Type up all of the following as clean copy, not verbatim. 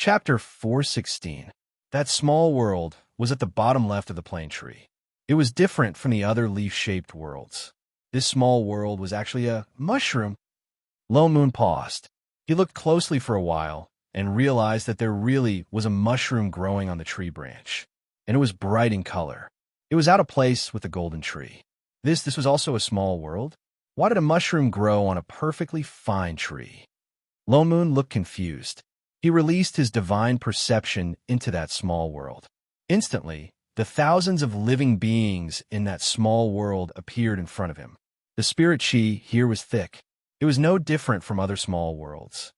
Chapter 416. That small world was at the bottom left of the plane tree. It was different from the other leaf-shaped worlds. This small world was actually a mushroom. Lone Moon paused. He looked closely for a while and realized that there really was a mushroom growing on the tree branch, and it was bright in color. It was out of place with the golden tree. This was also a small world? Why did a mushroom grow on a perfectly fine tree? Lone Moon looked confused. He released his divine perception into that small world. Instantly, the thousands of living beings in that small world appeared in front of him. The spirit chi here was thick. It was no different from other small worlds.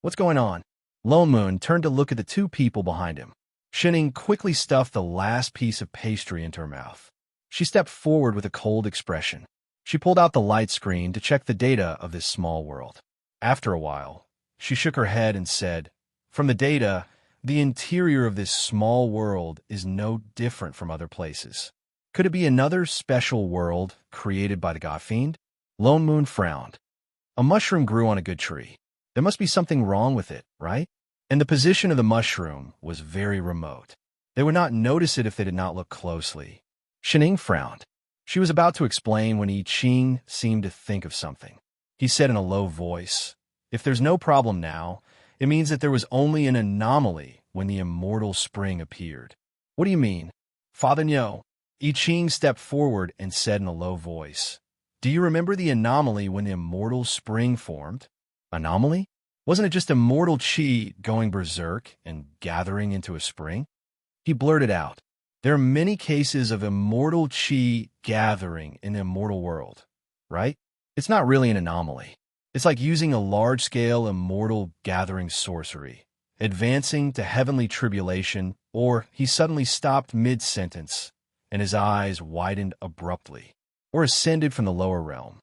What's going on? Lone Moon turned to look at the two people behind him. Shining quickly stuffed the last piece of pastry into her mouth. She stepped forward with a cold expression. She pulled out the light screen to check the data of this small world. After a while, she shook her head and said, "From the data, the interior of this small world is no different from other places. Could it be another special world created by the God Fiend?" Lone Moon frowned. A mushroom grew on a good tree. There must be something wrong with it, right? And the position of the mushroom was very remote. They would not notice it if they did not look closely. Shining frowned. She was about to explain when I Ching seemed to think of something. He said in a low voice, "If there's no problem now, it means that there was only an anomaly when the immortal spring appeared." "What do you mean?" "Father Nyo." I Ching stepped forward and said in a low voice, "Do you remember the anomaly when the immortal spring formed?" "Anomaly? Wasn't it just immortal chi going berserk and gathering into a spring?" He blurted out, "There are many cases of immortal chi gathering in the immortal world, right? It's not really an anomaly. It's like using a large-scale immortal gathering sorcery, advancing to heavenly tribulation," or he suddenly stopped mid-sentence and his eyes widened abruptly, "or ascended from the lower realm."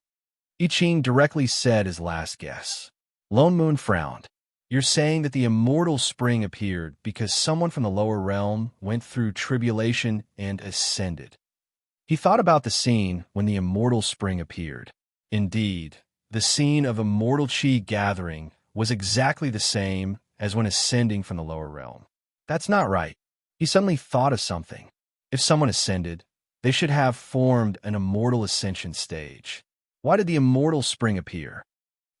I Ching directly said his last guess. Lone Moon frowned. "You're saying that the immortal spring appeared because someone from the lower realm went through tribulation and ascended." He thought about the scene when the immortal spring appeared. Indeed, the scene of immortal chi gathering was exactly the same as when ascending from the lower realm. That's not right. He suddenly thought of something. If someone ascended, they should have formed an immortal ascension stage. Why did the immortal spring appear?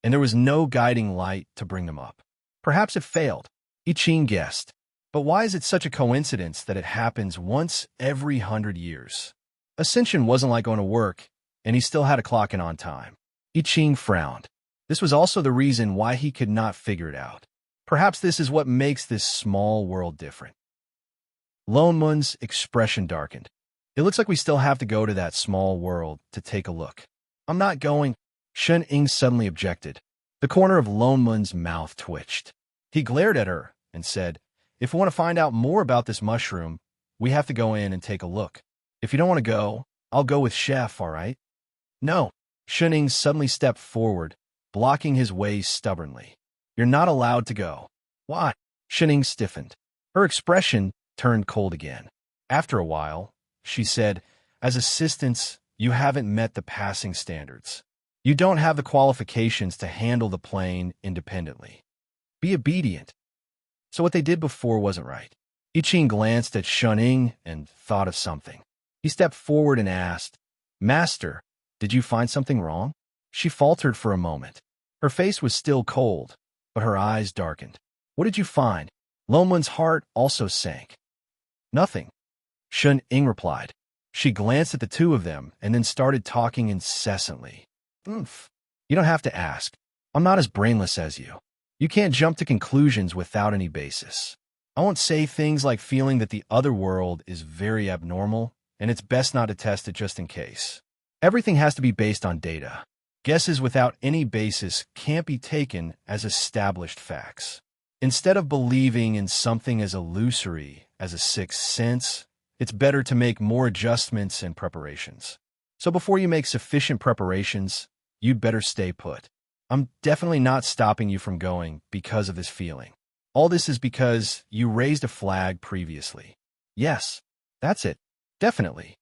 And there was no guiding light to bring them up. Perhaps it failed. I Ching guessed. But why is it such a coincidence that it happens once every 100 years? Ascension wasn't like going to work, and he still had to clock in on time. I Ching frowned. This was also the reason why he could not figure it out. Perhaps this is what makes this small world different. Lone Moon's expression darkened. "It looks like we still have to go to that small world to take a look." "I'm not going." Shen Ying suddenly objected. The corner of Lone Moon's mouth twitched. He glared at her and said, "If we want to find out more about this mushroom, we have to go in and take a look. If you don't want to go, I'll go with Chef, all right?" "No." Shen Ying suddenly stepped forward, blocking his way stubbornly. "You're not allowed to go." "Why?" Shen Ying stiffened. Her expression turned cold again. After a while, she said, "As assistants, you haven't met the passing standards. You don't have the qualifications to handle the plane independently. Be obedient." So what they did before wasn't right. I Ching glanced at Shen Ying and thought of something. He stepped forward and asked, "Master, did you find something wrong?" She faltered for a moment. Her face was still cold, but her eyes darkened. "What did you find?" Lone Moon's heart also sank. "Nothing," Shen Ying replied. She glanced at the two of them and then started talking incessantly. "Oomph. You don't have to ask. I'm not as brainless as you. You can't jump to conclusions without any basis. I won't say things like feeling that the other world is very abnormal, and it's best not to test it just in case. Everything has to be based on data. Guesses without any basis can't be taken as established facts. Instead of believing in something as illusory as a sixth sense, it's better to make more adjustments and preparations. So before you make sufficient preparations, you'd better stay put. I'm definitely not stopping you from going because of this feeling. All this is because you raised a flag previously." "Yes, that's it. Definitely."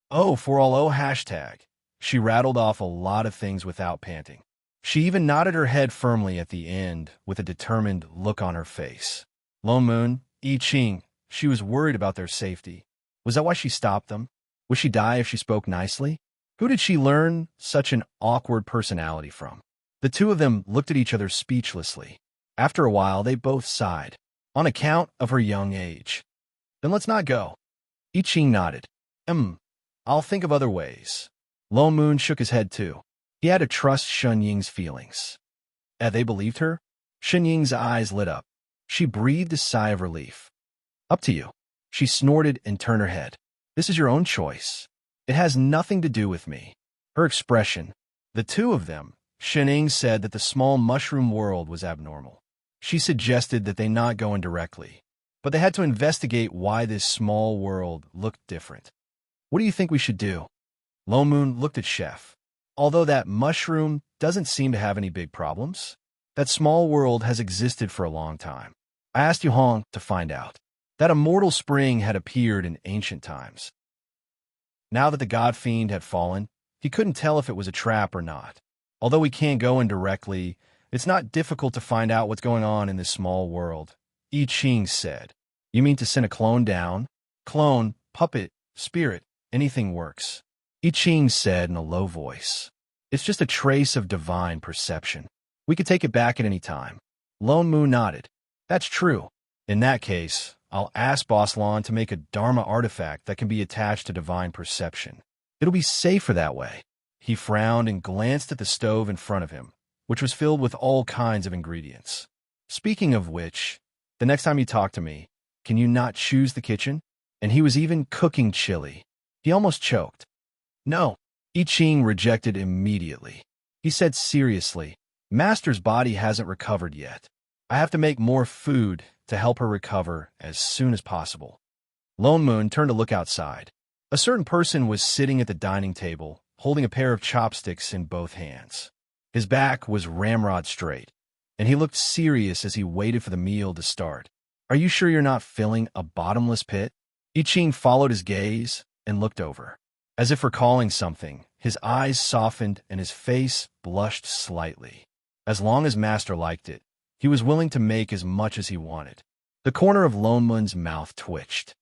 "Oh, for all oh hashtag." She rattled off a lot of things without panting. She even nodded her head firmly at the end with a determined look on her face. Lone Moon, I Ching, she was worried about their safety. Was that why she stopped them? Would she die if she spoke nicely? Who did she learn such an awkward personality from? The two of them looked at each other speechlessly. After a while, they both sighed, on account of her young age. Then let's not go. I Ching nodded. I'll think of other ways. Lone Moon shook his head too. He had to trust Shun Ying's feelings. Had they believed her? Shun Ying's eyes lit up. She breathed a sigh of relief. Up to you. She snorted and turned her head. This is your own choice. It has nothing to do with me. Her expression. The two of them. Shun Ying said that the small mushroom world was abnormal. She suggested that they not go in directly, but they had to investigate why this small world looked different. What do you think we should do? Lone Moon looked at Chef. Although that mushroom doesn't seem to have any big problems, that small world has existed for a long time. I asked Yu Hong to find out. That immortal spring had appeared in ancient times. Now that the god fiend had fallen, he couldn't tell if it was a trap or not. Although we can't go in directly, it's not difficult to find out what's going on in this small world. I Ching said. You mean to send a clone down? Clone, puppet, spirit, anything works. I Ching said in a low voice. It's just a trace of divine perception. We could take it back at any time. Lone Moon nodded. That's true. In that case, I'll ask Boss Lon to make a Dharma artifact that can be attached to divine perception. It'll be safer that way. He frowned and glanced at the stove in front of him, which was filled with all kinds of ingredients. Speaking of which, the next time you talk to me, can you not choose the kitchen? And he was even cooking chili. He almost choked. No, I Ching rejected immediately. He said seriously, Master's body hasn't recovered yet. I have to make more food to help her recover as soon as possible. Lone Moon turned to look outside. A certain person was sitting at the dining table, holding a pair of chopsticks in both hands. His back was ramrod straight, and he looked serious as he waited for the meal to start. Are you sure you're not filling a bottomless pit? I Ching followed his gaze and looked over. As if recalling something, his eyes softened and his face blushed slightly. As long as Master liked it, he was willing to make as much as he wanted. The corner of Lone Moon's mouth twitched.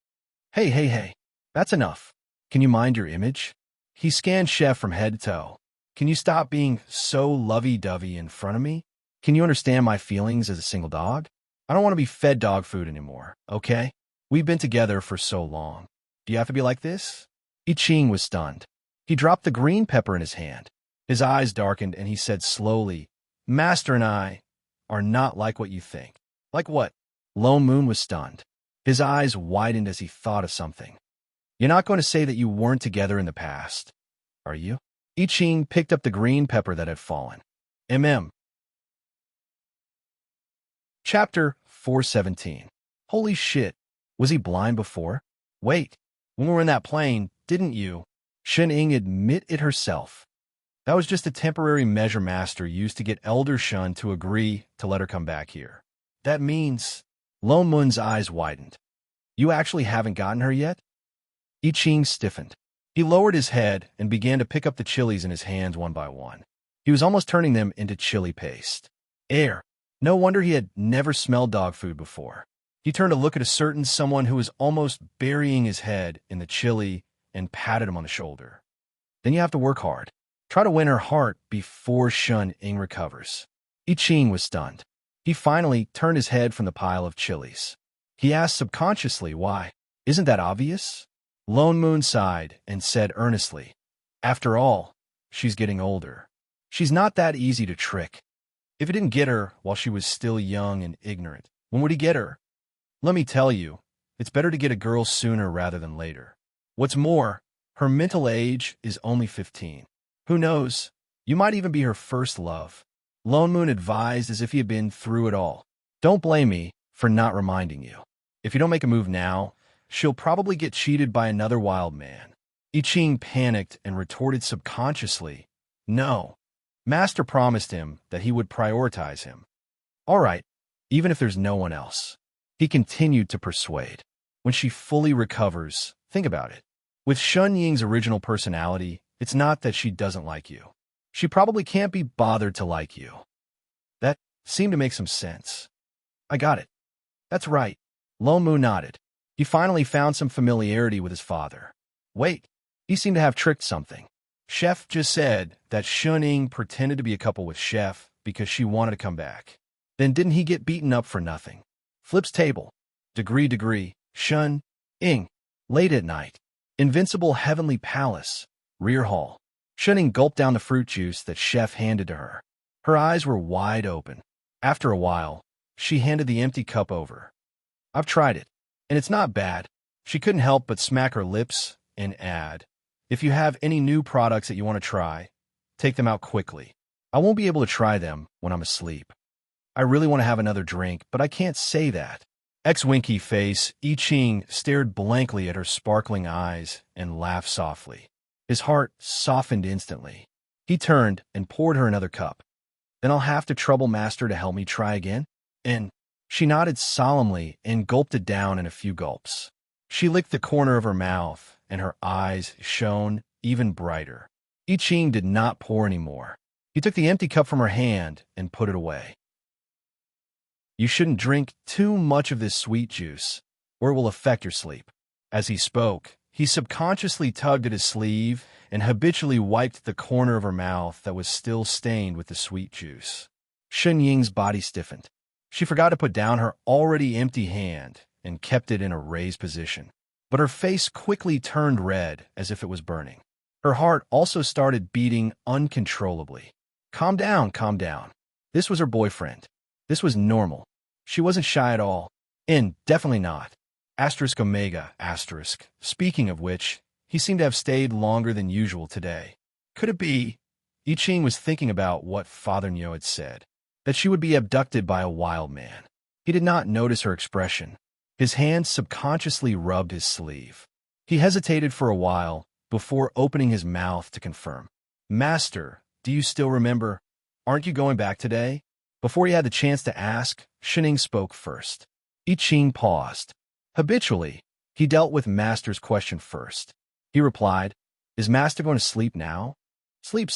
Hey, that's enough. Can you mind your image? He scanned Chef from head to toe. Can you stop being so lovey-dovey in front of me? Can you understand my feelings as a single dog? I don't want to be fed dog food anymore, okay? We've been together for so long. Do you have to be like this? I Ching was stunned. He dropped the green pepper in his hand. His eyes darkened and he said slowly, Master and I are not like what you think. Like what? Lone Moon was stunned. His eyes widened as he thought of something. You're not going to say that you weren't together in the past, are you? I Ching picked up the green pepper that had fallen. Chapter 417. Holy shit. Was he blind before? Wait. When we were in that plane, didn't you? Shun Ying admit it herself. That was just a temporary measure Master used to get Elder Shun to agree to let her come back here. That means... Lone Moon's eyes widened. You actually haven't gotten her yet? I Ching stiffened. He lowered his head and began to pick up the chilies in his hands one by one. He was almost turning them into chili paste. Air. No wonder he had never smelled dog food before. He turned to look at a certain someone who was almost burying his head in the chili and patted him on the shoulder. Then you have to work hard. Try to win her heart before Shun Ying recovers. I Ching was stunned. He finally turned his head from the pile of chilies. He asked subconsciously why. Isn't that obvious? Lone Moon sighed and said earnestly, After all, she's getting older. She's not that easy to trick. If he didn't get her while she was still young and ignorant, when would he get her? Let me tell you, it's better to get a girl sooner rather than later. What's more, her mental age is only 15. Who knows? You might even be her first love. Lone Moon advised as if he had been through it all. Don't blame me for not reminding you. If you don't make a move now, she'll probably get cheated by another wild man. I Ching panicked and retorted subconsciously, No. Master promised him that he would prioritize him. All right, even if there's no one else. He continued to persuade. When she fully recovers, think about it. With Shun Ying's original personality, it's not that she doesn't like you. She probably can't be bothered to like you. That seemed to make some sense. I got it. That's right. Lo Mu nodded. He finally found some familiarity with his father. Wait, he seemed to have tricked something. Chef just said that Shuning pretended to be a couple with Chef because she wanted to come back. Then didn't he get beaten up for nothing? Flips table. Degree, Shun, Ing. Late at night. Invincible heavenly palace. Rear hall. Shuning gulped down the fruit juice that Chef handed to her. Her eyes were wide open. After a while, she handed the empty cup over. I've tried it, and it's not bad. She couldn't help but smack her lips and add, if you have any new products that you want to try, take them out quickly. I won't be able to try them when I'm asleep. I really want to have another drink, but I can't say that. Ex-winky face, I Ching stared blankly at her sparkling eyes and laughed softly. His heart softened instantly. He turned and poured her another cup. Then I'll have to trouble Master to help me try again? And she nodded solemnly and gulped it down in a few gulps. She licked the corner of her mouth, and her eyes shone even brighter. I Ching did not pour any more. He took the empty cup from her hand and put it away. You shouldn't drink too much of this sweet juice, or it will affect your sleep. As he spoke, he subconsciously tugged at his sleeve and habitually wiped the corner of her mouth that was still stained with the sweet juice. Shun Ying's body stiffened. She forgot to put down her already empty hand and kept it in a raised position. But her face quickly turned red as if it was burning. Her heart also started beating uncontrollably. Calm down, calm down. This was her boyfriend. This was normal. She wasn't shy at all. And definitely not. Asterisk Omega, asterisk. Speaking of which, he seemed to have stayed longer than usual today. Could it be? I Ching was thinking about what Father Nyo had said, that she would be abducted by a wild man. He did not notice her expression. His hand subconsciously rubbed his sleeve. He hesitated for a while before opening his mouth to confirm. Master, do you still remember? Aren't you going back today? Before he had the chance to ask, Shuning spoke first. I Ching paused. Habitually, he dealt with Master's question first. He replied, Is Master going to sleep now? Sleep.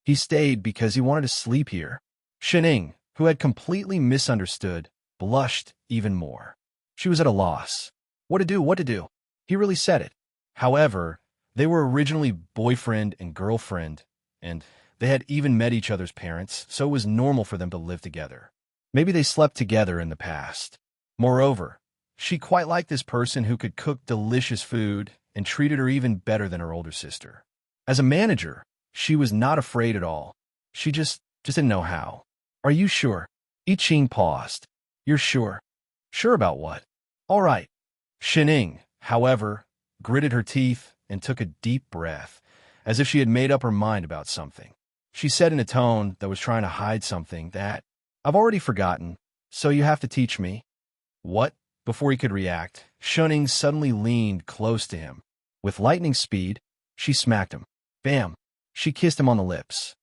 He stayed because he wanted to sleep here. Shuning, who had completely misunderstood, blushed even more. She was at a loss. What to do? He really said it. However, they were originally boyfriend and girlfriend, and they had even met each other's parents, so it was normal for them to live together. Maybe they slept together in the past. Moreover, she quite liked this person who could cook delicious food and treated her even better than her older sister. As a manager, she was not afraid at all. She just didn't know how. Are you sure? I Ching paused. You're sure? Sure about what? All right. Shuning, however, gritted her teeth and took a deep breath, as if she had made up her mind about something. She said in a tone that was trying to hide something that, I've already forgotten, so you have to teach me. What? Before he could react, Shuning suddenly leaned close to him. With lightning speed, she smacked him. Bam! She kissed him on the lips.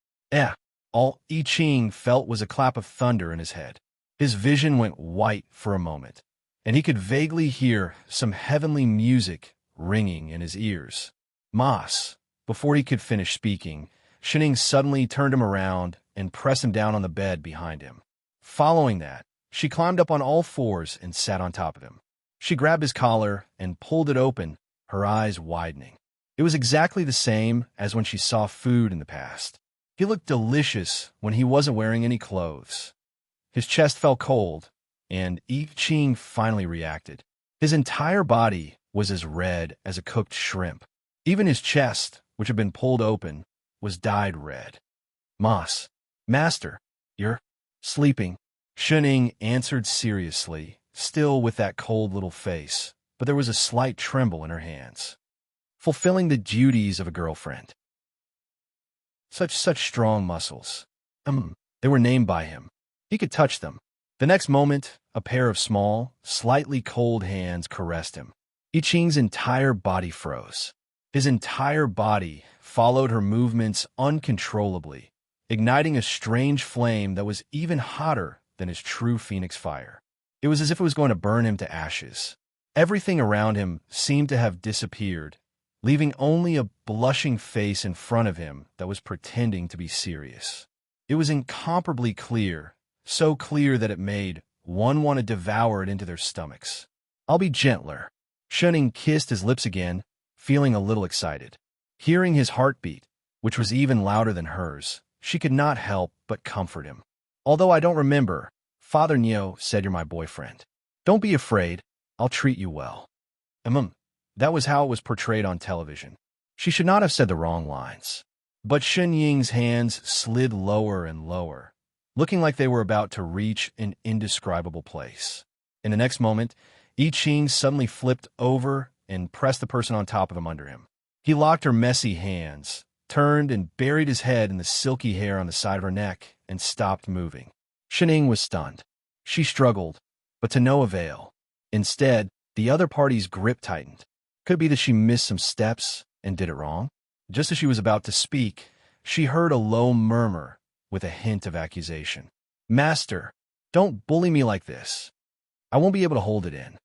All I Ching felt was a clap of thunder in his head. His vision went white for a moment, and he could vaguely hear some heavenly music ringing in his ears. Mas! Before he could finish speaking, Shuning suddenly turned him around and pressed him down on the bed behind him. Following that, she climbed up on all fours and sat on top of him. She grabbed his collar and pulled it open, her eyes widening. It was exactly the same as when she saw food in the past. He looked delicious when he wasn't wearing any clothes. His chest felt cold, and I Ching finally reacted. His entire body was as red as a cooked shrimp. Even his chest, which had been pulled open, was dyed red. Mas, Master, you're sleeping. Shuning answered seriously, still with that cold little face, but there was a slight tremble in her hands. Fulfilling the duties of a girlfriend. Such strong muscles. They were named by him. He could touch them. The next moment, a pair of small, slightly cold hands caressed him. I Ching's entire body froze. His entire body followed her movements uncontrollably, igniting a strange flame that was even hotter than his true phoenix fire. It was as if it was going to burn him to ashes. Everything around him seemed to have disappeared, leaving only a blushing face in front of him that was pretending to be serious. It was incomparably clear, so clear that it made one want to devour it into their stomachs. I'll be gentler. Shuning kissed his lips again, feeling a little excited. Hearing his heartbeat, which was even louder than hers, she could not help but comfort him. Although I don't remember, Father Neo said you're my boyfriend. Don't be afraid, I'll treat you well. That was how it was portrayed on television. She should not have said the wrong lines. But Shen Ying's hands slid lower and lower, looking like they were about to reach an indescribable place. In the next moment, I Ching suddenly flipped over and pressed the person on top of him under him. He locked her messy hands, turned and buried his head in the silky hair on the side of her neck, and stopped moving. Shen Ying was stunned. She struggled, but to no avail. Instead, the other party's grip tightened. Could be that she missed some steps and did it wrong. Just as she was about to speak, she heard a low murmur with a hint of accusation. Master, don't bully me like this. I won't be able to hold it in.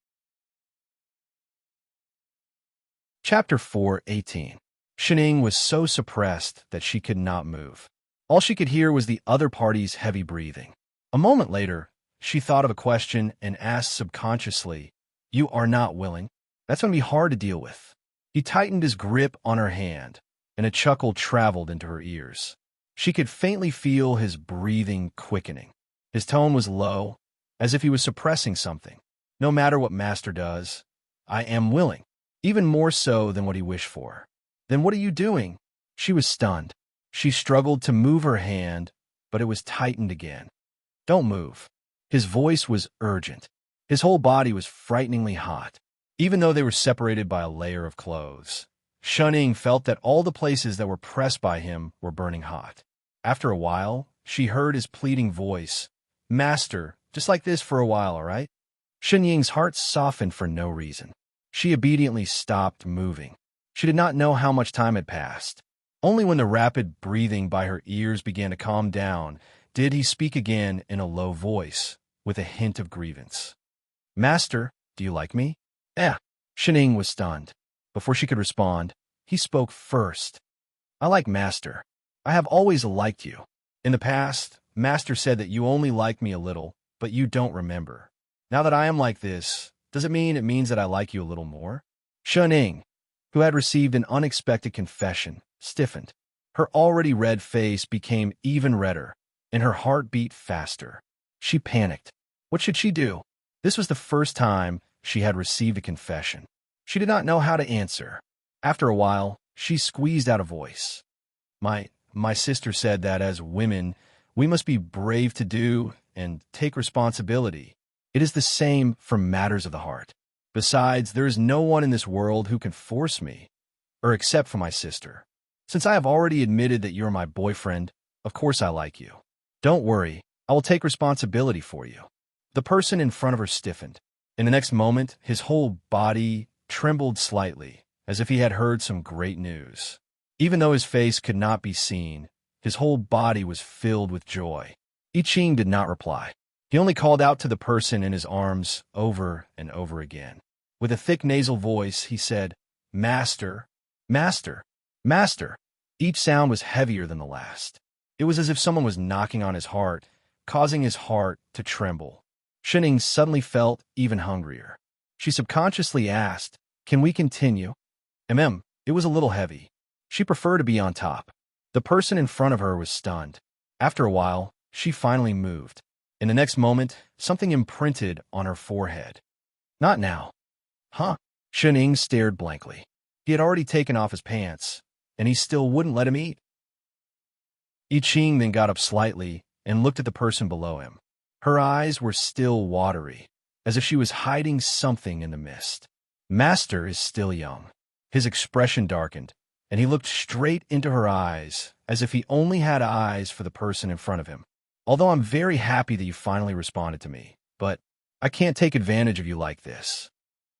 Chapter 4:18. Shen Ying was so suppressed that she could not move. All she could hear was the other party's heavy breathing. A moment later, she thought of a question and asked subconsciously, "You are not willing? That's going to be hard to deal with." He tightened his grip on her hand, and a chuckle traveled into her ears. She could faintly feel his breathing quickening. His tone was low, as if he was suppressing something. No matter what Master does, I am willing, even more so than what he wished for. Then what are you doing? She was stunned. She struggled to move her hand, but it was tightened again. Don't move. His voice was urgent. His whole body was frighteningly hot, even though they were separated by a layer of clothes. Shen Ying felt that all the places that were pressed by him were burning hot. After a while, she heard his pleading voice. Master, just like this for a while, all right? Shen Ying's heart softened for no reason. She obediently stopped moving. She did not know how much time had passed. Only when the rapid breathing by her ears began to calm down did he speak again in a low voice, with a hint of grievance. Master, do you like me? Shen Ying was stunned. Before she could respond, he spoke first. I like Master. I have always liked you. In the past, Master said that you only like me a little, but you don't remember. Now that I am like this, does it means that I like you a little more? Shen Ying, who had received an unexpected confession, stiffened. Her already red face became even redder, and her heart beat faster. She panicked. What should she do? This was the first time she had received a confession. She did not know how to answer. After a while, she squeezed out a voice. My sister said that as women, we must be brave to do and take responsibility. It is the same for matters of the heart. Besides, there is no one in this world who can force me, or except for my sister. Since I have already admitted that you're my boyfriend, of course I like you. Don't worry, I will take responsibility for you. The person in front of her stiffened. In the next moment, his whole body trembled slightly, as if he had heard some great news. Even though his face could not be seen, his whole body was filled with joy. I Ching did not reply. He only called out to the person in his arms over and over again. With a thick nasal voice, he said, Master, Master, Master. Each sound was heavier than the last. It was as if someone was knocking on his heart, causing his heart to tremble. Shen Ying suddenly felt even hungrier. She subconsciously asked, Can we continue? It was a little heavy. She preferred to be on top. The person in front of her was stunned. After a while, she finally moved. In the next moment, something imprinted on her forehead. Not now. Huh? Shen Ying stared blankly. He had already taken off his pants, and he still wouldn't let him eat. I Ching then got up slightly and looked at the person below him. Her eyes were still watery, as if she was hiding something in the mist. Master is still young. His expression darkened, and he looked straight into her eyes, as if he only had eyes for the person in front of him. Although I'm very happy that you finally responded to me, but I can't take advantage of you like this.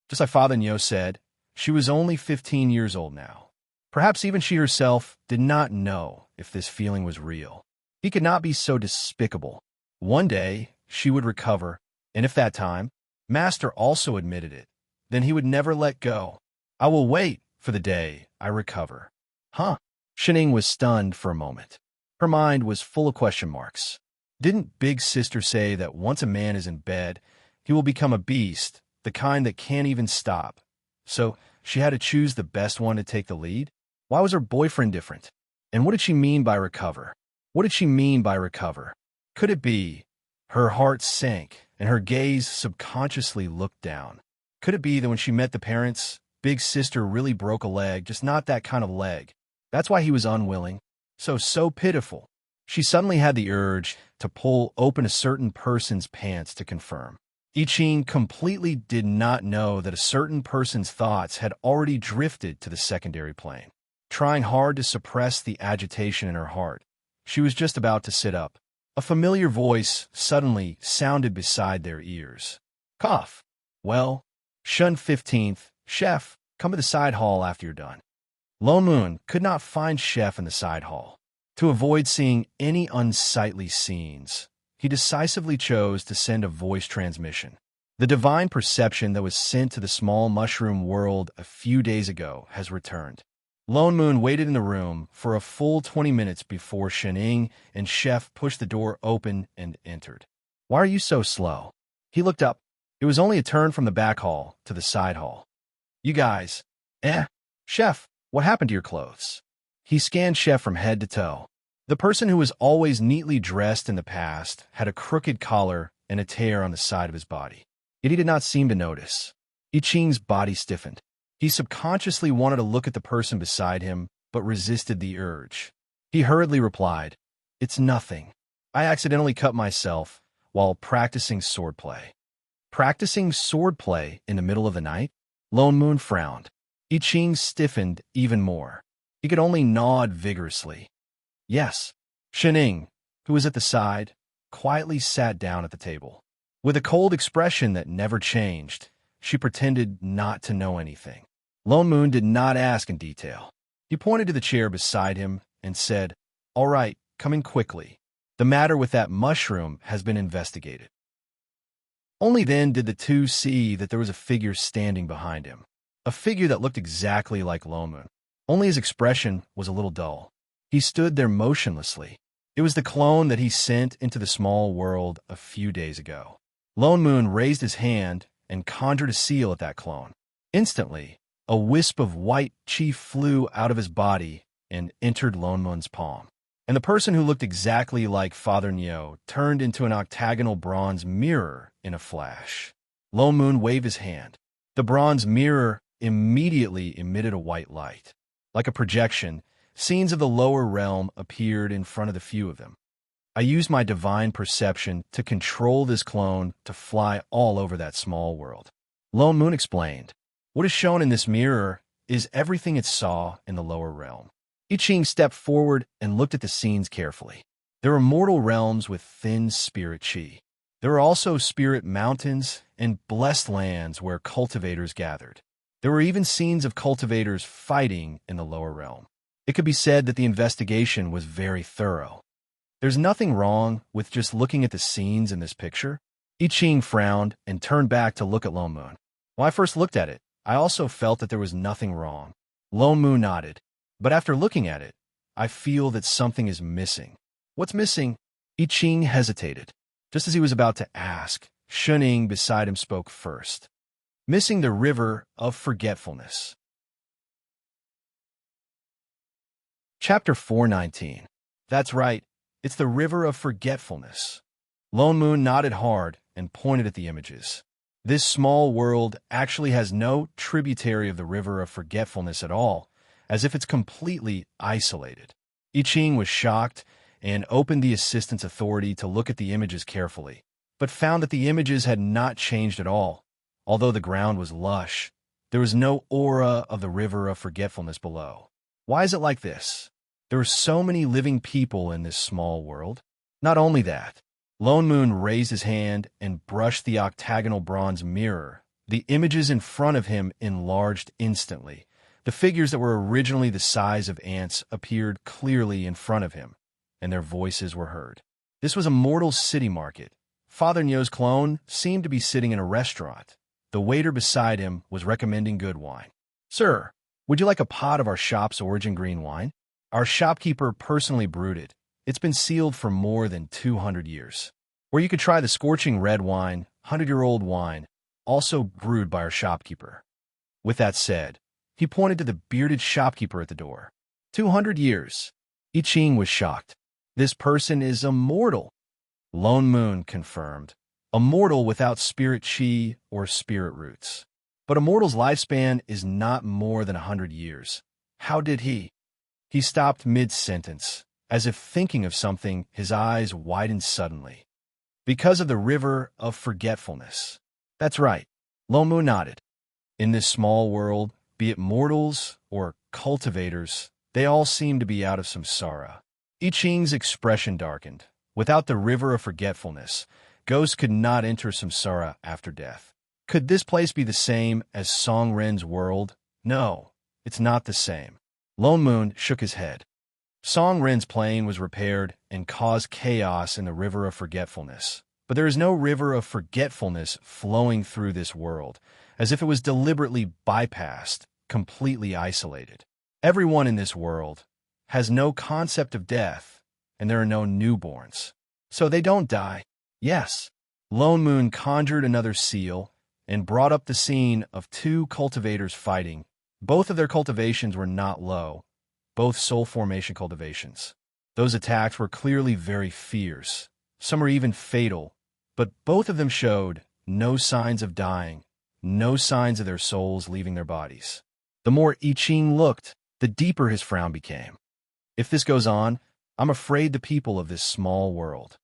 Just like Father Nyo said, she was only 15 years old now. Perhaps even she herself did not know if this feeling was real. He could not be so despicable. One day, she would recover, and if that time, Master also admitted it, then he would never let go. I will wait for the day I recover. Huh? Shen Ying was stunned for a moment. Her mind was full of question marks. Didn't Big Sister say that once a man is in bed, he will become a beast, the kind that can't even stop? So she had to choose the best one to take the lead? Why was her boyfriend different? And what did she mean by recover? What did she mean by recover? Could it be? Her heart sank, and her gaze subconsciously looked down. Could it be that when she met the parents, Big Sister really broke a leg, just not that kind of leg? That's why he was unwilling. So pitiful. She suddenly had the urge to pull open a certain person's pants to confirm. I Ching completely did not know that a certain person's thoughts had already drifted to the secondary plane. Trying hard to suppress the agitation in her heart, she was just about to sit up. A familiar voice suddenly sounded beside their ears. Cough. Well, Shun 15th, Chef, come to the side hall after you're done. Lone Moon could not find Chef in the side hall. To avoid seeing any unsightly scenes, he decisively chose to send a voice transmission. The divine perception that was sent to the small mushroom world a few days ago has returned. Lone Moon waited in the room for a full 20 minutes before Shening and Chef pushed the door open and entered. Why are you so slow? He looked up. It was only a turn from the back hall to the side hall. You guys. Chef, what happened to your clothes? He scanned Chef from head to toe. The person who was always neatly dressed in the past had a crooked collar and a tear on the side of his body. Yet he did not seem to notice. I Ching's body stiffened. He subconsciously wanted to look at the person beside him, but resisted the urge. He hurriedly replied, It's nothing. I accidentally cut myself while practicing swordplay. Practicing swordplay in the middle of the night? Lone Moon frowned. I Ching stiffened even more. He could only nod vigorously. Yes. Shening, who was at the side, quietly sat down at the table. With a cold expression that never changed, she pretended not to know anything. Lone Moon did not ask in detail. He pointed to the chair beside him and said, All right, come in quickly. The matter with that mushroom has been investigated. Only then did the two see that there was a figure standing behind him. A figure that looked exactly like Lone Moon. Only his expression was a little dull. He stood there motionlessly. It was the clone that he sent into the small world a few days ago. Lone Moon raised his hand and conjured a seal at that clone. Instantly, a wisp of white chi flew out of his body and entered Lone Moon's palm. And the person who looked exactly like Father Nyo turned into an octagonal bronze mirror in a flash. Lone Moon waved his hand. The bronze mirror immediately emitted a white light. Like a projection, scenes of the lower realm appeared in front of the few of them. I used my divine perception to control this clone to fly all over that small world. Lone Moon explained. What is shown in this mirror is everything it saw in the lower realm. I Ching stepped forward and looked at the scenes carefully. There were mortal realms with thin spirit chi. There were also spirit mountains and blessed lands where cultivators gathered. There were even scenes of cultivators fighting in the lower realm. It could be said that the investigation was very thorough. There's nothing wrong with just looking at the scenes in this picture. I Ching frowned and turned back to look at Lone Moon. When I first looked at it, I also felt that there was nothing wrong. Lone Moon nodded. But after looking at it, I feel that something is missing. What's missing? I Ching hesitated. Just as he was about to ask, Shening beside him spoke first. Missing the river of forgetfulness. Chapter 419. That's right, it's the river of forgetfulness. Lone Moon nodded hard and pointed at the images. This small world actually has no tributary of the river of forgetfulness at all, as if it's completely isolated. I Ching was shocked and opened the assistant's authority to look at the images carefully, but found that the images had not changed at all. Although the ground was lush, there was no aura of the river of forgetfulness below. Why is it like this? There are so many living people in this small world. Not only that, Lone Moon raised his hand and brushed the octagonal bronze mirror. The images in front of him enlarged instantly. The figures that were originally the size of ants appeared clearly in front of him, and their voices were heard. This was a mortal city market. Father Nyo's clone seemed to be sitting in a restaurant. The waiter beside him was recommending good wine. Sir, would you like a pot of our shop's origin green wine? Our shopkeeper personally brewed it, It's been sealed for more than 200 years. Where you could try the scorching red wine, 100-year-old wine, also brewed by our shopkeeper. With that said, he pointed to the bearded shopkeeper at the door. 200 years. I Ching was shocked. This person is immortal. Lone Moon confirmed. Immortal without spirit chi or spirit roots. But a mortal's lifespan is not more than 100 years. How did he? He stopped mid-sentence. As if thinking of something, his eyes widened suddenly. Because of the river of forgetfulness. That's right. Lone Moon nodded. In this small world, be it mortals or cultivators, they all seem to be out of samsara. I Ching's expression darkened. Without the river of forgetfulness, ghosts could not enter samsara after death. Could this place be the same as Song Ren's world? No, it's not the same. Lone Moon shook his head. Song Ren's plane was repaired and caused chaos in the river of forgetfulness. But there is no river of forgetfulness flowing through this world, as if it was deliberately bypassed, completely isolated. Everyone in this world has no concept of death, and there are no newborns. So they don't die. Yes. Lone Moon conjured another seal and brought up the scene of two cultivators fighting. Both of their cultivations were not low, both soul formation cultivations. Those attacks were clearly very fierce. Some were even fatal, but both of them showed no signs of dying, no signs of their souls leaving their bodies. The more I Ching looked, the deeper his frown became. If this goes on, I'm afraid the people of this small world,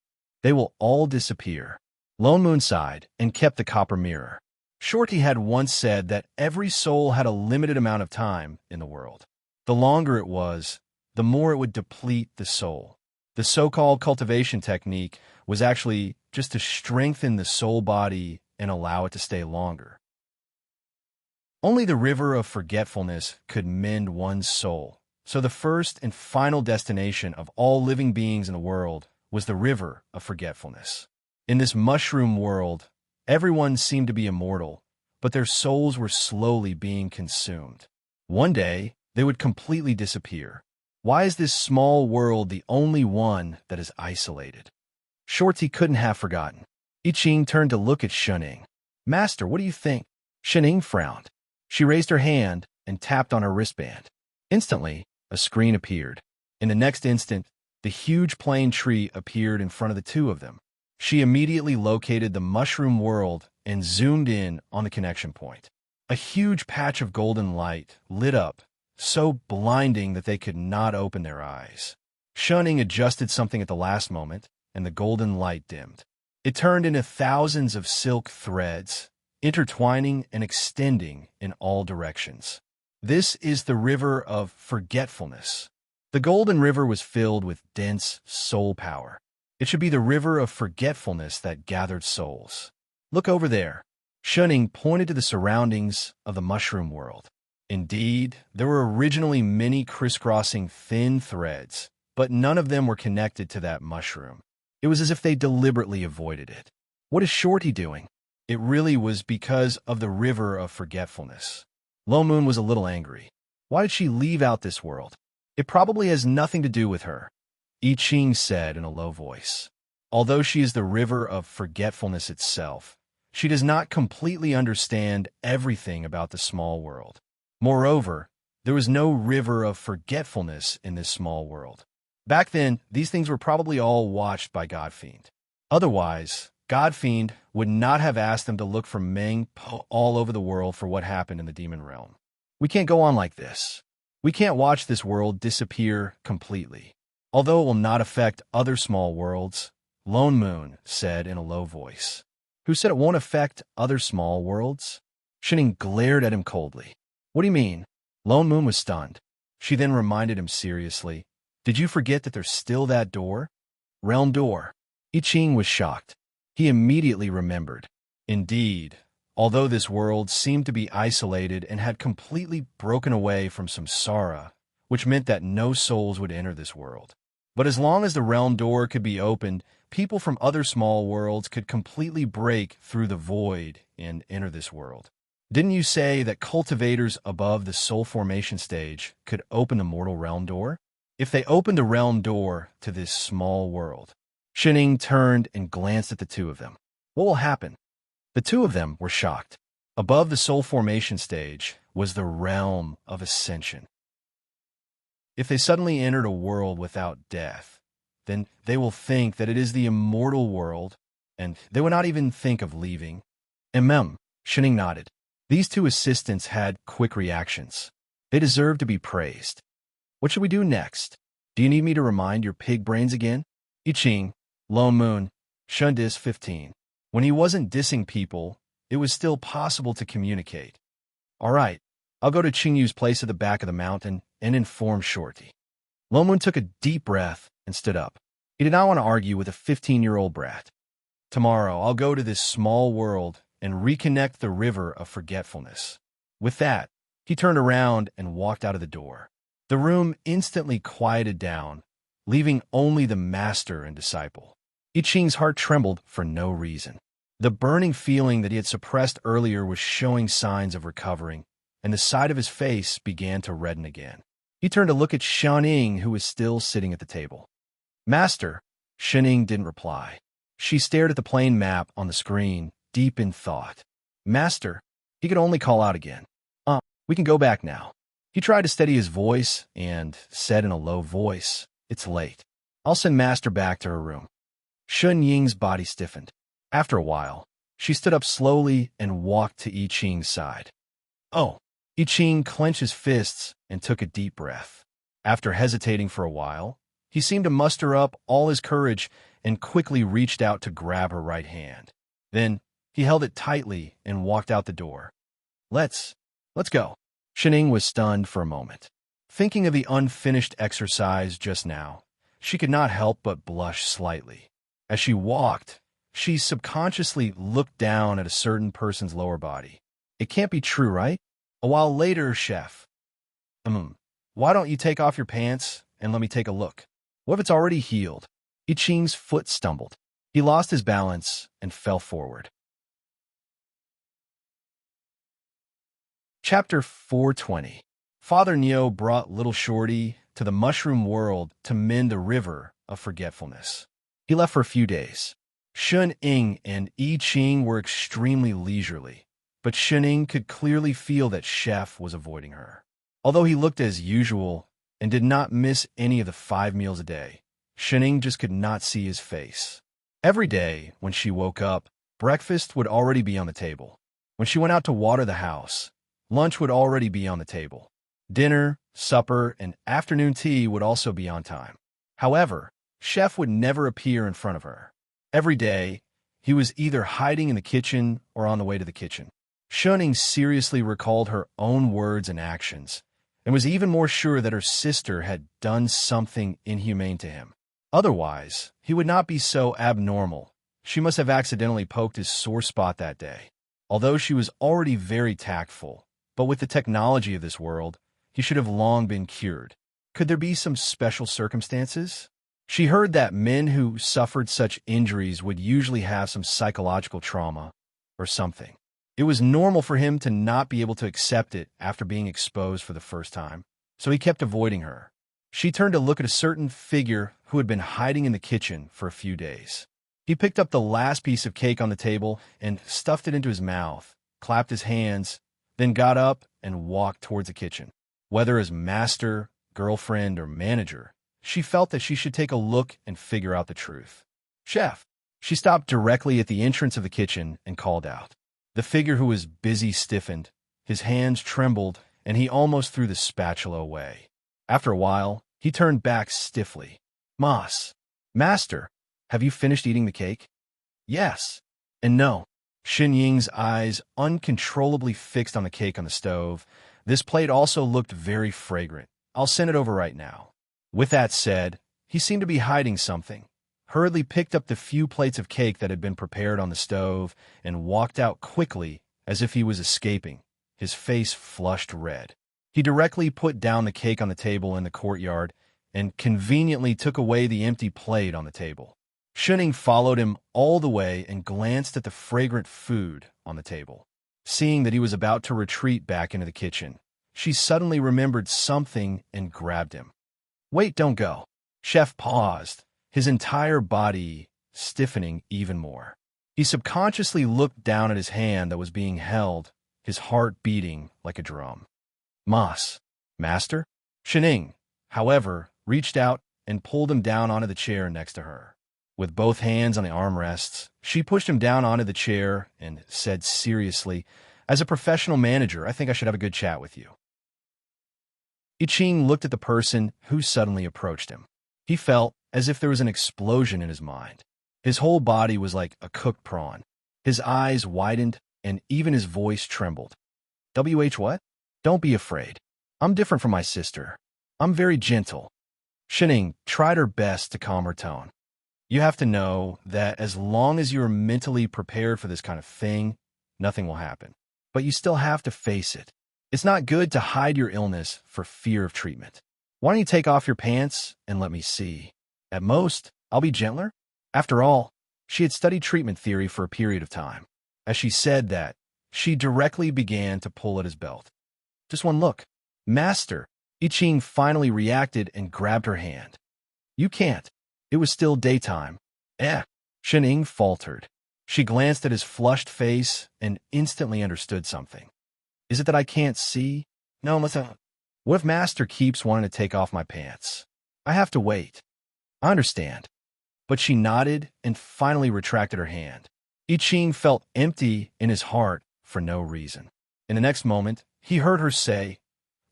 they will all disappear. Lone Moon sighed and kept the copper mirror. Shorty had once said that every soul had a limited amount of time in the world. The longer it was, the more it would deplete the soul. The so-called cultivation technique was actually just to strengthen the soul body and allow it to stay longer. Only the river of forgetfulness could mend one's soul. So the first and final destination of all living beings in the world was the river of forgetfulness. In this mushroom world, everyone seemed to be immortal, but their souls were slowly being consumed. One day, they would completely disappear. Why is this small world the only one that is isolated? Shorty couldn't have forgotten. I Ching turned to look at Shuning. Master, what do you think? Shuning frowned. She raised her hand and tapped on her wristband. Instantly, a screen appeared. In the next instant, the huge plane tree appeared in front of the two of them. She immediately located the mushroom world and zoomed in on the connection point. A huge patch of golden light lit up, so blinding that they could not open their eyes. Shunning adjusted something at the last moment, and the golden light dimmed. It turned into thousands of silk threads, intertwining and extending in all directions. This is the river of forgetfulness. The golden river was filled with dense soul power. It should be the river of forgetfulness that gathered souls. Look over there. Shunning pointed to the surroundings of the mushroom world. Indeed, there were originally many crisscrossing thin threads, but none of them were connected to that mushroom. It was as if they deliberately avoided it. What is Shorty doing? It really was because of the river of forgetfulness. Lone Moon was a little angry. Why did she leave out this world? It probably has nothing to do with her, I Ching said in a low voice. Although she is the river of forgetfulness itself, she does not completely understand everything about the small world. Moreover, there was no river of forgetfulness in this small world. Back then, these things were probably all watched by Godfiend. Otherwise, Godfiend would not have asked them to look for Meng Po all over the world for what happened in the demon realm. We can't go on like this. We can't watch this world disappear completely. Although it will not affect other small worlds, Lone Moon said in a low voice. Who said it won't affect other small worlds? Shinning glared at him coldly. What do you mean? Lone Moon was stunned. She then reminded him seriously. Did you forget that there's still that door? Realm door. I Ching was shocked. He immediately remembered. Indeed, although this world seemed to be isolated and had completely broken away from samsara, which meant that no souls would enter this world. But as long as the realm door could be opened, people from other small worlds could completely break through the void and enter this world. Didn't you say that cultivators above the soul formation stage could open the mortal realm door? if they opened a realm door to this small world? Shining turned and glanced at the two of them. What will happen? The two of them were shocked. Above the soul formation stage was the realm of ascension. If they suddenly entered a world without death, then they will think that it is the immortal world, and they would not even think of leaving. Shining nodded. These two assistants had quick reactions. They deserve to be praised. What should we do next? Do you need me to remind your pig brains again? I Ching, Lone Moon, Shundis 15. When he wasn't dissing people, it was still possible to communicate. All right, I'll go to Qingyu's place at the back of the mountain and inform Shorty. Lone Moon took a deep breath and stood up. He did not want to argue with a 15-year-old brat. Tomorrow, I'll go to this small world and reconnect the river of forgetfulness. With that, he turned around and walked out of the door. The room instantly quieted down, leaving only the master and disciple. I Ching's heart trembled for no reason. The burning feeling that he had suppressed earlier was showing signs of recovering, and the side of his face began to redden again. He turned to look at Xiaoning, who was still sitting at the table. Master, Xiaoning didn't reply. She stared at the plain map on the screen, deep in thought. Master, he could only call out again. We can go back now. He tried to steady his voice and said in a low voice, It's late. I'll send Master back to her room. Shun Ying's body stiffened. After a while, she stood up slowly and walked to I Ching's side. Oh! I Ching clenched his fists and took a deep breath. After hesitating for a while, he seemed to muster up all his courage and quickly reached out to grab her right hand. Then, he held it tightly and walked out the door. Let's go. Shining was stunned for a moment. Thinking of the unfinished exercise just now, she could not help but blush slightly. As she walked, she subconsciously looked down at a certain person's lower body. It can't be true, right? A while later, Chef. Why don't you take off your pants and let me take a look? What if it's already healed? I Ching's foot stumbled. He lost his balance and fell forward. Chapter 420. Father Neo brought little Shorty to the mushroom world to mend the river of forgetfulness. He left for a few days. Shun Ying and I Ching were extremely leisurely, but Shun Ying could clearly feel that Chef was avoiding her. Although he looked as usual and did not miss any of the 5 meals a day, Shun Ying just could not see his face. Every day, when she woke up, breakfast would already be on the table. When she went out to water the house, lunch would already be on the table. Dinner, supper, and afternoon tea would also be on time. However, Chef would never appear in front of her. Every day, he was either hiding in the kitchen or on the way to the kitchen. Shun Ying seriously recalled her own words and actions, and was even more sure that her sister had done something inhumane to him. Otherwise, he would not be so abnormal. She must have accidentally poked his sore spot that day. Although she was already very tactful, but with the technology of this world, he should have long been cured. Could there be some special circumstances? She heard that men who suffered such injuries would usually have some psychological trauma or something. It was normal for him to not be able to accept it after being exposed for the first time, so he kept avoiding her. She turned to look at a certain figure who had been hiding in the kitchen for a few days. He picked up the last piece of cake on the table and stuffed it into his mouth, clapped his hands, then got up and walked towards the kitchen. Whether as master, girlfriend, or manager, she felt that she should take a look and figure out the truth. Chef! She stopped directly at the entrance of the kitchen and called out. The figure who was busy stiffened, his hands trembled, and he almost threw the spatula away. After a while, he turned back stiffly. Master, have you finished eating the cake? Yes. And no. Shun Ying's eyes uncontrollably fixed on the cake on the stove. This plate also looked very fragrant. I'll send it over right now. With that said, he seemed to be hiding something. Hurriedly picked up the few plates of cake that had been prepared on the stove and walked out quickly as if he was escaping, his face flushed red. He directly put down the cake on the table in the courtyard and conveniently took away the empty plate on the table. Shun Ying followed him all the way and glanced at the fragrant food on the table. Seeing that he was about to retreat back into the kitchen, she suddenly remembered something and grabbed him. Wait, don't go. Chef paused, his entire body stiffening even more. He subconsciously looked down at his hand that was being held, his heart beating like a drum. Mas, master? Shining, however, reached out and pulled him down onto the chair next to her. With both hands on the armrests, she pushed him down onto the chair and said seriously, "As a professional manager, I think I should have a good chat with you." I Ching looked at the person who suddenly approached him. He felt as if there was an explosion in his mind. His whole body was like a cooked prawn. His eyes widened, and even his voice trembled. What? Don't be afraid. I'm different from my sister. I'm very gentle. Shining tried her best to calm her tone. You have to know that as long as you are mentally prepared for this kind of thing, nothing will happen. But you still have to face it. It's not good to hide your illness for fear of treatment. Why don't you take off your pants and let me see? At most, I'll be gentler. After all, she had studied treatment theory for a period of time. As she said that, she directly began to pull at his belt. Just one look. Master, I Ching finally reacted and grabbed her hand. You can't. It was still daytime. Shining faltered. She glanced at his flushed face and instantly understood something. Is it that I can't see? No, listen. What if Master keeps wanting to take off my pants? I have to wait. I understand. But she nodded and finally retracted her hand. I Ching felt empty in his heart for no reason. In the next moment, he heard her say,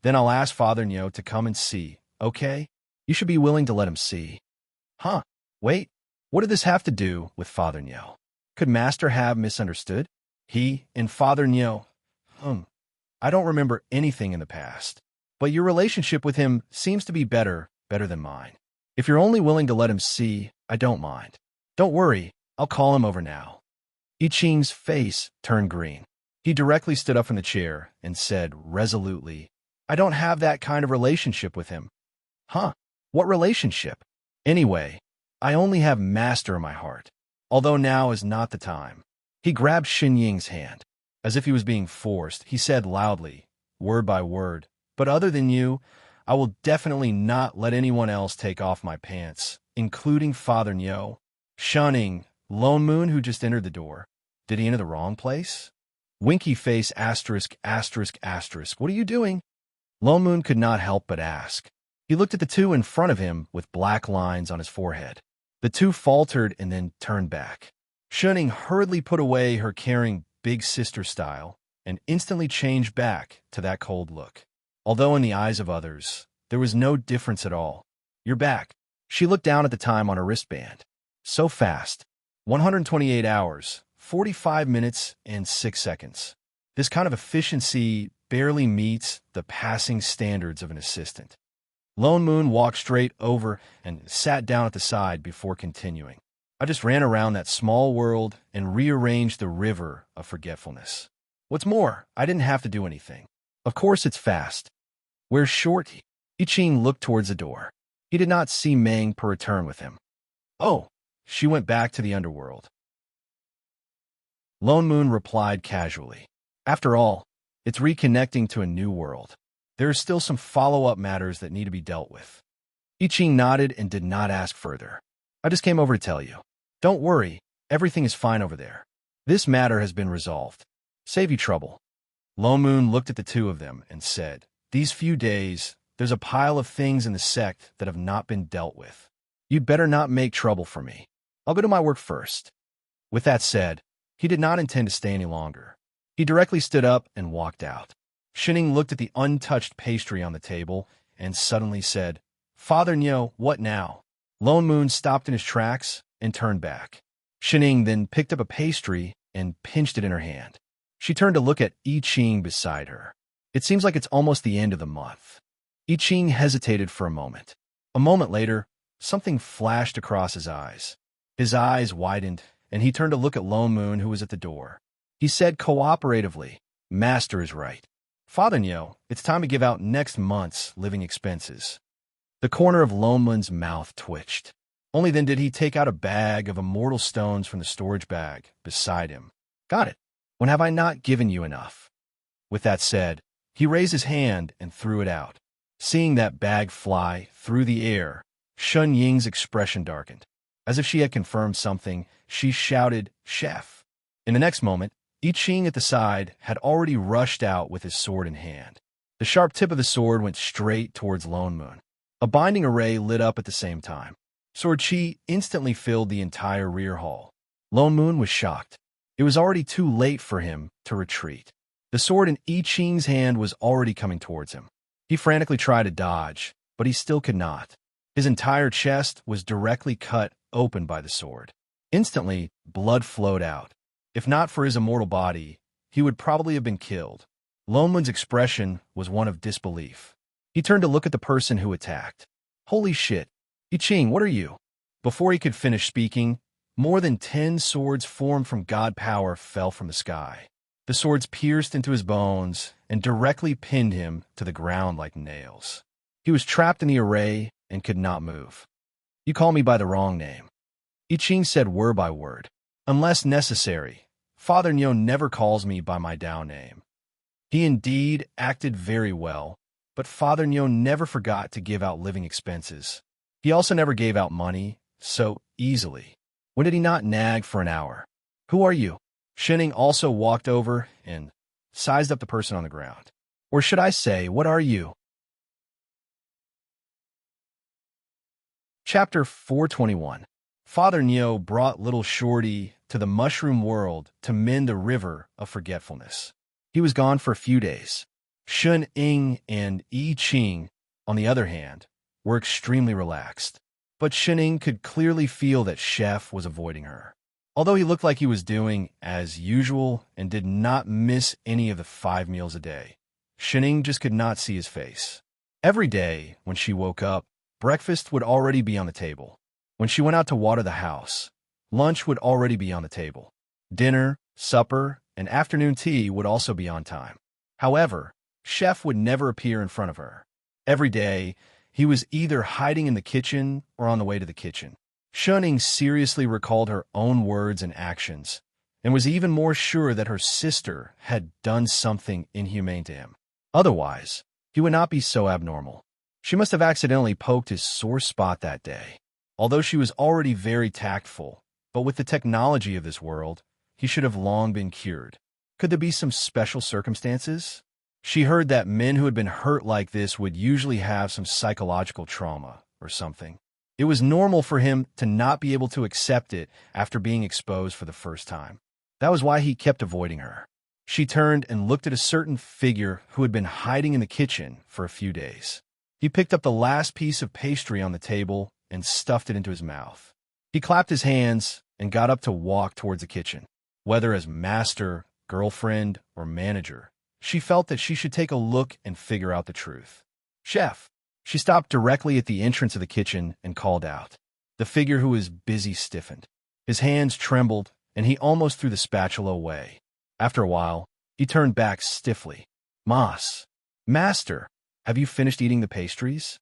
"Then I'll ask Father Nyo to come and see, okay? You should be willing to let him see." Huh? Wait, what did this have to do with Father Nyo? Could Master have misunderstood? He and Father Nyo, I don't remember anything in the past. But your relationship with him seems to be better than mine. If you're only willing to let him see, I don't mind. Don't worry, I'll call him over now. I Ching's face turned green. He directly stood up from the chair and said resolutely, I don't have that kind of relationship with him. Huh? What relationship? Anyway, I only have Master in my heart, although now is not the time. He grabbed Xin Ying's hand. As if he was being forced, he said loudly, word by word, but other than you, I will definitely not let anyone else take off my pants, including Father Nyo. Shunning, Lone Moon, who just entered the door. Did he enter the wrong place? Winky face asterisk. What are you doing? Lone Moon could not help but ask. He looked at the two in front of him with black lines on his forehead. The two faltered and then turned back. Shunning hurriedly put away her caring big sister style and instantly changed back to that cold look. Although in the eyes of others, there was no difference at all. You're back. She looked down at the time on her wristband. So fast. 128 hours, 45 minutes, and 6 seconds. This kind of efficiency barely meets the passing standards of an assistant. Lone Moon walked straight over and sat down at the side before continuing. I just ran around that small world and rearranged the river of forgetfulness. What's more, I didn't have to do anything. Of course it's fast. Where's Shorty? I Ching looked towards the door. He did not see Meng per return with him. Oh, she went back to the underworld. Lone Moon replied casually. After all, it's reconnecting to a new world. There are still some follow-up matters that need to be dealt with. I Ching nodded and did not ask further. I just came over to tell you. Don't worry, everything is fine over there. This matter has been resolved. Save you trouble. Lone Moon looked at the two of them and said, These few days, there's a pile of things in the sect that have not been dealt with. You'd better not make trouble for me. I'll go to my work first. With that said, he did not intend to stay any longer. He directly stood up and walked out. Shining looked at the untouched pastry on the table and suddenly said, Father Nyo, what now? Lone Moon stopped in his tracks and turned back. Shining then picked up a pastry and pinched it in her hand. She turned to look at I Ching beside her. It seems like it's almost the end of the month. I Ching hesitated for a moment. A moment later, something flashed across his eyes. His eyes widened, and he turned to look at Lone Moon, who was at the door. He said cooperatively, Master is right. Father Nyo, it's time to give out next month's living expenses. The corner of Lone Moon's mouth twitched. Only then did he take out a bag of immortal stones from the storage bag beside him. Got it. When have I not given you enough? With that said, he raised his hand and threw it out. Seeing that bag fly through the air, Shun Ying's expression darkened. As if she had confirmed something, she shouted, "Chef!" In the next moment, I Ching at the side had already rushed out with his sword in hand. The sharp tip of the sword went straight towards Lone Moon. A binding array lit up at the same time. Sword Chi instantly filled the entire rear hall. Lone Moon was shocked. It was already too late for him to retreat. The sword in I Ching's hand was already coming towards him. He frantically tried to dodge, but he still could not. His entire chest was directly cut open by the sword. Instantly, blood flowed out. If not for his immortal body, he would probably have been killed. Lone Moon's expression was one of disbelief. He turned to look at the person who attacked. "Holy shit! I Ching, what are you?" Before he could finish speaking, more than 10 swords formed from god power fell from the sky. The swords pierced into his bones and directly pinned him to the ground like nails. He was trapped in the array and could not move. "You call me by the wrong name," I Ching said word by word. "Unless necessary, Father Nyo never calls me by my Dao name." He indeed acted very well, but Father Nyo never forgot to give out living expenses. He also never gave out money so easily. When did he not nag for an hour? "Who are you?" Shining also walked over and sized up the person on the ground. Or should I say, what are you? Chapter 421. Father Nyo brought little Shorty to the mushroom world to mend the river of forgetfulness. He was gone for a few days. Shun Ying and I Ching, on the other hand, were extremely relaxed. But Shun Ying could clearly feel that Chef was avoiding her. Although he looked like he was doing as usual and did not miss any of the 5 meals a day, Shun Ying just could not see his face. Every day, when she woke up, breakfast would already be on the table. When she went out to water the house, lunch would already be on the table. Dinner, supper, and afternoon tea would also be on time. However, Chef would never appear in front of her. Every day, he was either hiding in the kitchen or on the way to the kitchen. Shun Ying seriously recalled her own words and actions, and was even more sure that her sister had done something inhumane to him. Otherwise, he would not be so abnormal. She must have accidentally poked his sore spot that day. Although she was already very tactful, but with the technology of this world, he should have long been cured. Could there be some special circumstances? She heard that men who had been hurt like this would usually have some psychological trauma or something. It was normal for him to not be able to accept it after being exposed for the first time. That was why he kept avoiding her. She turned and looked at a certain figure who had been hiding in the kitchen for a few days. He picked up the last piece of pastry on the table and stuffed it into his mouth. He clapped his hands and got up to walk towards the kitchen. Whether as master, girlfriend, or manager, she felt that she should take a look and figure out the truth. "Chef!" She stopped directly at the entrance of the kitchen and called out. The figure who was busy stiffened. His hands trembled, and he almost threw the spatula away. After a while, he turned back stiffly. "Mas, Master, have you finished eating the pastries?"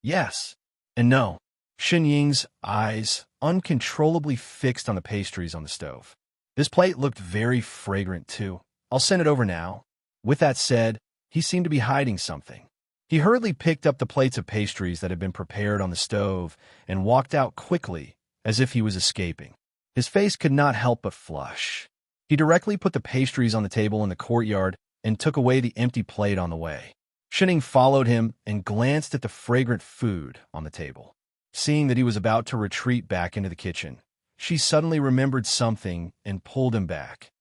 "Yes, and no." Shun Ying's eyes uncontrollably fixed on the pastries on the stove. "This plate looked very fragrant, too. I'll send it over now." With that said, he seemed to be hiding something. He hurriedly picked up the plates of pastries that had been prepared on the stove and walked out quickly, as if he was escaping. His face could not help but flush. He directly put the pastries on the table in the courtyard and took away the empty plate on the way. Shun Ying followed him and glanced at the fragrant food on the table. Seeing that he was about to retreat back into the kitchen, she suddenly remembered something and pulled him back.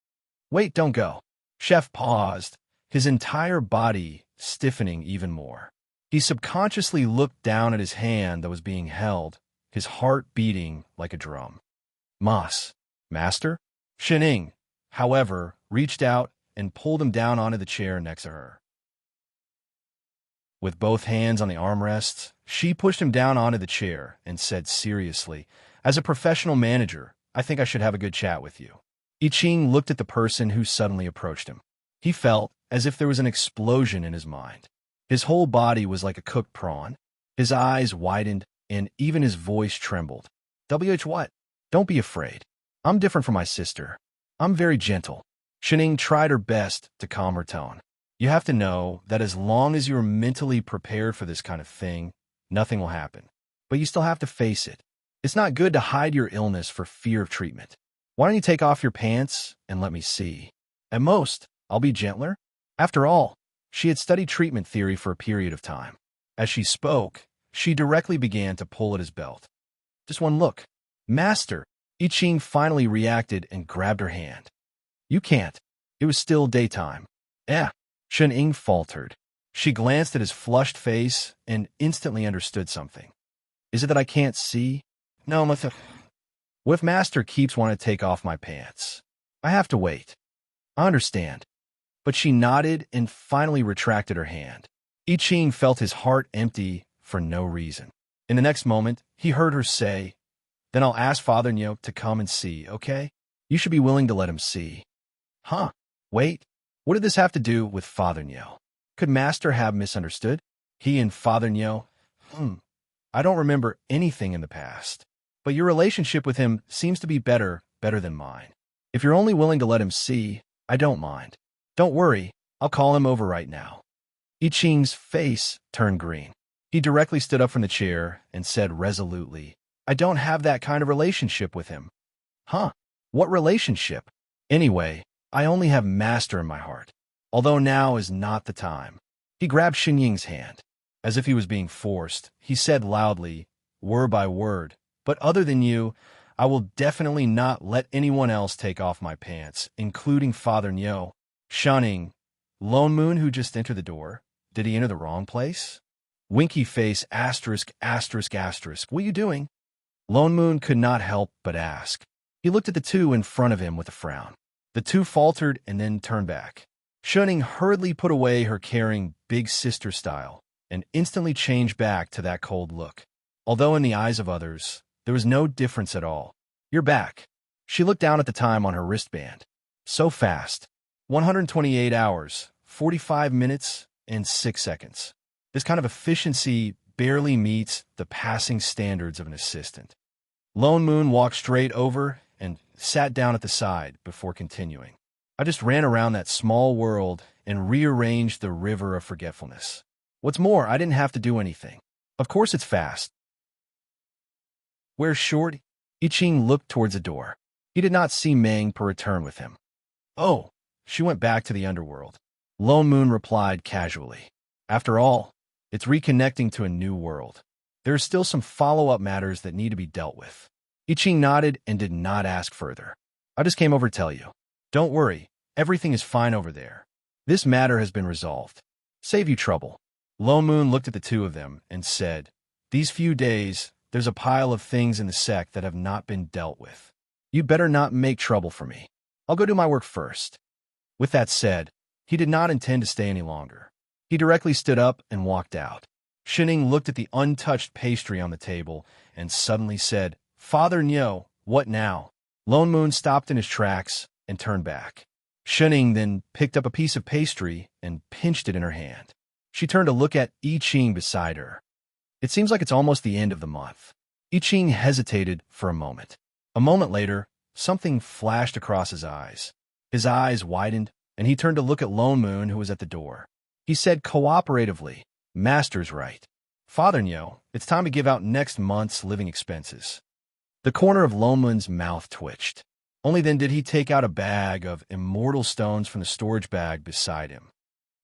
"Wait, don't go." Chef paused, his entire body stiffening even more. He subconsciously looked down at his hand that was being held, his heart beating like a drum. "Mas, Master?" Shun Ying, however, reached out and pulled him down onto the chair next to her. With both hands on the armrests, she pushed him down onto the chair and said seriously, "As a professional manager, I think I should have a good chat with you." I Ching looked at the person who suddenly approached him. He felt as if there was an explosion in his mind. His whole body was like a cooked prawn. His eyes widened, and even his voice trembled. What? Don't be afraid. I'm different from my sister. I'm very gentle." Shun Ying tried her best to calm her tone. You have to know that as long as you're mentally prepared for this kind of thing, nothing will happen. But you still have to face it. It's not good to hide your illness for fear of treatment. Why don't you take off your pants and let me see? At most, I'll be gentler. After all, she had studied treatment theory for a period of time. As she spoke, she directly began to pull at his belt. Just one look. Master, I Ching finally reacted and grabbed her hand. You can't. It was still daytime. Shen Ying faltered. She glanced at his flushed face and instantly understood something. Is it that I can't see? No, what if Master keeps wanting to take off my pants? I have to wait. I understand. But she nodded and finally retracted her hand. I Ching felt his heart empty for no reason. In the next moment, he heard her say, Then I'll ask Father Nyo to come and see, okay? You should be willing to let him see. Huh? Wait. What did this have to do with Father Nyo? Could Master have misunderstood? He and Father Nyo? I don't remember anything in the past. But your relationship with him seems to be better than mine. If you're only willing to let him see, I don't mind. Don't worry, I'll call him over right now. I Ching's face turned green. He directly stood up from the chair and said resolutely, I don't have that kind of relationship with him. Huh? What relationship? Anyway, I only have Master in my heart. Although now is not the time. He grabbed Shen Ying's hand. As if he was being forced, he said loudly, word by word, But other than you, I will definitely not let anyone else take off my pants, including Father Nyo. Shunning. Lone Moon, who just entered the door. Did he enter the wrong place? Winky face, asterisk, asterisk, asterisk. What are you doing? Lone Moon could not help but ask. He looked at the two in front of him with a frown. The two faltered and then turned back. Shunning hurriedly put away her caring big sister style and instantly changed back to that cold look. Although in the eyes of others, there was no difference at all. You're back. She looked down at the time on her wristband. So fast. 128 hours, 45 minutes, and 6 seconds. This kind of efficiency barely meets the passing standards of an assistant. Lone Moon walked straight over and sat down at the side before continuing. I just ran around that small world and rearranged the river of forgetfulness. What's more, I didn't have to do anything. Of course it's fast. Where's Short? I Ching looked towards the door. He did not see Meng Per return with him. Oh, she went back to the underworld. Lone Moon replied casually. After all, it's reconnecting to a new world. There are still some follow-up matters that need to be dealt with. I Ching nodded and did not ask further. I just came over to tell you. Don't worry, everything is fine over there. This matter has been resolved. Save you trouble. Lone Moon looked at the two of them and said, These few days, there's a pile of things in the sect that have not been dealt with. You better not make trouble for me. I'll go do my work first. With that said, he did not intend to stay any longer. He directly stood up and walked out. Shen Ying looked at the untouched pastry on the table and suddenly said, Father Nyo, what now? Lone Moon stopped in his tracks and turned back. Shen Ying then picked up a piece of pastry and pinched it in her hand. She turned to look at I Ching beside her. It seems like it's almost the end of the month. I Ching hesitated for a moment. A moment later, something flashed across his eyes. His eyes widened, and he turned to look at Lone Moon, who was at the door. He said cooperatively, Master's right. Father Nyo, it's time to give out next month's living expenses. The corner of Lone Moon's mouth twitched. Only then did he take out a bag of immortal stones from the storage bag beside him.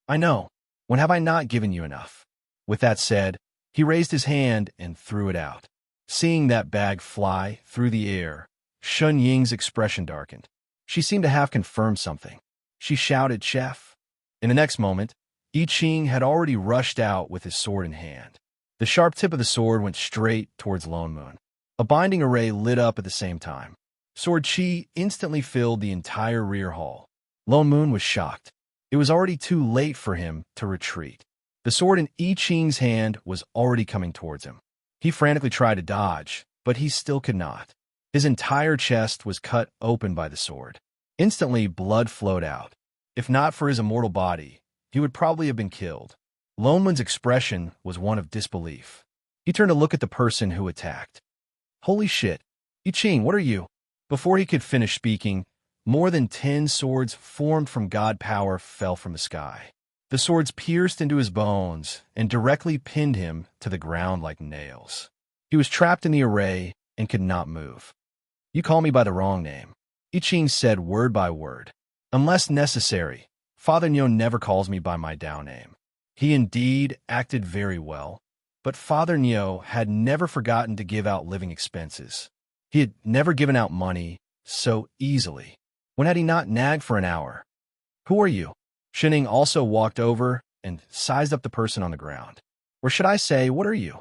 I know. When have I not given you enough? With that said, he raised his hand and threw it out. Seeing that bag fly through the air, Shen Ying's expression darkened. She seemed to have confirmed something. She shouted, Chef. In the next moment, I Ching had already rushed out with his sword in hand. The sharp tip of the sword went straight towards Lone Moon. A binding array lit up at the same time. Sword chi instantly filled the entire rear hall. Lone Moon was shocked. It was already too late for him to retreat. The sword in I Ching's hand was already coming towards him. He frantically tried to dodge, but he still could not. His entire chest was cut open by the sword. Instantly, blood flowed out. If not for his immortal body, he would probably have been killed. Lone Moon's expression was one of disbelief. He turned to look at the person who attacked. Holy shit. I Ching, what are you? Before he could finish speaking, more than 10 swords formed from god power fell from the sky. The swords pierced into his bones and directly pinned him to the ground like nails. He was trapped in the array and could not move. "You call me by the wrong name," I Ching said word by word. "Unless necessary, Father Nyo never calls me by my Dao name." He indeed acted very well, but Father Nyo had never forgotten to give out living expenses. He had never given out money so easily. When had he not nagged for an hour? "Who are you?" Shining also walked over and sized up the person on the ground. Or should I say, what are you?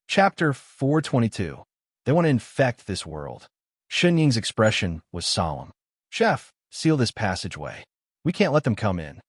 Chapter 422. They want to infect this world. Shen Ying's expression was solemn. "Chef, seal this passageway. We can't let them come in."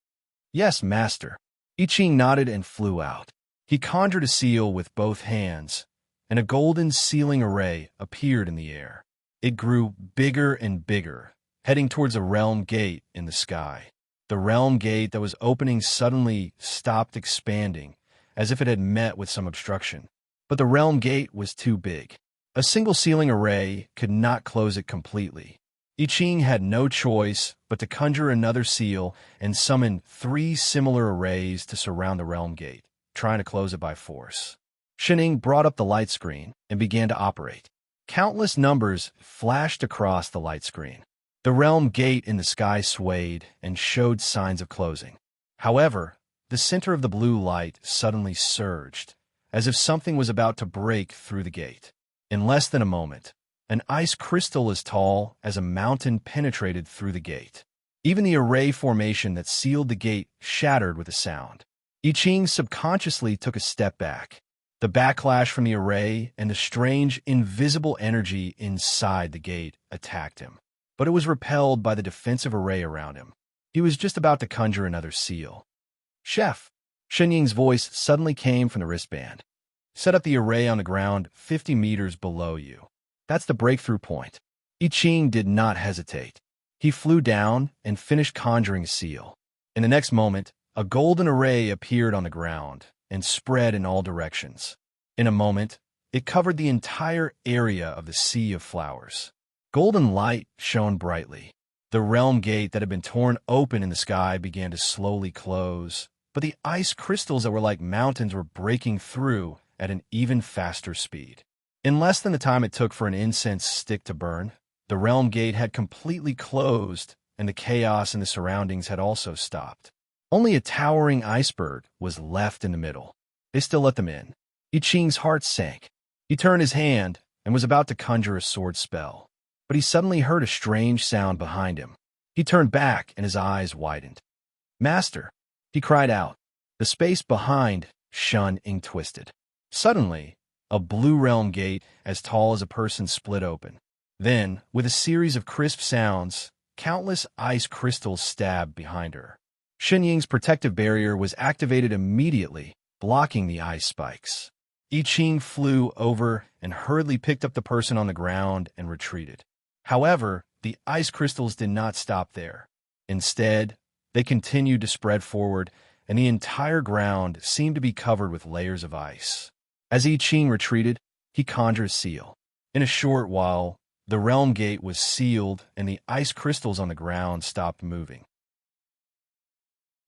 "Yes, master." I Ching nodded and flew out. He conjured a seal with both hands, and a golden sealing array appeared in the air. It grew bigger and bigger, heading towards a realm gate in the sky. The realm gate that was opening suddenly stopped expanding, as if it had met with some obstruction. But the realm gate was too big. A single sealing array could not close it completely. I Ching had no choice but to conjure another seal and summon 3 similar arrays to surround the realm gate, trying to close it by force. Shining brought up the light screen and began to operate. Countless numbers flashed across the light screen. The realm gate in the sky swayed and showed signs of closing. However, the center of the blue light suddenly surged, as if something was about to break through the gate. In less than a moment, an ice crystal as tall as a mountain penetrated through the gate. Even the array formation that sealed the gate shattered with a sound. I Ching subconsciously took a step back. The backlash from the array and the strange, invisible energy inside the gate attacked him. But it was repelled by the defensive array around him. He was just about to conjure another seal. "Chef!" Shen Ying's voice suddenly came from the wristband. "Set up the array on the ground 50 meters below you. That's the breakthrough point." I Ching did not hesitate. He flew down and finished conjuring a seal. In the next moment, a golden array appeared on the ground and spread in all directions. In a moment, it covered the entire area of the Sea of Flowers. Golden light shone brightly. The realm gate that had been torn open in the sky began to slowly close, but the ice crystals that were like mountains were breaking through at an even faster speed. In less than the time it took for an incense stick to burn, the realm gate had completely closed, and the chaos in the surroundings had also stopped. Only a towering iceberg was left in the middle. They still let them in. I Ching's heart sank. He turned his hand and was about to conjure a sword spell, but he suddenly heard a strange sound behind him. He turned back and his eyes widened. "Master!" he cried out. The space behind Shen Ying twisted. Suddenly, a blue realm gate as tall as a person split open. Then, with a series of crisp sounds, countless ice crystals stabbed behind her. Shen Ying's protective barrier was activated immediately, blocking the ice spikes. I Ching flew over and hurriedly picked up the person on the ground and retreated. However, the ice crystals did not stop there. Instead, they continued to spread forward, and the entire ground seemed to be covered with layers of ice. As I Ching retreated, he conjured a seal. In a short while, the realm gate was sealed and the ice crystals on the ground stopped moving.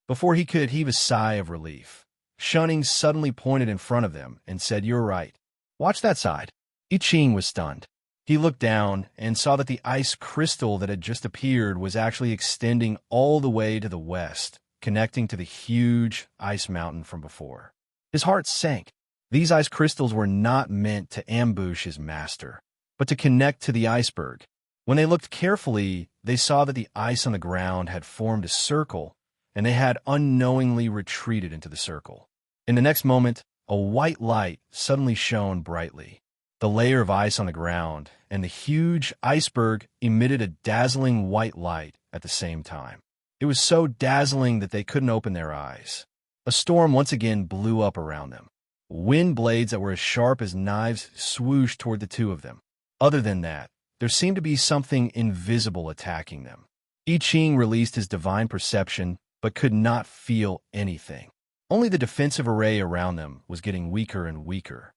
Before he could heave a sigh of relief, Shen Ying suddenly pointed in front of them and said, "You're right. Watch that side." I Ching was stunned. He looked down and saw that the ice crystal that had just appeared was actually extending all the way to the west, connecting to the huge ice mountain from before. His heart sank. These ice crystals were not meant to ambush his master, but to connect to the iceberg. When they looked carefully, they saw that the ice on the ground had formed a circle, and they had unknowingly retreated into the circle. In the next moment, a white light suddenly shone brightly. The layer of ice on the ground and the huge iceberg emitted a dazzling white light at the same time. It was so dazzling that they couldn't open their eyes. A storm once again blew up around them. Wind blades that were as sharp as knives swooshed toward the two of them. Other than that, there seemed to be something invisible attacking them. I Ching released his divine perception, but could not feel anything. Only the defensive array around them was getting weaker and weaker.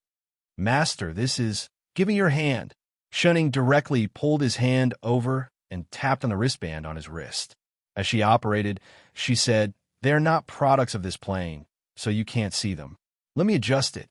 "Master, this is... Give me your hand." Shen Ying directly pulled his hand over and tapped on the wristband on his wrist. As she operated, she said, "They are not products of this plane, so you can't see them. Let me adjust it."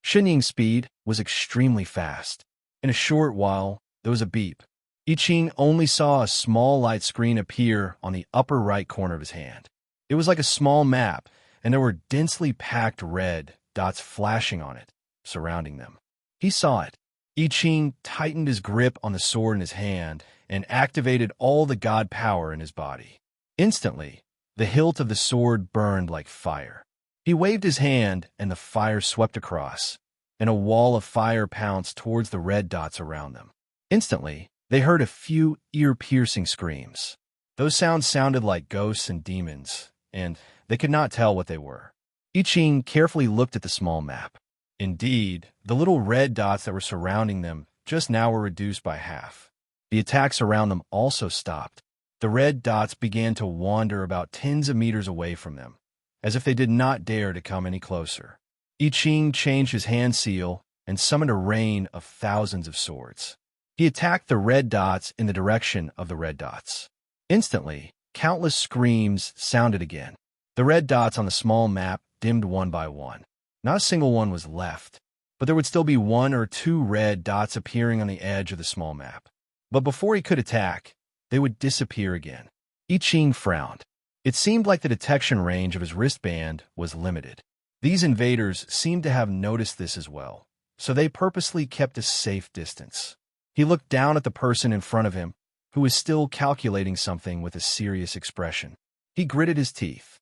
Shenying's speed was extremely fast. In a short while, there was a beep. Iching only saw a small light screen appear on the upper right corner of his hand. It was like a small map, and there were densely packed red dots flashing on it, surrounding them. He saw it. Iching tightened his grip on the sword in his hand and activated all the god power in his body. Instantly, the hilt of the sword burned like fire. He waved his hand, and the fire swept across, and a wall of fire pounced towards the red dots around them. Instantly, they heard a few ear-piercing screams. Those sounds sounded like ghosts and demons, and they could not tell what they were. Iching carefully looked at the small map. Indeed, the little red dots that were surrounding them just now were reduced by half. The attacks around them also stopped. The red dots began to wander about tens of meters away from them, as if they did not dare to come any closer. Iching changed his hand seal and summoned a rain of thousands of swords. He attacked the red dots in the direction of the red dots. Instantly, countless screams sounded again. The red dots on the small map dimmed one by one. Not a single one was left, but there would still be one or two red dots appearing on the edge of the small map. But before he could attack, they would disappear again. Iching frowned. It seemed like the detection range of his wristband was limited. These invaders seemed to have noticed this as well, so they purposely kept a safe distance. He looked down at the person in front of him, who was still calculating something with a serious expression. He gritted his teeth.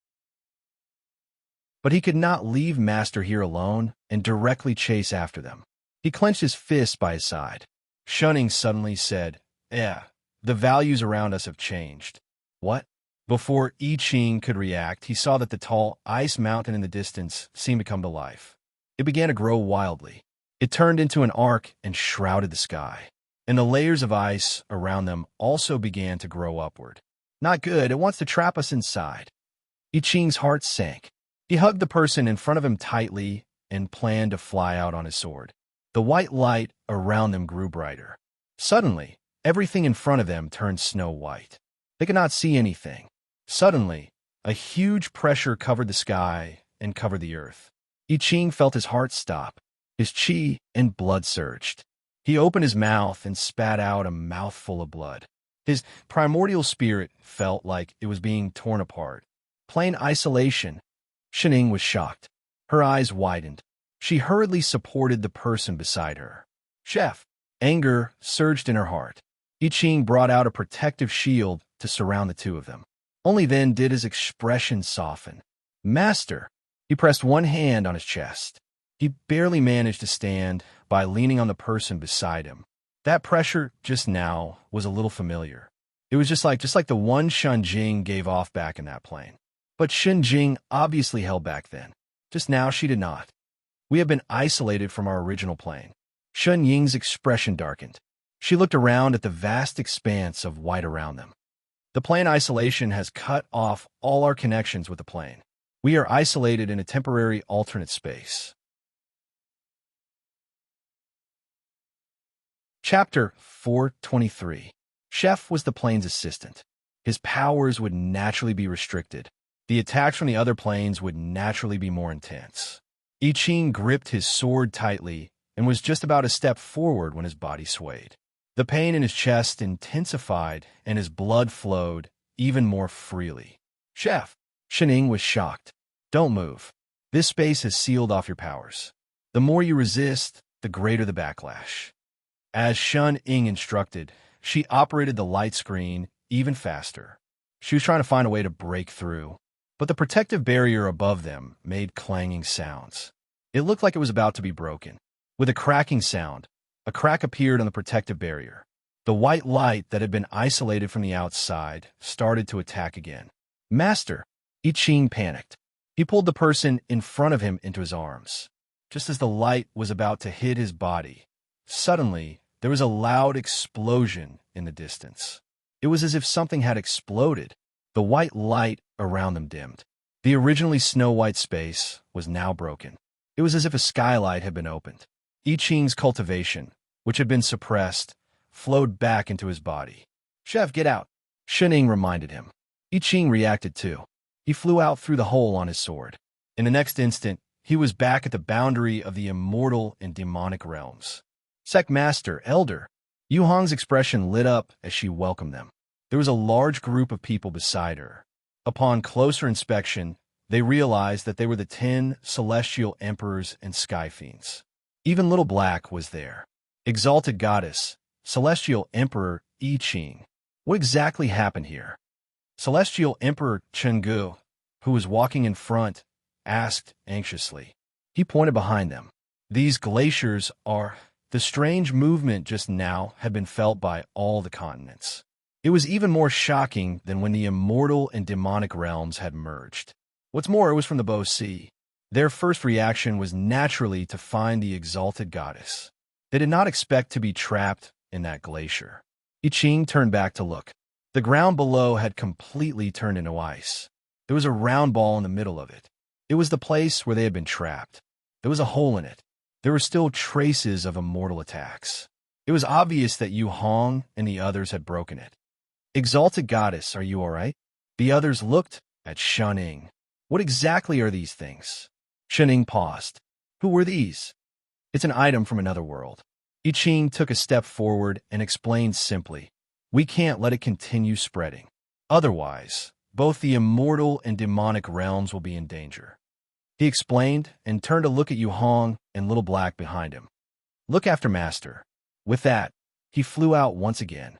But he could not leave Master here alone and directly chase after them. He clenched his fist by his side. Shunning suddenly said, the values around us have changed." "What?" Before Iching could react, he saw that the tall ice mountain in the distance seemed to come to life. It began to grow wildly. It turned into an arc and shrouded the sky, and the layers of ice around them also began to grow upward. "Not good, it wants to trap us inside." Iching's heart sank. He hugged the person in front of him tightly and planned to fly out on his sword. The white light around them grew brighter. Suddenly, everything in front of them turned snow white. They could not see anything. Suddenly, a huge pressure covered the sky and covered the earth. Iching felt his heart stop. His chi and blood surged. He opened his mouth and spat out a mouthful of blood. His primordial spirit felt like it was being torn apart. Plain isolation. Shenying was shocked. Her eyes widened. She hurriedly supported the person beside her. "Chef!" Anger surged in her heart. Iching brought out a protective shield to surround the two of them. Only then did his expression soften. "Master!" He pressed one hand on his chest. He barely managed to stand by leaning on the person beside him. That pressure just now was a little familiar. It was just like the one Shunjing gave off back in that plane. But Shunjing obviously held back then. Just now she did not. "We have been isolated from our original plane." Shun Ying's expression darkened. She looked around at the vast expanse of white around them. "The plane isolation has cut off all our connections with the plane. We are isolated in a temporary alternate space." Chapter 423. Chef was the plane's assistant. His powers would naturally be restricted. The attacks from the other planes would naturally be more intense. Iching gripped his sword tightly and was just about to step forward when his body swayed. The pain in his chest intensified and his blood flowed even more freely. "Chef!" Shenying was shocked. "Don't move. This space has sealed off your powers. The more you resist, the greater the backlash." As Shun Ying instructed, she operated the light screen even faster. She was trying to find a way to break through, but the protective barrier above them made clanging sounds. It looked like it was about to be broken. With a cracking sound, a crack appeared on the protective barrier. The white light that had been isolated from the outside started to attack again. "Master!" Iching panicked. He pulled the person in front of him into his arms. Just as the light was about to hit his body, suddenly there was a loud explosion in the distance. It was as if something had exploded. The white light around them dimmed. The originally snow-white space was now broken. It was as if a skylight had been opened. Iching's cultivation, which had been suppressed, flowed back into his body. Chef, get out. Shining reminded him. I Ching reacted too. He flew out through the hole on his sword. In the next instant, he was back at the boundary of the immortal and demonic realms. Sect Master, Elder. Yu Hong's expression lit up as she welcomed them. There was a large group of people beside her. Upon closer inspection, they realized that they were the 10 celestial emperors and sky fiends. Even Little Black was there. Exalted Goddess, Celestial Emperor I Ching. What exactly happened here? Celestial Emperor Chenggu, who was walking in front, asked anxiously. He pointed behind them. These glaciers are... The strange movement just now had been felt by all the continents. It was even more shocking than when the immortal and demonic realms had merged. What's more, it was from the Bow Sea. Their first reaction was naturally to find the exalted goddess. They did not expect to be trapped in that glacier. I Ching turned back to look. The ground below had completely turned into ice. There was a round ball in the middle of it. It was the place where they had been trapped. There was a hole in it. There were still traces of immortal attacks. It was obvious that Yu Hong and the others had broken it. Exalted Goddess, are you all right? The others looked at Shining. What exactly are these things? Shining paused. Who were these? It's an item from another world. I Ching took a step forward and explained simply. We can't let it continue spreading. Otherwise, both the immortal and demonic realms will be in danger. He explained and turned to look at Yu Hong and Little Black behind him. Look after Master. With that, he flew out once again.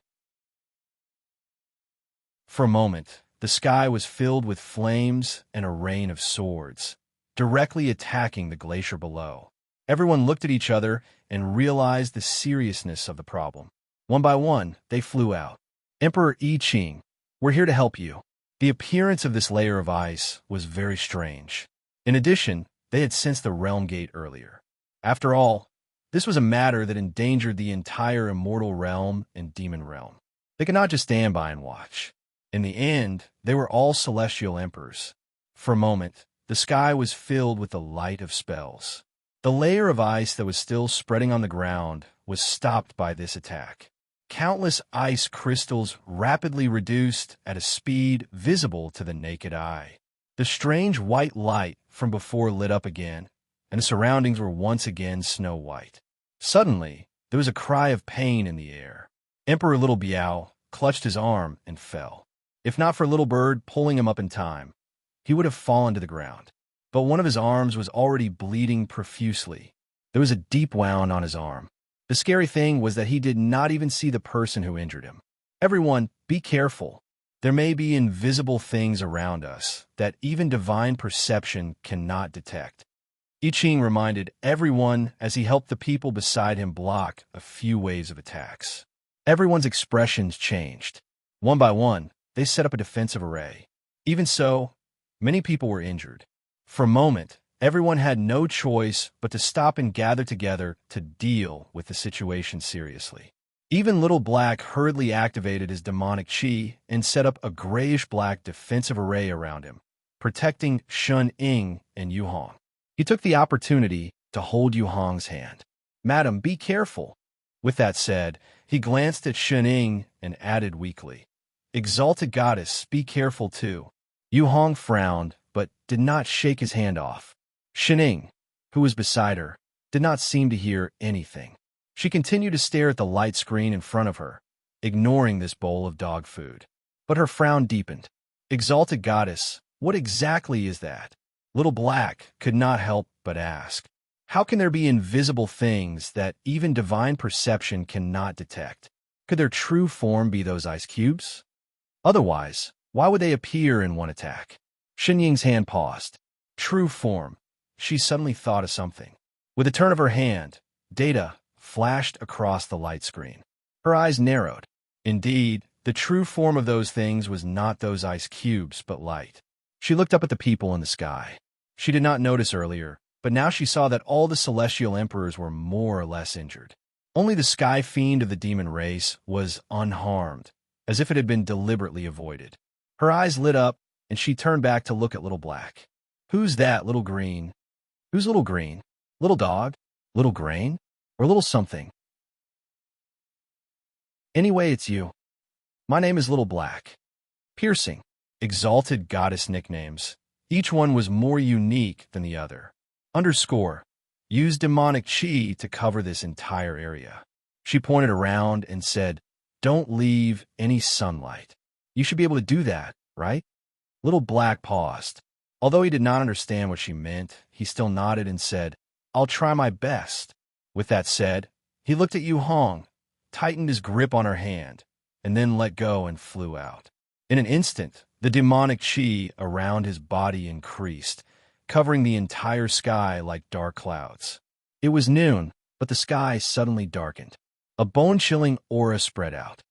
For a moment, the sky was filled with flames and a rain of swords, directly attacking the glacier below. Everyone looked at each other and realized the seriousness of the problem. One by one, they flew out. Emperor I Ching, we're here to help you. The appearance of this layer of ice was very strange. In addition, they had sensed the realm gate earlier. After all, this was a matter that endangered the entire immortal realm and demon realm. They could not just stand by and watch. In the end, they were all celestial emperors. For a moment, the sky was filled with the light of spells. The layer of ice that was still spreading on the ground was stopped by this attack. Countless ice crystals rapidly reduced at a speed visible to the naked eye. The strange white light from before lit up again, and the surroundings were once again snow white. Suddenly, there was a cry of pain in the air. Emperor Little Biao clutched his arm and fell. If not for Little Bird pulling him up in time, he would have fallen to the ground. But one of his arms was already bleeding profusely. There was a deep wound on his arm. The scary thing was that he did not even see the person who injured him. Everyone, be careful. There may be invisible things around us that even divine perception cannot detect. I Ching reminded everyone as he helped the people beside him block a few waves of attacks. Everyone's expressions changed. One by one, they set up a defensive array. Even so, many people were injured. For a moment, everyone had no choice but to stop and gather together to deal with the situation seriously. Even Little Black hurriedly activated his demonic chi and set up a grayish-black defensive array around him, protecting Shun Ying and Yu Hong. He took the opportunity to hold Yu Hong's hand. Madam, be careful. With that said, he glanced at Shun Ying and added weakly, Exalted Goddess, be careful too. Yu Hong frowned, but did not shake his hand off. Shun Ying, who was beside her, did not seem to hear anything. She continued to stare at the light screen in front of her, ignoring this bowl of dog food. But her frown deepened. Exalted Goddess, what exactly is that? Little Black could not help but ask. How can there be invisible things that even divine perception cannot detect? Could their true form be those ice cubes? Otherwise, why would they appear in one attack? Shun Ying's hand paused. True form. She suddenly thought of something. With a turn of her hand, data flashed across the light screen. Her eyes narrowed. Indeed, the true form of those things was not those ice cubes, but light. She looked up at the people in the sky. She did not notice earlier, but now she saw that all the celestial emperors were more or less injured. Only the sky fiend of the demon race was unharmed, as if it had been deliberately avoided. Her eyes lit up, and she turned back to look at Little Black. Who's that, Little Green? Who's Little Green? Little Dog? Little Grain? Or Little Something? Anyway, it's you. My name is Little Black. Piercing, exalted goddess nicknames. Each one was more unique than the other. Underscore. Use demonic chi to cover this entire area. She pointed around and said, don't leave any sunlight. You should be able to do that, right? Little Black paused. Although he did not understand what she meant, he still nodded and said, I'll try my best. With that said, he looked at Yu Hong, tightened his grip on her hand, and then let go and flew out. In an instant, the demonic chi around his body increased, covering the entire sky like dark clouds. It was noon, but the sky suddenly darkened. A bone-chilling aura spread out.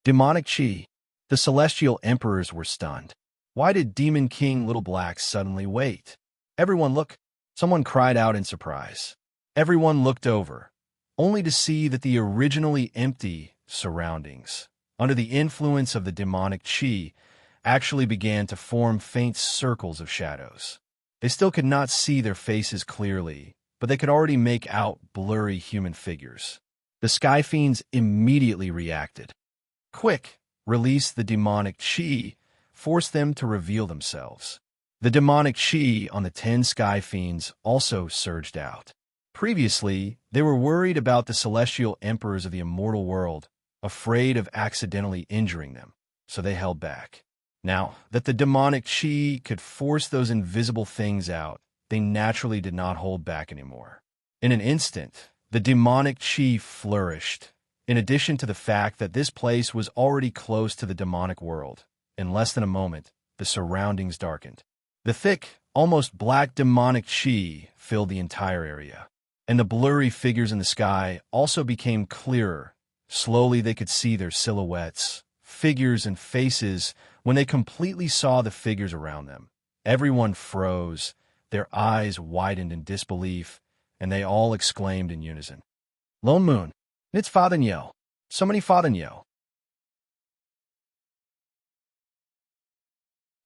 Demonic chi. The celestial emperors were stunned. Why did Demon King Little Black suddenly wait? Everyone look! Someone cried out in surprise. Everyone looked over, only to see that the originally empty surroundings, under the influence of the demonic chi, actually began to form faint circles of shadows. They still could not see their faces clearly, but they could already make out blurry human figures. The Sky Fiends immediately reacted. Quick, release the demonic chi, force them to reveal themselves. The demonic chi on the 10 Sky Fiends also surged out. Previously, they were worried about the celestial emperors of the immortal world, afraid of accidentally injuring them, so they held back. Now that the demonic chi could force those invisible things out, they naturally did not hold back anymore. In an instant, the demonic chi flourished. In addition to the fact that this place was already close to the demonic world, in less than a moment, the surroundings darkened. The thick, almost black demonic chi filled the entire area, and the blurry figures in the sky also became clearer. Slowly they could see their silhouettes, figures, and faces when they completely saw the figures around them. Everyone froze, their eyes widened in disbelief, and they all exclaimed in unison, Lone Moon, it's Father Nyo. So many Father Nyo.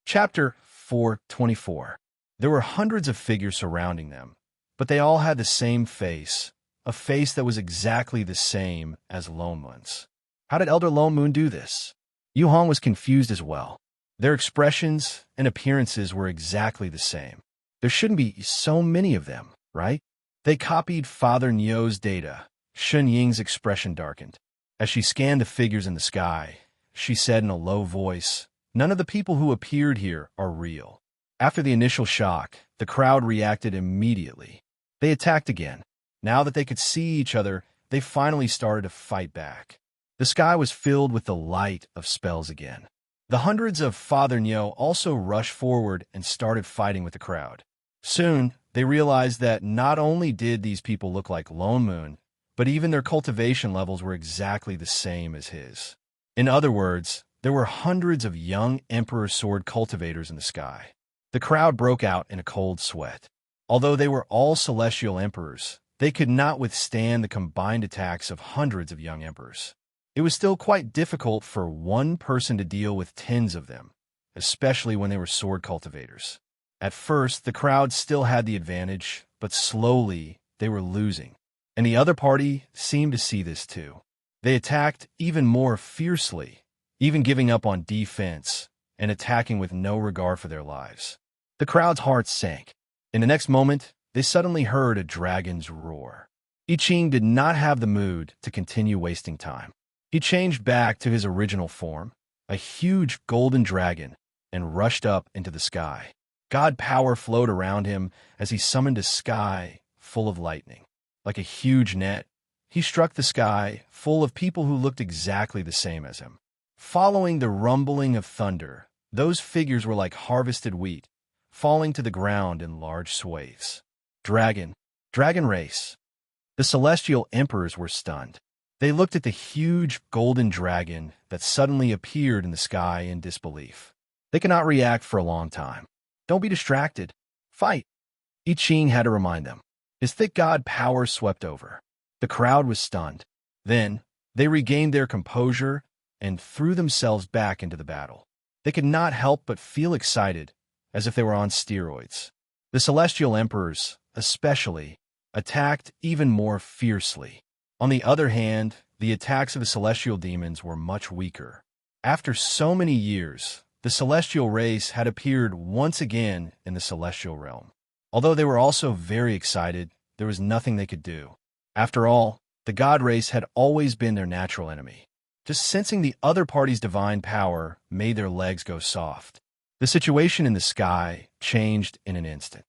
Chapter 424. There were hundreds of figures surrounding them, but they all had the same face, a face that was exactly the same as Lone Moon's. How did Elder Lone Moon do this? Yu Hong was confused as well. Their expressions and appearances were exactly the same. There shouldn't be so many of them, right? They copied Father Nyo's data. Shun Ying's expression darkened. As she scanned the figures in the sky, she said in a low voice, none of the people who appeared here are real. After the initial shock, the crowd reacted immediately. They attacked again. Now that they could see each other, they finally started to fight back. The sky was filled with the light of spells again. The hundreds of Father Nyo also rushed forward and started fighting with the crowd. Soon, they realized that not only did these people look like Lone Moon, but even their cultivation levels were exactly the same as his. In other words, there were hundreds of young Emperor Sword cultivators in the sky. The crowd broke out in a cold sweat. Although they were all celestial emperors, they could not withstand the combined attacks of hundreds of young emperors. It was still quite difficult for one person to deal with tens of them, especially when they were sword cultivators. At first, the crowd still had the advantage, but slowly they were losing. And the other party seemed to see this too. They attacked even more fiercely, even giving up on defense and attacking with no regard for their lives. The crowd's hearts sank. In the next moment, they suddenly heard a dragon's roar. I Ching did not have the mood to continue wasting time. He changed back to his original form, a huge golden dragon, and rushed up into the sky. God power flowed around him as he summoned a sky full of lightning. Like a huge net, he struck the sky full of people who looked exactly the same as him. Following the rumbling of thunder, those figures were like harvested wheat, falling to the ground in large swathes. Dragon race. The celestial emperors were stunned. They looked at the huge golden dragon that suddenly appeared in the sky in disbelief. They could not react for a long time. Don't be distracted. Fight. I Ching had to remind them. His thick god power swept over. The crowd was stunned. Then, they regained their composure and threw themselves back into the battle. They could not help but feel excited, as if they were on steroids. The celestial emperors, especially, attacked even more fiercely. On the other hand, the attacks of the celestial demons were much weaker. After so many years, the celestial race had appeared once again in the celestial realm. Although they were also very excited, there was nothing they could do. After all, the god race had always been their natural enemy. Just sensing the other party's divine power made their legs go soft. The situation in the sky changed in an instant.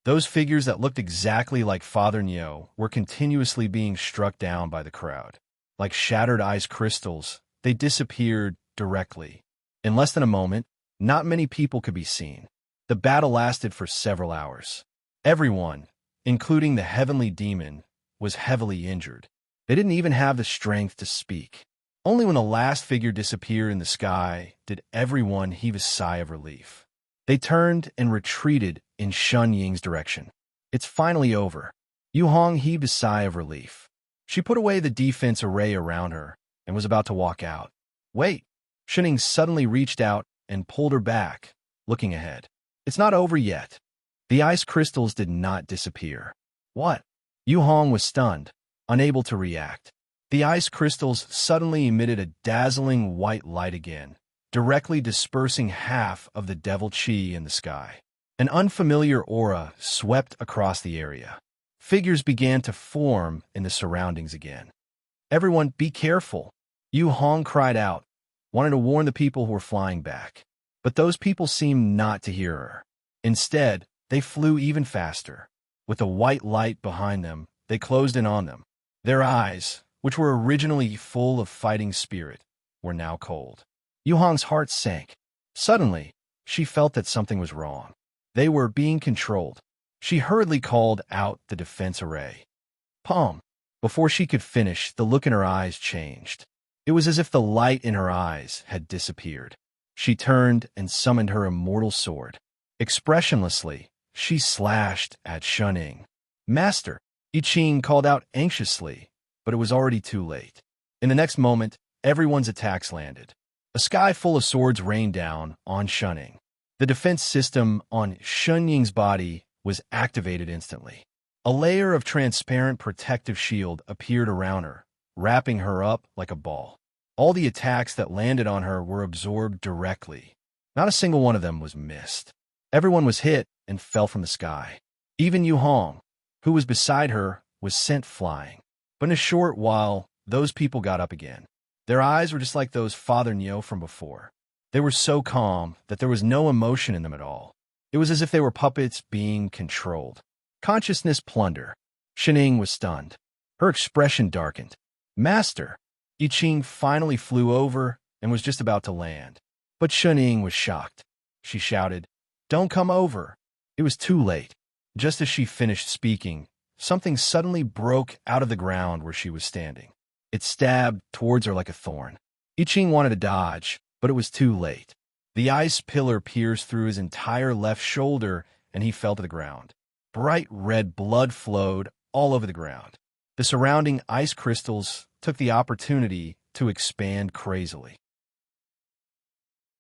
Those figures that looked exactly like Father Neo were continuously being struck down by the crowd. Like shattered ice crystals, they disappeared directly. In less than a moment, not many people could be seen. The battle lasted for several hours. Everyone, including the heavenly demon, was heavily injured. They didn't even have the strength to speak. Only when the last figure disappeared in the sky did everyone heave a sigh of relief. They turned and retreated in Shun Ying's direction. It's finally over. Yu Hong heaved a sigh of relief. She put away the defense array around her and was about to walk out. Wait! Shun Ying suddenly reached out and pulled her back, looking ahead. It's not over yet. The ice crystals did not disappear. What? Yu Hong was stunned, unable to react. The ice crystals suddenly emitted a dazzling white light again, directly dispersing half of the devil chi in the sky. An unfamiliar aura swept across the area. Figures began to form in the surroundings again. Everyone, be careful! Yu Hong cried out, wanting to warn the people who were flying back. But those people seemed not to hear her. Instead, they flew even faster. With the white light behind them, they closed in on them. Their eyes, which were originally full of fighting spirit, were now cold. Yu Hong's heart sank. Suddenly, she felt that something was wrong. They were being controlled. She hurriedly called out the defense array. Pum! Before she could finish, the look in her eyes changed. It was as if the light in her eyes had disappeared. She turned and summoned her immortal sword. Expressionlessly, she slashed at Shun Ying. Master! I Ching called out anxiously, but it was already too late. In the next moment, everyone's attacks landed. A sky full of swords rained down on Shun Ying. The defense system on Shun Ying's body was activated instantly. A layer of transparent protective shield appeared around her, wrapping her up like a ball. All the attacks that landed on her were absorbed directly. Not a single one of them was missed. Everyone was hit and fell from the sky. Even Yu Hong, who was beside her, was sent flying. But in a short while, those people got up again. Their eyes were just like those Father Neo from before. They were so calm that there was no emotion in them at all. It was as if they were puppets being controlled. Consciousness plunder. Shun Ying was stunned. Her expression darkened. Master! I Ching finally flew over and was just about to land. But Shun Ying was shocked. She shouted, Don't come over! It was too late. Just as she finished speaking, something suddenly broke out of the ground where she was standing. It stabbed towards her like a thorn. I Ching wanted to dodge, but it was too late. The ice pillar pierced through his entire left shoulder, and he fell to the ground. Bright red blood flowed all over the ground. The surrounding ice crystals took the opportunity to expand crazily.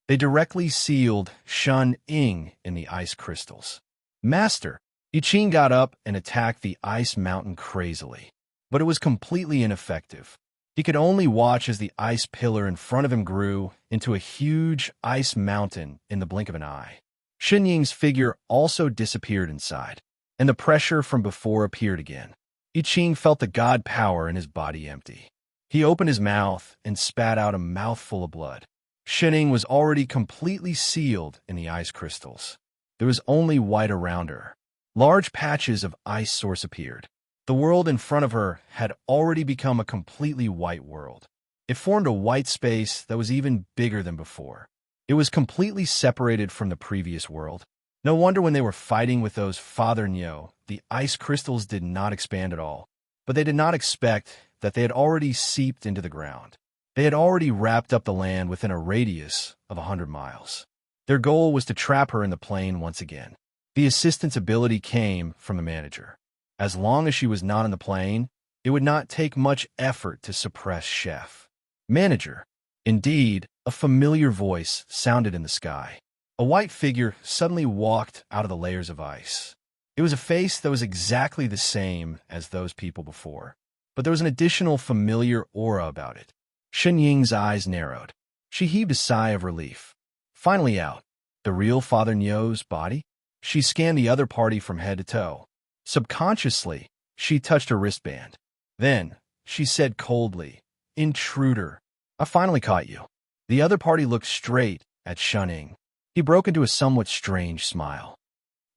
They directly sealed Shun Ying in the ice crystals. Master! I Ching got up and attacked the ice mountain crazily, but it was completely ineffective. He could only watch as the ice pillar in front of him grew into a huge ice mountain in the blink of an eye. Shun Ying's figure also disappeared inside, and the pressure from before appeared again. I Ching felt the god power in his body empty. He opened his mouth and spat out a mouthful of blood. Shun Ying was already completely sealed in the ice crystals. There was only white around her. Large patches of ice source appeared. The world in front of her had already become a completely white world. It formed a white space that was even bigger than before. It was completely separated from the previous world. No wonder when they were fighting with those Father Neo, the ice crystals did not expand at all. But they did not expect that they had already seeped into the ground. They had already wrapped up the land within a radius of 100 miles. Their goal was to trap her in the plane once again. The assistant's ability came from the manager. As long as she was not in the plane, it would not take much effort to suppress Chef. Manager. Indeed, a familiar voice sounded in the sky. A white figure suddenly walked out of the layers of ice. It was a face that was exactly the same as those people before, but there was an additional familiar aura about it. Shen Ying's eyes narrowed. She heaved a sigh of relief. Finally out. The real Father Nyo's body? She scanned the other party from head to toe. Subconsciously, she touched her wristband. Then, she said coldly, "Intruder, I finally caught you." The other party looked straight at Shen Ying. He broke into a somewhat strange smile.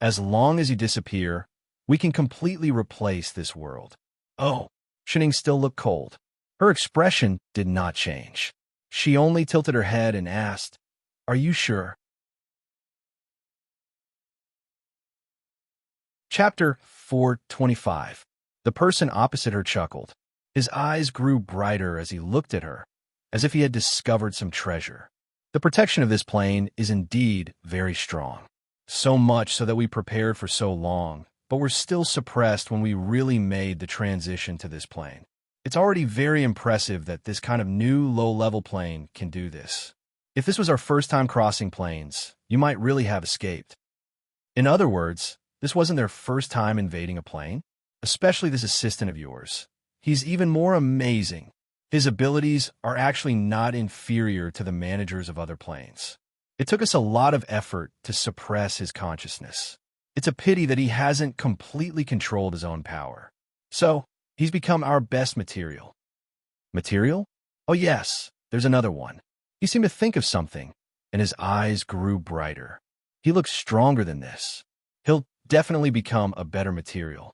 "As long as you disappear, we can completely replace this world." "Oh." Shen Ying still looked cold. Her expression did not change. She only tilted her head and asked, "Are you sure?" Chapter 425. The person opposite her chuckled. His eyes grew brighter as he looked at her, as if he had discovered some treasure. The protection of this plane is indeed very strong. So much so that we prepared for so long, but were still suppressed when we really made the transition to this plane. It's already very impressive that this kind of new low-level plane can do this. If this was our first time crossing planes, you might really have escaped. In other words, this wasn't their first time invading a plane, especially this assistant of yours. He's even more amazing. His abilities are actually not inferior to the managers of other planes. It took us a lot of effort to suppress his consciousness. It's a pity that he hasn't completely controlled his own power. So, he's become our best material. Material? Oh yes, there's another one. He seemed to think of something, and his eyes grew brighter. He looks stronger than this. He'll definitely become a better material.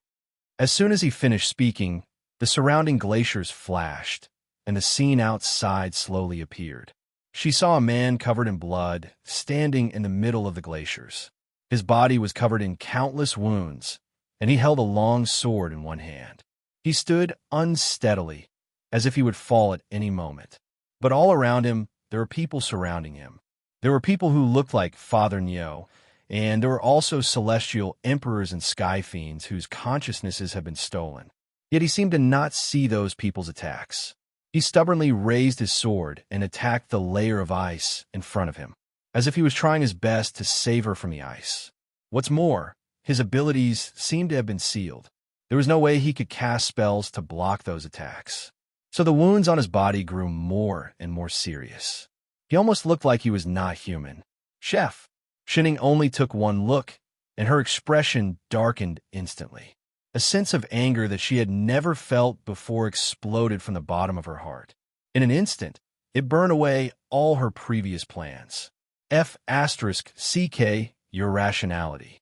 As soon as he finished speaking, the surrounding glaciers flashed, and the scene outside slowly appeared. She saw a man covered in blood, standing in the middle of the glaciers. His body was covered in countless wounds, and he held a long sword in one hand. He stood unsteadily, as if he would fall at any moment. But all around him, there were people surrounding him. There were people who looked like Father Nyo, and there were also celestial emperors and sky fiends whose consciousnesses had been stolen. Yet he seemed to not see those people's attacks. He stubbornly raised his sword and attacked the layer of ice in front of him, as if he was trying his best to save her from the ice. What's more, his abilities seemed to have been sealed. There was no way he could cast spells to block those attacks. So the wounds on his body grew more and more serious. He almost looked like he was not human. "Chef!" Shen Ying only took one look, and her expression darkened instantly. A sense of anger that she had never felt before exploded from the bottom of her heart. In an instant, it burned away all her previous plans. F***CK, your rationality.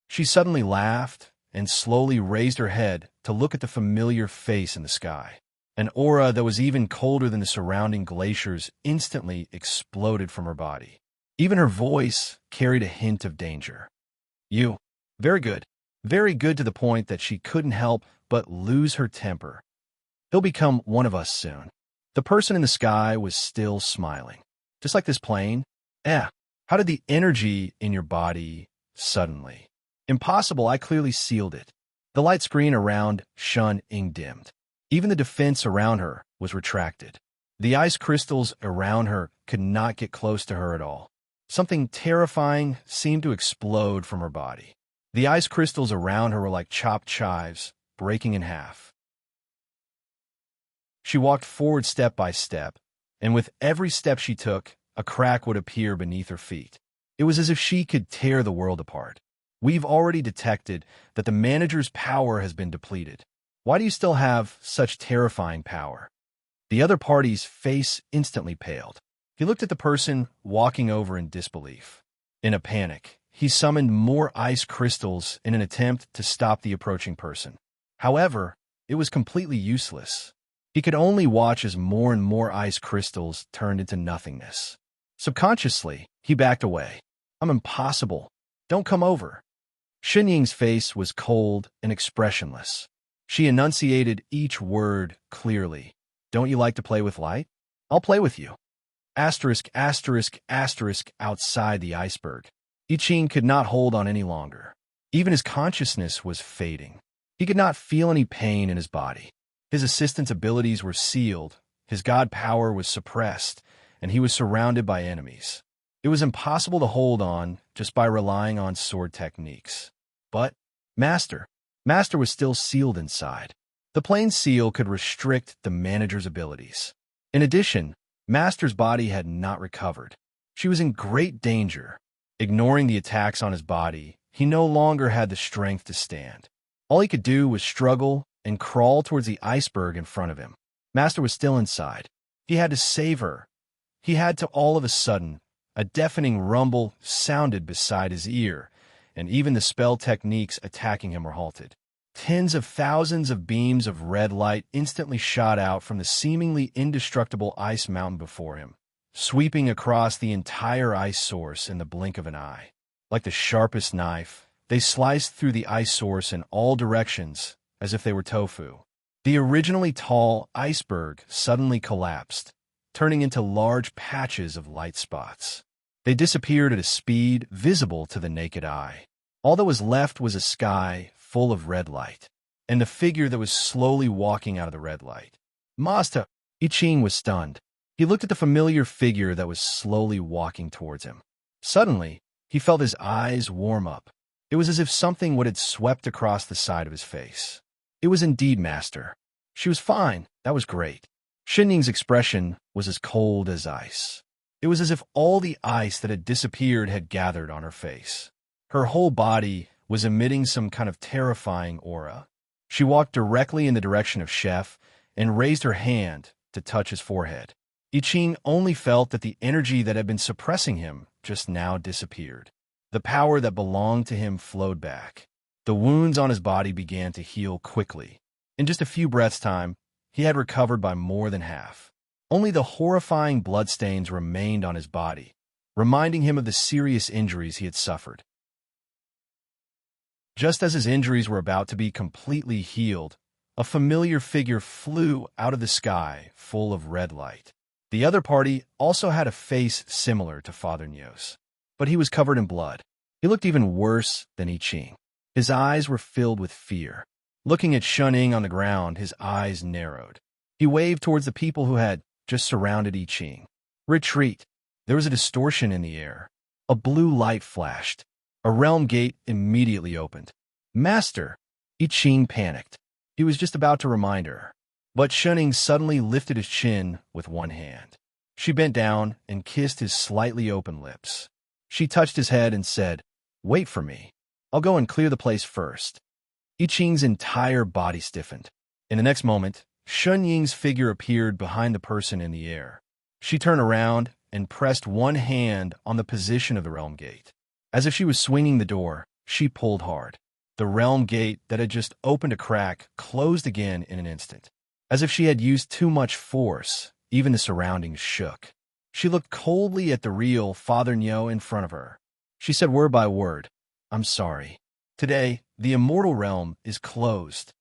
She suddenly laughed and slowly raised her head to look at the familiar face in the sky. An aura that was even colder than the surrounding glaciers instantly exploded from her body. Even her voice carried a hint of danger. "You. Very good. Very good to the point that she couldn't help but lose her temper. He'll become one of us soon." The person in the sky was still smiling. "Just like this plane? How did the energy in your body suddenly?" "Impossible, I clearly sealed it." The light screen around Shen Ying dimmed. Even the defense around her was retracted. The ice crystals around her could not get close to her at all. Something terrifying seemed to explode from her body. The ice crystals around her were like chopped chives, breaking in half. She walked forward step by step, and with every step she took, a crack would appear beneath her feet. It was as if she could tear the world apart. "We've already detected that the manager's power has been depleted. Why do you still have such terrifying power?" The other party's face instantly paled. He looked at the person walking over in disbelief. In a panic, he summoned more ice crystals in an attempt to stop the approaching person. However, it was completely useless. He could only watch as more and more ice crystals turned into nothingness. Subconsciously, he backed away. "I'm impossible. Don't come over." Shen Ying's face was cold and expressionless. She enunciated each word clearly. "Don't you like to play with light? I'll play with you." Asterisk, asterisk, asterisk outside the iceberg. I Ching could not hold on any longer. Even his consciousness was fading. He could not feel any pain in his body. His assistant's abilities were sealed, his god power was suppressed, and he was surrounded by enemies. It was impossible to hold on just by relying on sword techniques. But Master was still sealed inside. The plain seal could restrict the manager's abilities. In addition, Master's body had not recovered. She was in great danger. Ignoring the attacks on his body, he no longer had the strength to stand. All he could do was struggle and crawl towards the iceberg in front of him. Master was still inside. He had to save her. He had to. All of a sudden, a deafening rumble sounded beside his ear, and even the spell techniques attacking him were halted. Tens of thousands of beams of red light instantly shot out from the seemingly indestructible ice mountain before him, sweeping across the entire ice source in the blink of an eye. Like the sharpest knife, they sliced through the ice source in all directions, as if they were tofu. The originally tall iceberg suddenly collapsed, turning into large patches of light spots. They disappeared at a speed visible to the naked eye. All that was left was a sky full of red light, and the figure that was slowly walking out of the red light. Master! I Ching was stunned. He looked at the familiar figure that was slowly walking towards him. Suddenly, he felt his eyes warm up. It was as if something had swept across the side of his face. It was indeed Master. She was fine. That was great. Xinying's expression was as cold as ice. It was as if all the ice that had disappeared had gathered on her face. Her whole body was emitting some kind of terrifying aura. She walked directly in the direction of Chef and raised her hand to touch his forehead. I Ching only felt that the energy that had been suppressing him just now disappeared. The power that belonged to him flowed back. The wounds on his body began to heal quickly. In just a few breaths' time, he had recovered by more than half. Only the horrifying bloodstains remained on his body, reminding him of the serious injuries he had suffered. Just as his injuries were about to be completely healed, a familiar figure flew out of the sky, full of red light. The other party also had a face similar to Father Nyo's, but he was covered in blood. He looked even worse than I Ching. His eyes were filled with fear. Looking at Xinying on the ground, his eyes narrowed. He waved towards the people who had just surrounded I Ching. Retreat! There was a distortion in the air. A blue light flashed. A realm gate immediately opened. Master! I Ching panicked. He was just about to remind her, but Xinying suddenly lifted his chin with one hand. She bent down and kissed his slightly open lips. She touched his head and said, "Wait for me. I'll go and clear the place first." I Ching's entire body stiffened. In the next moment, Xinying's figure appeared behind the person in the air. She turned around and pressed one hand on the position of the realm gate. As if she was swinging the door, she pulled hard. The realm gate that had just opened a crack closed again in an instant. As if she had used too much force, even the surroundings shook. She looked coldly at the real Father Nyo in front of her. She said word by word, "I'm sorry. Today, the immortal realm is closed."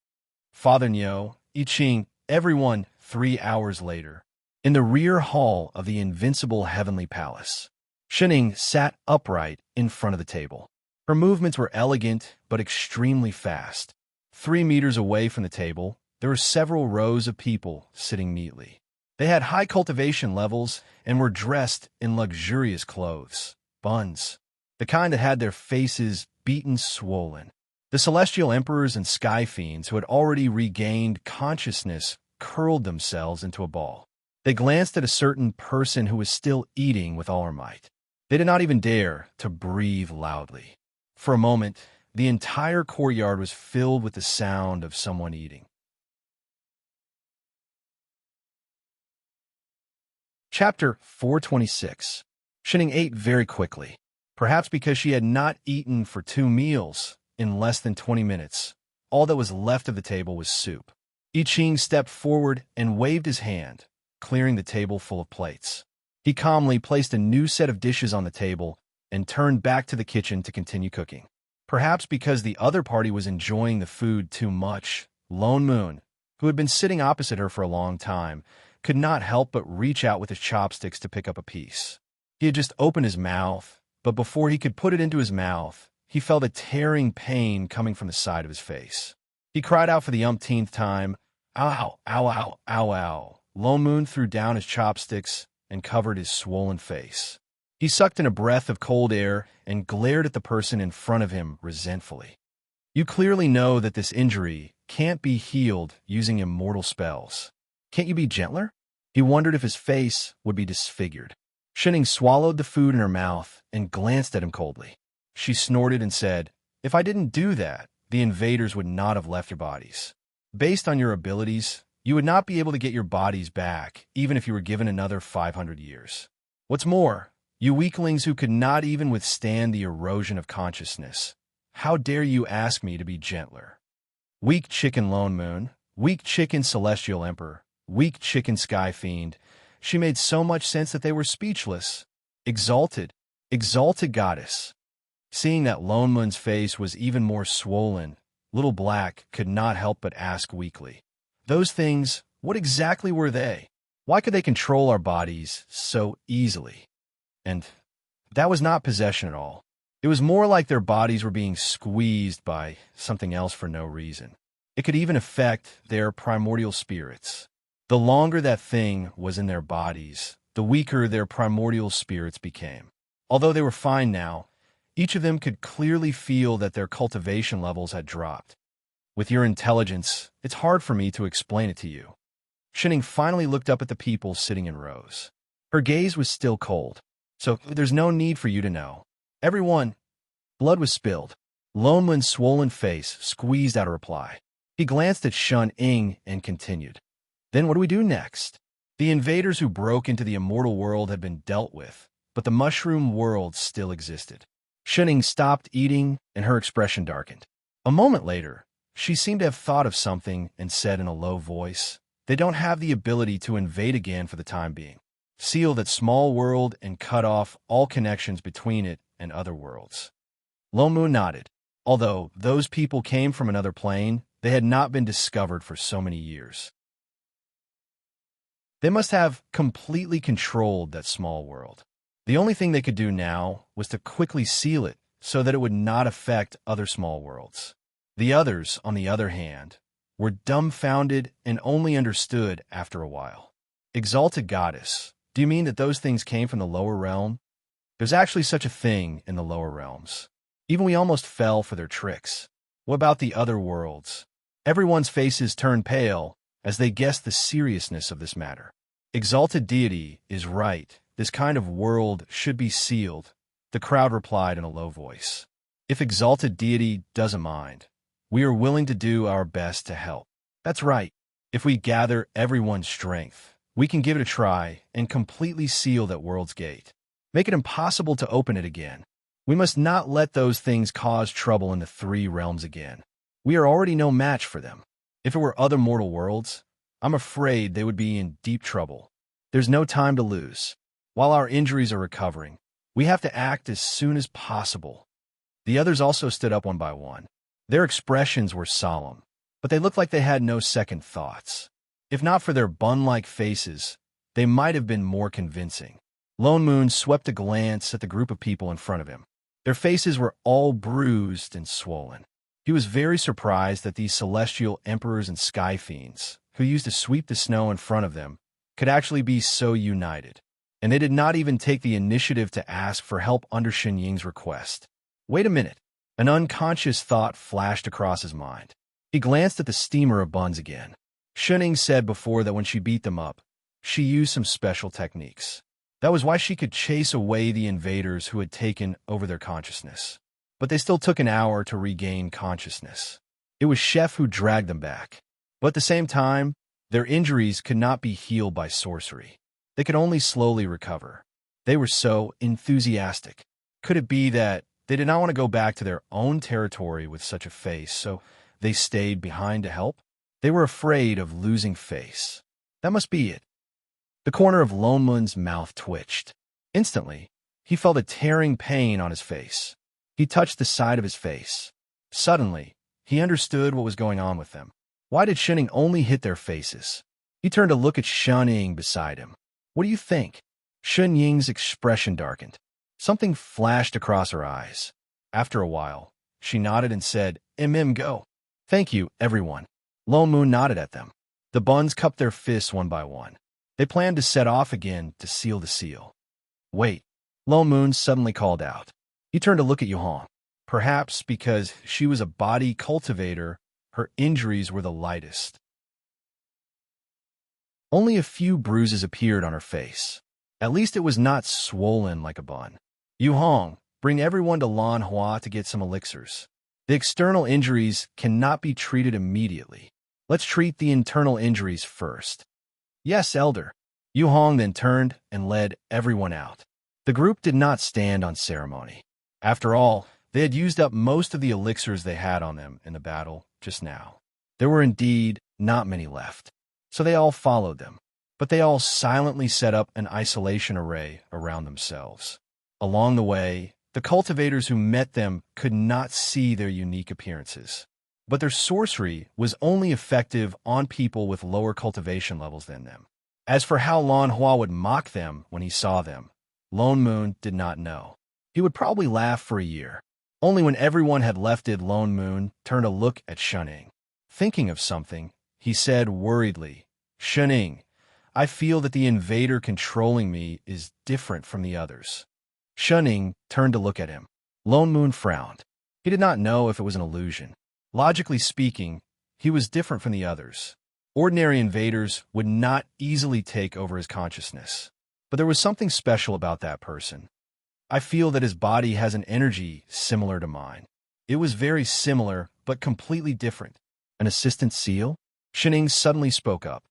Father Nyo, I Ching, everyone 3 hours later, in the rear hall of the invincible heavenly palace. Xinying sat upright in front of the table. Her movements were elegant but extremely fast. 3 meters away from the table, there were several rows of people sitting neatly. They had high cultivation levels and were dressed in luxurious clothes, buns, the kind that had their faces beaten swollen. The celestial emperors and sky fiends who had already regained consciousness curled themselves into a ball. They glanced at a certain person who was still eating with all her might. They did not even dare to breathe loudly. For a moment, the entire courtyard was filled with the sound of someone eating. Chapter 426. Xinying ate very quickly, perhaps because she had not eaten for 2 meals in less than 20 minutes. All that was left of the table was soup. I Ching stepped forward and waved his hand, clearing the table full of plates. He calmly placed a new set of dishes on the table and turned back to the kitchen to continue cooking. Perhaps because the other party was enjoying the food too much, Lone Moon, who had been sitting opposite her for a long time, could not help but reach out with his chopsticks to pick up a piece. He had just opened his mouth, but before he could put it into his mouth, he felt a tearing pain coming from the side of his face. He cried out for the umpteenth time, "Ow, ow, ow, ow, ow." Lone Moon threw down his chopsticks and covered his swollen face. He sucked in a breath of cold air and glared at the person in front of him resentfully. "You clearly know that this injury can't be healed using immortal spells. Can't you be gentler?" He wondered if his face would be disfigured. Shining swallowed the food in her mouth and glanced at him coldly. She snorted and said, "If I didn't do that, the invaders would not have left your bodies. Based on your abilities, you would not be able to get your bodies back, even if you were given another 500 years. What's more, you weaklings who could not even withstand the erosion of consciousness, how dare you ask me to be gentler? Weak chicken Lone Moon, weak chicken Celestial Emperor, weak chicken Sky Fiend." She made so much sense that they were speechless. Exalted, exalted goddess. Seeing that Lone Moon's face was even more swollen, Little Black could not help but ask weakly, "Those things, what exactly were they? Why could they control our bodies so easily?" And that was not possession at all. It was more like their bodies were being squeezed by something else for no reason. It could even affect their primordial spirits. The longer that thing was in their bodies, the weaker their primordial spirits became. Although they were fine now, each of them could clearly feel that their cultivation levels had dropped. "With your intelligence, it's hard for me to explain it to you." Shining finally looked up at the people sitting in rows. Her gaze was still cold. "So there's no need for you to know. Everyone—" Blood was spilled. Lone Moon's swollen face squeezed out a reply. He glanced at Shun Ying and continued, "Then what do we do next? The invaders who broke into the immortal world had been dealt with, but the mushroom world still existed." Shun Ying stopped eating, and her expression darkened. A moment later, she seemed to have thought of something and said in a low voice, "They don't have the ability to invade again for the time being. Seal that small world and cut off all connections between it and other worlds." Lone Moon nodded. Although those people came from another plane, they had not been discovered for so many years. They must have completely controlled that small world. The only thing they could do now was to quickly seal it so that it would not affect other small worlds. The others, on the other hand, were dumbfounded and only understood after a while. "Exalted Goddess, do you mean that those things came from the lower realm?" "There's actually such a thing in the lower realms. Even we almost fell for their tricks. What about the other worlds?" Everyone's faces turned pale as they guessed the seriousness of this matter. "Exalted Deity is right. This kind of world should be sealed," the crowd replied in a low voice. "If Exalted Deity doesn't mind, we are willing to do our best to help." "That's right. If we gather everyone's strength, we can give it a try and completely seal that world's gate. Make it impossible to open it again. We must not let those things cause trouble in the three realms again. We are already no match for them. If it were other mortal worlds, I'm afraid they would be in deep trouble. There's no time to lose. While our injuries are recovering, we have to act as soon as possible." The others also stood up one by one. Their expressions were solemn, but they looked like they had no second thoughts. If not for their bun-like faces, they might have been more convincing. Lone Moon swept a glance at the group of people in front of him. Their faces were all bruised and swollen. He was very surprised that these celestial emperors and sky fiends, who used to sweep the snow in front of them, could actually be so united. And they did not even take the initiative to ask for help under Shun Ying's request. Wait a minute. An unconscious thought flashed across his mind. He glanced at the steamer of buns again. Shun Ying said before that when she beat them up, she used some special techniques. That was why she could chase away the invaders who had taken over their consciousness. But they still took an hour to regain consciousness. It was Chef who dragged them back. But at the same time, their injuries could not be healed by sorcery. They could only slowly recover. They were so enthusiastic. Could it be that they did not want to go back to their own territory with such a face, so they stayed behind to help? They were afraid of losing face. That must be it. The corner of Lone Moon's mouth twitched. Instantly, he felt a tearing pain on his face. He touched the side of his face. Suddenly, he understood what was going on with them. Why did Shun Ying only hit their faces? He turned to look at Shun Ying beside him. "What do you think?" Shun Ying's expression darkened. Something flashed across her eyes. After a while, she nodded and said, Go. "Thank you, everyone." Lone Moon nodded at them. The buns cupped their fists one by one. They planned to set off again to seal the seal. "Wait," Lone Moon suddenly called out. He turned to look at Yuhong. Perhaps because she was a body cultivator, her injuries were the lightest. Only a few bruises appeared on her face. At least it was not swollen like a bun. Yu Hong, bring everyone to Lan Hua to get some elixirs. The external injuries cannot be treated immediately. Let's treat the internal injuries first. Yes, Elder. Yu Hong then turned and led everyone out. The group did not stand on ceremony. After all, they had used up most of the elixirs they had on them in the battle just now. There were indeed not many left, so they all followed them. But they all silently set up an isolation array around themselves. Along the way, the cultivators who met them could not see their unique appearances. But their sorcery was only effective on people with lower cultivation levels than them. As for how Lan Hua would mock them when he saw them, Lone Moon did not know. He would probably laugh for a year. Only when everyone had left did Lone Moon turn to look at Shuning. Thinking of something, he said worriedly, "Shuning, I feel that the invader controlling me is different from the others." Shuning turned to look at him. Lone Moon frowned. He did not know if it was an illusion. Logically speaking, he was different from the others. Ordinary invaders would not easily take over his consciousness. But there was something special about that person. I feel that his body has an energy similar to mine. It was very similar, but completely different. An assistant seal? Shuning suddenly spoke up.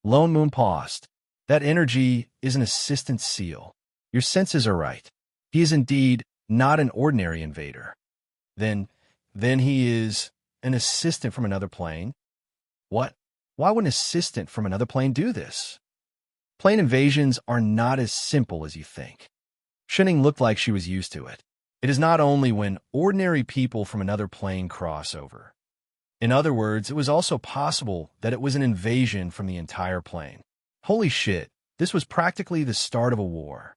Lone Moon paused. That energy is an assistant seal. Your senses are right. He is indeed not an ordinary invader. Then he is an assistant from another plane? What? Why would an assistant from another plane do this? Plane invasions are not as simple as you think. Shuning looked like she was used to it. It is not only when ordinary people from another plane cross over. In other words, it was also possible that it was an invasion from the entire plane. Holy shit, this was practically the start of a war.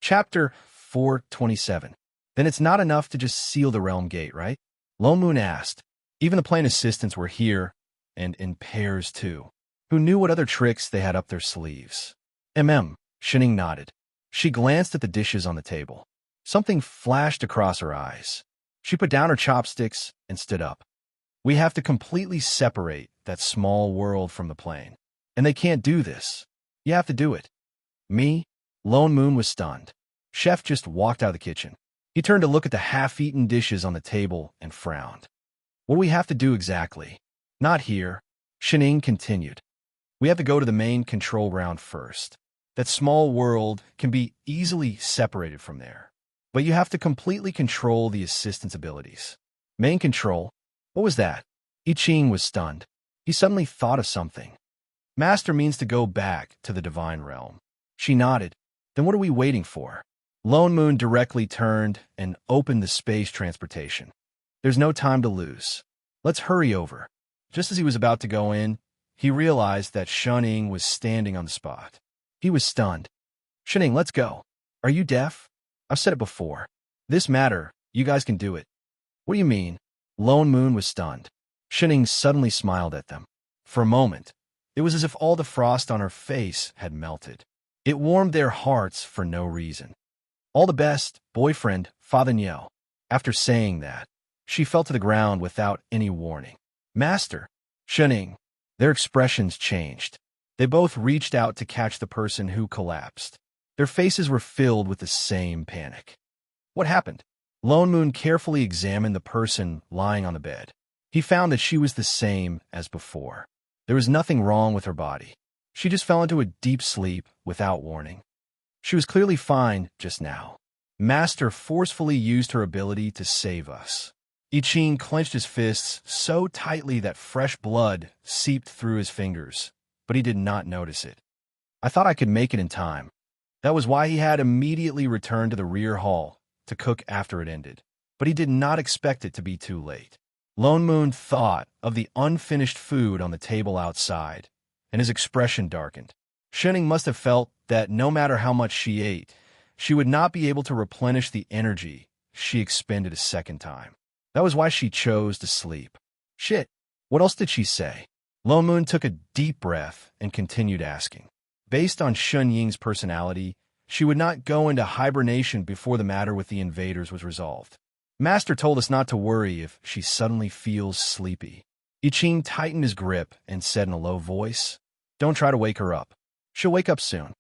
Chapter 427. Then it's not enough to just seal the realm gate, right? Lone Moon asked. Even the plane assistants were here, and in pairs too. Who knew what other tricks they had up their sleeves? Shuning nodded. She glanced at the dishes on the table. Something flashed across her eyes. She put down her chopsticks and stood up. We have to completely separate that small world from the plane. And they can't do this. You have to do it. Me? Lone Moon was stunned. Chef just walked out of the kitchen. He turned to look at the half-eaten dishes on the table and frowned. What do we have to do exactly? Not here. Shuning continued. We have to go to the main control ground first. That small world can be easily separated from there. But you have to completely control the assistant's abilities. Main control? What was that? I Ching was stunned. He suddenly thought of something. Master means to go back to the divine realm. She nodded. Then what are we waiting for? Lone Moon directly turned and opened the space transportation. There's no time to lose. Let's hurry over. Just as he was about to go in, he realized that Shuning was standing on the spot. He was stunned. Shuning, let's go. Are you deaf? I've said it before. This matter, you guys can do it. What do you mean? Lone Moon was stunned. Shuning suddenly smiled at them. For a moment, it was as if all the frost on her face had melted. It warmed their hearts for no reason. All the best, boyfriend, Father Niel. After saying that, she fell to the ground without any warning. Master, Shuning. Their expressions changed. They both reached out to catch the person who collapsed. Their faces were filled with the same panic. What happened? Lone Moon carefully examined the person lying on the bed. He found that she was the same as before. There was nothing wrong with her body. She just fell into a deep sleep without warning. She was clearly fine just now. Master forcefully used her ability to save us. I Ching clenched his fists so tightly that fresh blood seeped through his fingers, but he did not notice it. I thought I could make it in time. That was why he had immediately returned to the rear hall to cook after it ended, but he did not expect it to be too late. Lone Moon thought of the unfinished food on the table outside, and his expression darkened. Shuning must have felt that no matter how much she ate, she would not be able to replenish the energy she expended a second time. That was why she chose to sleep. Shit, what else did she say? Lone Moon took a deep breath and continued asking. Based on Shun Ying's personality, she would not go into hibernation before the matter with the invaders was resolved. Master told us not to worry if she suddenly feels sleepy. I Ching tightened his grip and said in a low voice, "Don't try to wake her up. She'll wake up soon."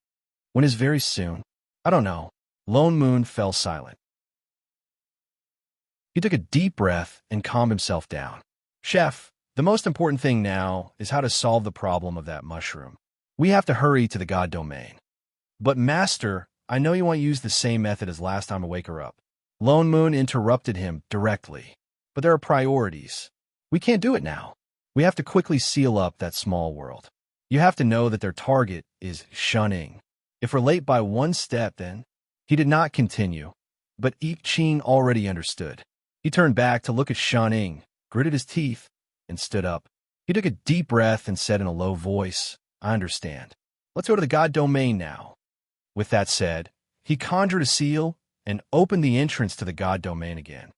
When is very soon? I don't know. Lone Moon fell silent. He took a deep breath and calmed himself down. "Chef, the most important thing now is how to solve the problem of that mushroom. We have to hurry to the god domain." "But Master, I know you want to use the same method as last time to wake her up." Lone Moon interrupted him directly. "But there are priorities. We can't do it now. We have to quickly seal up that small world. You have to know that their target is shunning. If we're late by one step, then—" He did not continue, but I Ching already understood. He turned back to look at Shunning, gritted his teeth, and stood up. He took a deep breath and said in a low voice, "I understand. Let's go to the god domain now." With that said, he conjured a seal and opened the entrance to the god domain again.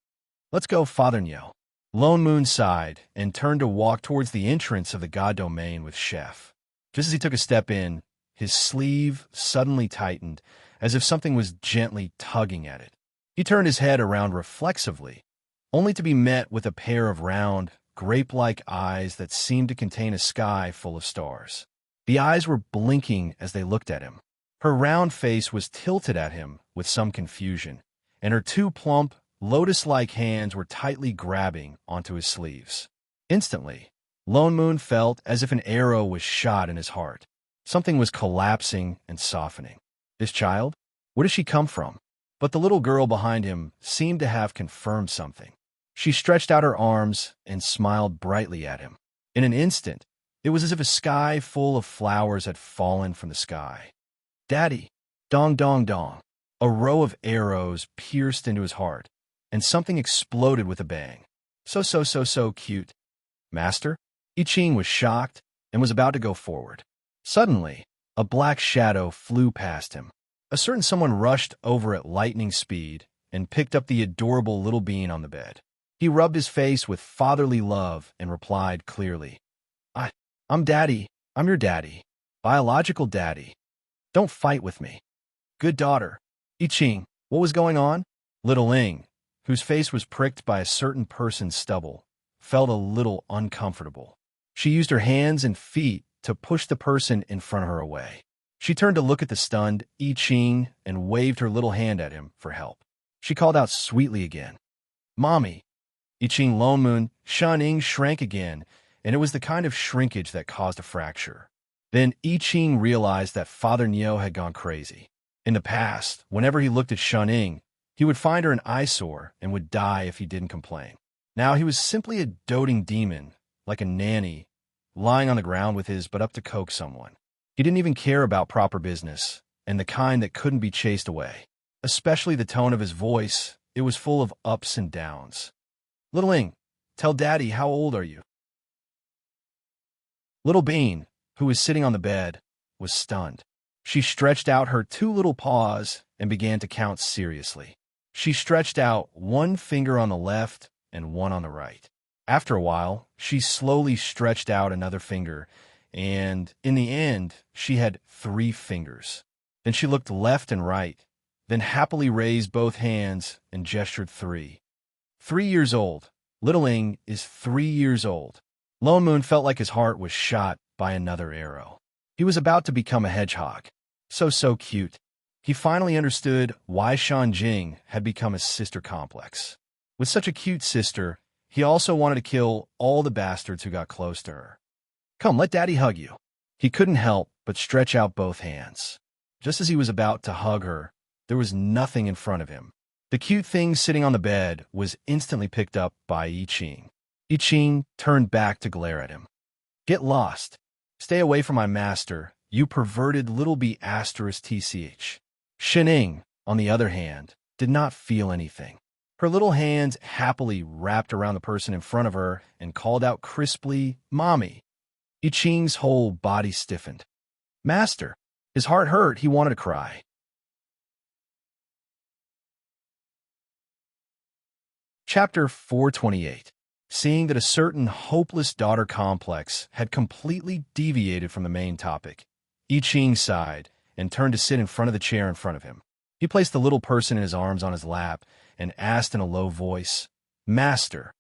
"Let's go, Father Nyo." Lone Moon sighed and turned to walk towards the entrance of the god domain with Chef. Just as he took a step in, his sleeve suddenly tightened, as if something was gently tugging at it. He turned his head around reflexively, only to be met with a pair of round, grape-like eyes that seemed to contain a sky full of stars. The eyes were blinking as they looked at him. Her round face was tilted at him with some confusion, and her two plump, lotus-like hands were tightly grabbing onto his sleeves. Instantly, Lone Moon felt as if an arrow was shot in his heart. Something was collapsing and softening. This child? Where does she come from? But the little girl behind him seemed to have confirmed something. She stretched out her arms and smiled brightly at him. In an instant, it was as if a sky full of flowers had fallen from the sky. "Daddy!" Dong, dong, dong. A row of arrows pierced into his heart, and something exploded with a bang. So cute. "Master?" I Ching was shocked and was about to go forward. Suddenly, a black shadow flew past him. A certain someone rushed over at lightning speed and picked up the adorable little being on the bed. He rubbed his face with fatherly love and replied clearly, I'm Daddy. I'm your daddy. Biological daddy. Don't fight with me." "Good daughter." "I Ching, what was going on?" Little Ling, whose face was pricked by a certain person's stubble, felt a little uncomfortable. She used her hands and feet to push the person in front of her away. She turned to look at the stunned I Ching and waved her little hand at him for help. She called out sweetly again, "Mommy." I Ching Lone Moon Shunning shrank again, and it was the kind of shrinkage that caused a fracture. Then I Ching realized that Father Nyo had gone crazy. In the past, whenever he looked at Shunning, he would find her an eyesore and would die if he didn't complain. Now he was simply a doting demon, like a nanny, lying on the ground with his butt up to coax someone. He didn't even care about proper business, and the kind that couldn't be chased away. Especially the tone of his voice, it was full of ups and downs. "Little Ling, tell Daddy, how old are you?" Little Bean, who was sitting on the bed, was stunned. She stretched out her two little paws and began to count seriously. She stretched out one finger on the left and one on the right. After a while, she slowly stretched out another finger, and in the end, she had 3 fingers. Then she looked left and right, then happily raised both hands and gestured 3. 3 years old. Little Ing is 3 years old. Lone Moon felt like his heart was shot by another arrow. He was about to become a hedgehog. So cute. He finally understood why Shan Jing had become a sister complex. With such a cute sister, he also wanted to kill all the bastards who got close to her. "Come, let Daddy hug you." He couldn't help but stretch out both hands. Just as he was about to hug her, there was nothing in front of him. The cute thing sitting on the bed was instantly picked up by I Ching. I Ching turned back to glare at him. "Get lost. Stay away from my master, you perverted little b*****. Shining, on the other hand, did not feel anything. Her little hands happily wrapped around the person in front of her and called out crisply, "Mommy." I Ching's whole body stiffened. "Master." His heart hurt, he wanted to cry. Chapter 428. Seeing that a certain hopeless daughter complex had completely deviated from the main topic, I Ching sighed and turned to sit in front of the chair in front of him. He placed the little person in his arms on his lap and asked in a low voice, "Master,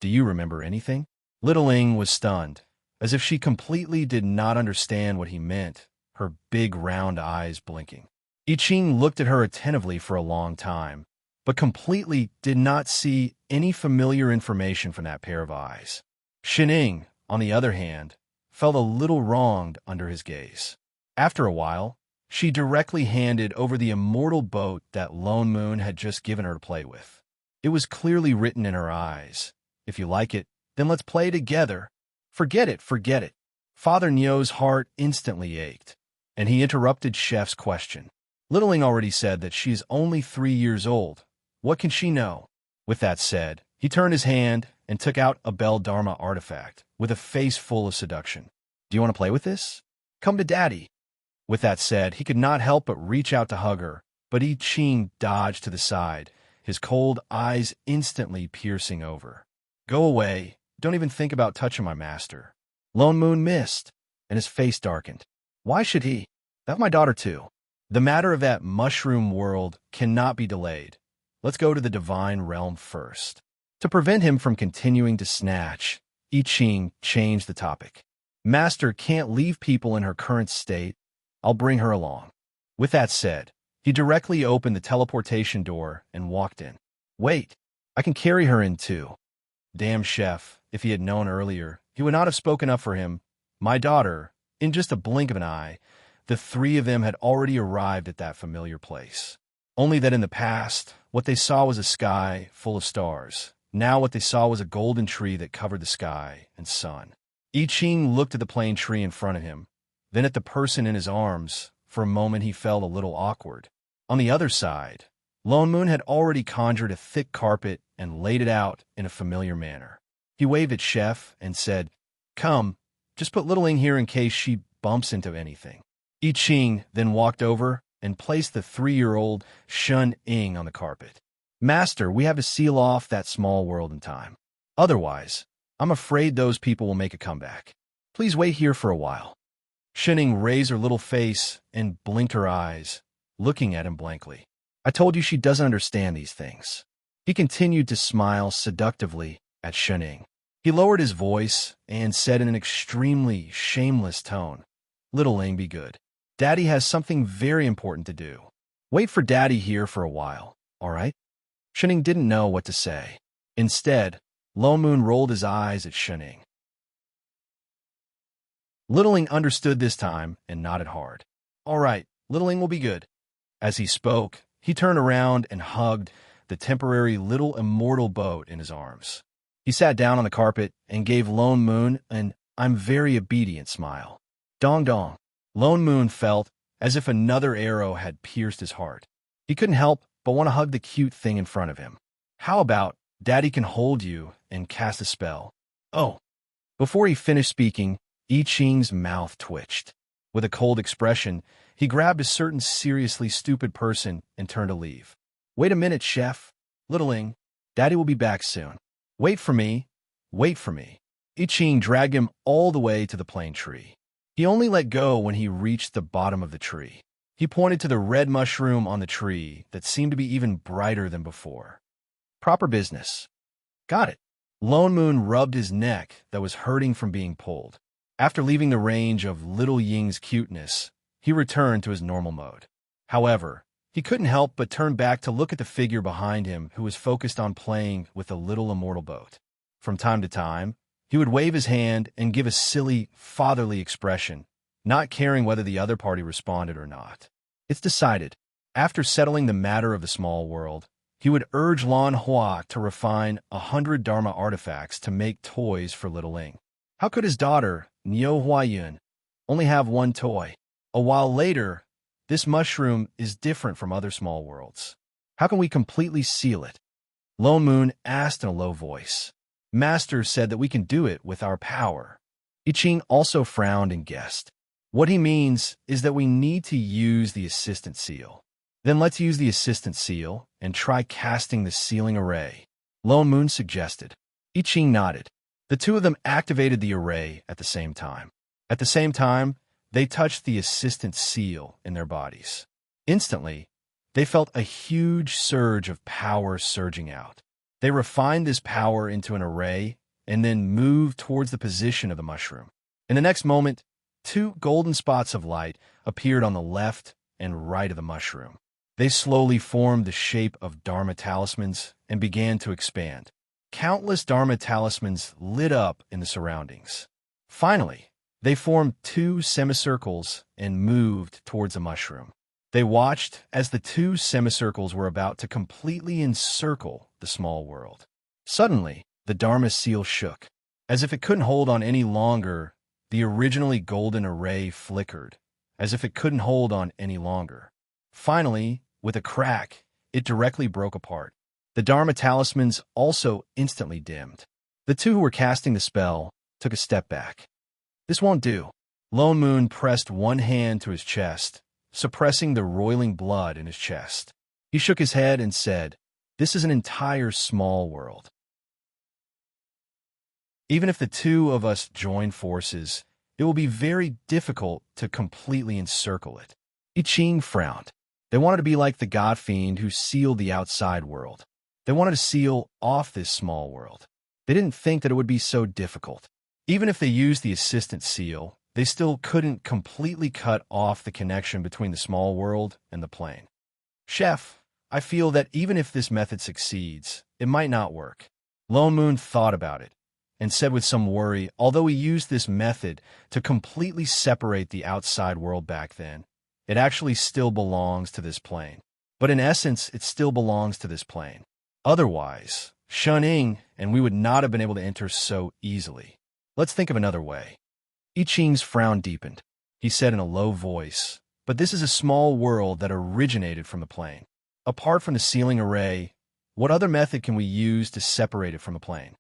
do you remember anything?" Little Ing was stunned, as if she completely did not understand what he meant, her big round eyes blinking. I Ching looked at her attentively for a long time, but completely did not see any familiar information from that pair of eyes. Xining, on the other hand, felt a little wronged under his gaze. After a while, she directly handed over the immortal boat that Lone Moon had just given her to play with. It was clearly written in her eyes, "If you like it, then let's play together. Forget it, forget it." Father Nio's heart instantly ached, and he interrupted Chef's question. Littling already said that she is only 3 years old. What can she know? With that said, he turned his hand and took out a Bell Dharma artifact with a face full of seduction. "Do you want to play with this? Come to Daddy." With that said, he could not help but reach out to hug her, but I Ching dodged to the side, his cold eyes instantly piercing over. "Go away. Don't even think about touching my master." Lone Moon missed, and his face darkened. Why should he? That's my daughter too. The matter of that mushroom world cannot be delayed. Let's go to the divine realm first. To prevent him from continuing to snatch, I Ching changed the topic. "Master can't leave people in her current state. I'll bring her along." With that said, he directly opened the teleportation door and walked in. "Wait, I can carry her in too." Damn Chef, if he had known earlier, he would not have spoken up for him. My daughter, in just a blink of an eye, the three of them had already arrived at that familiar place. Only that in the past, what they saw was a sky full of stars. Now what they saw was a golden tree that covered the sky and sun. I Ching looked at the plain tree in front of him, then at the person in his arms. For a moment he felt a little awkward. On the other side, Lone Moon had already conjured a thick carpet and laid it out in a familiar manner. He waved at Chef and said, "Come, just put Little Ing here in case she bumps into anything." I Ching then walked over and placed the 3-year-old Shun Ing on the carpet. "Master, we have to seal off that small world in time. Otherwise, I'm afraid those people will make a comeback. Please wait here for a while." Shining raised her little face and blinked her eyes, looking at him blankly. "I told you she doesn't understand these things." He continued to smile seductively at Shining. He lowered his voice and said in an extremely shameless tone, "Little Ing, be good. Daddy has something very important to do. Wait for Daddy here for a while, all right?" Shining didn't know what to say. Instead, Lone Moon rolled his eyes at Shining. Little Ing understood this time and nodded hard. "All right, Little Ing will be good." As he spoke, he turned around and hugged the temporary little immortal boat in his arms. He sat down on the carpet and gave Lone Moon an "I'm very obedient" smile. Dong dong. Lone Moon felt as if another arrow had pierced his heart. He couldn't help but want to hug the cute thing in front of him. "How about Daddy can hold you and cast a spell?" "Oh." Before he finished speaking, I Ching's mouth twitched. With a cold expression, he grabbed a certain seriously stupid person and turned to leave. "Wait a minute, Chef. Little Ing, Daddy will be back soon. Wait for me. Wait for me." I Ching dragged him all the way to the plane tree. He only let go when he reached the bottom of the tree. He pointed to the red mushroom on the tree that seemed to be even brighter than before. "Proper business." "Got it." Lone Moon rubbed his neck that was hurting from being pulled. After leaving the range of Little Ying's cuteness, he returned to his normal mode. However, he couldn't help but turn back to look at the figure behind him who was focused on playing with the little immortal boat. From time to time, he would wave his hand and give a silly, fatherly expression, not caring whether the other party responded or not. It's decided. After settling the matter of the small world, he would urge Lan Hua to refine 100 Dharma artifacts to make toys for Little Ing. How could his daughter, Nio Huayun, only have one toy? A while later, this mushroom is different from other small worlds. How can we completely seal it? Lone Moon asked in a low voice. Master said that we can do it with our power. I Ching also frowned and guessed. What he means is that we need to use the assistant seal. Then let's use the assistant seal and try casting the sealing array, Lone Moon suggested. I Ching nodded. The two of them activated the array at the same time. At the same time, they touched the assistant seal in their bodies. Instantly, they felt a huge surge of power surging out. They refined this power into an array and then moved towards the position of the mushroom. In the next moment, two golden spots of light appeared on the left and right of the mushroom. They slowly formed the shape of Dharma talismans and began to expand. Countless Dharma talismans lit up in the surroundings. Finally, they formed two semicircles and moved towards the mushroom. They watched as the two semicircles were about to completely encircle the small world. Suddenly, the Dharma seal shook. As if it couldn't hold on any longer, the originally golden array flickered, as if it couldn't hold on any longer. Finally, with a crack, it directly broke apart. The Dharma talismans also instantly dimmed. The two who were casting the spell took a step back. This won't do. Lone Moon pressed one hand to his chest, suppressing the roiling blood in his chest. He shook his head and said, "This is an entire small world. Even if the two of us join forces, it will be very difficult to completely encircle it." I Ching frowned. They wanted to be like the god fiend who sealed the outside world. They wanted to seal off this small world. They didn't think that it would be so difficult. Even if they used the assistant seal, they still couldn't completely cut off the connection between the small world and the plane. "Chef, I feel that even if this method succeeds, it might not work." Lone Moon thought about it and said with some worry, although he used this method to completely separate the outside world back then, it actually still belongs to this plane. But in essence, it still belongs to this plane. Otherwise, Shunning and we would not have been able to enter so easily. Let's think of another way. I Ching's frown deepened. He said in a low voice, "But this is a small world that originated from the plane. Apart from the sealing array, what other method can we use to separate it from the plane?"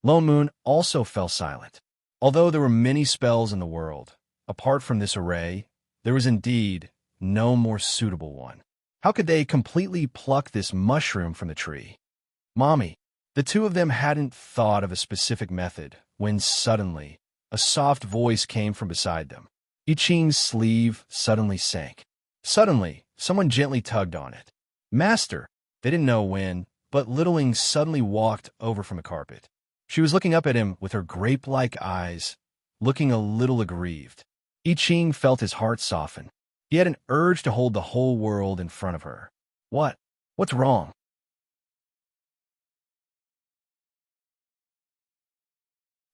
Lone Moon also fell silent. Although there were many spells in the world, apart from this array, there was indeed no more suitable one. How could they completely pluck this mushroom from the tree? "Mommy," the two of them hadn't thought of a specific method when suddenly a soft voice came from beside them. I Ching's sleeve suddenly sank. Suddenly, someone gently tugged on it. "Master!" They didn't know when, but Littling suddenly walked over from the carpet. She was looking up at him with her grape-like eyes, looking a little aggrieved. I Ching felt his heart soften. He had an urge to hold the whole world in front of her. What's wrong?"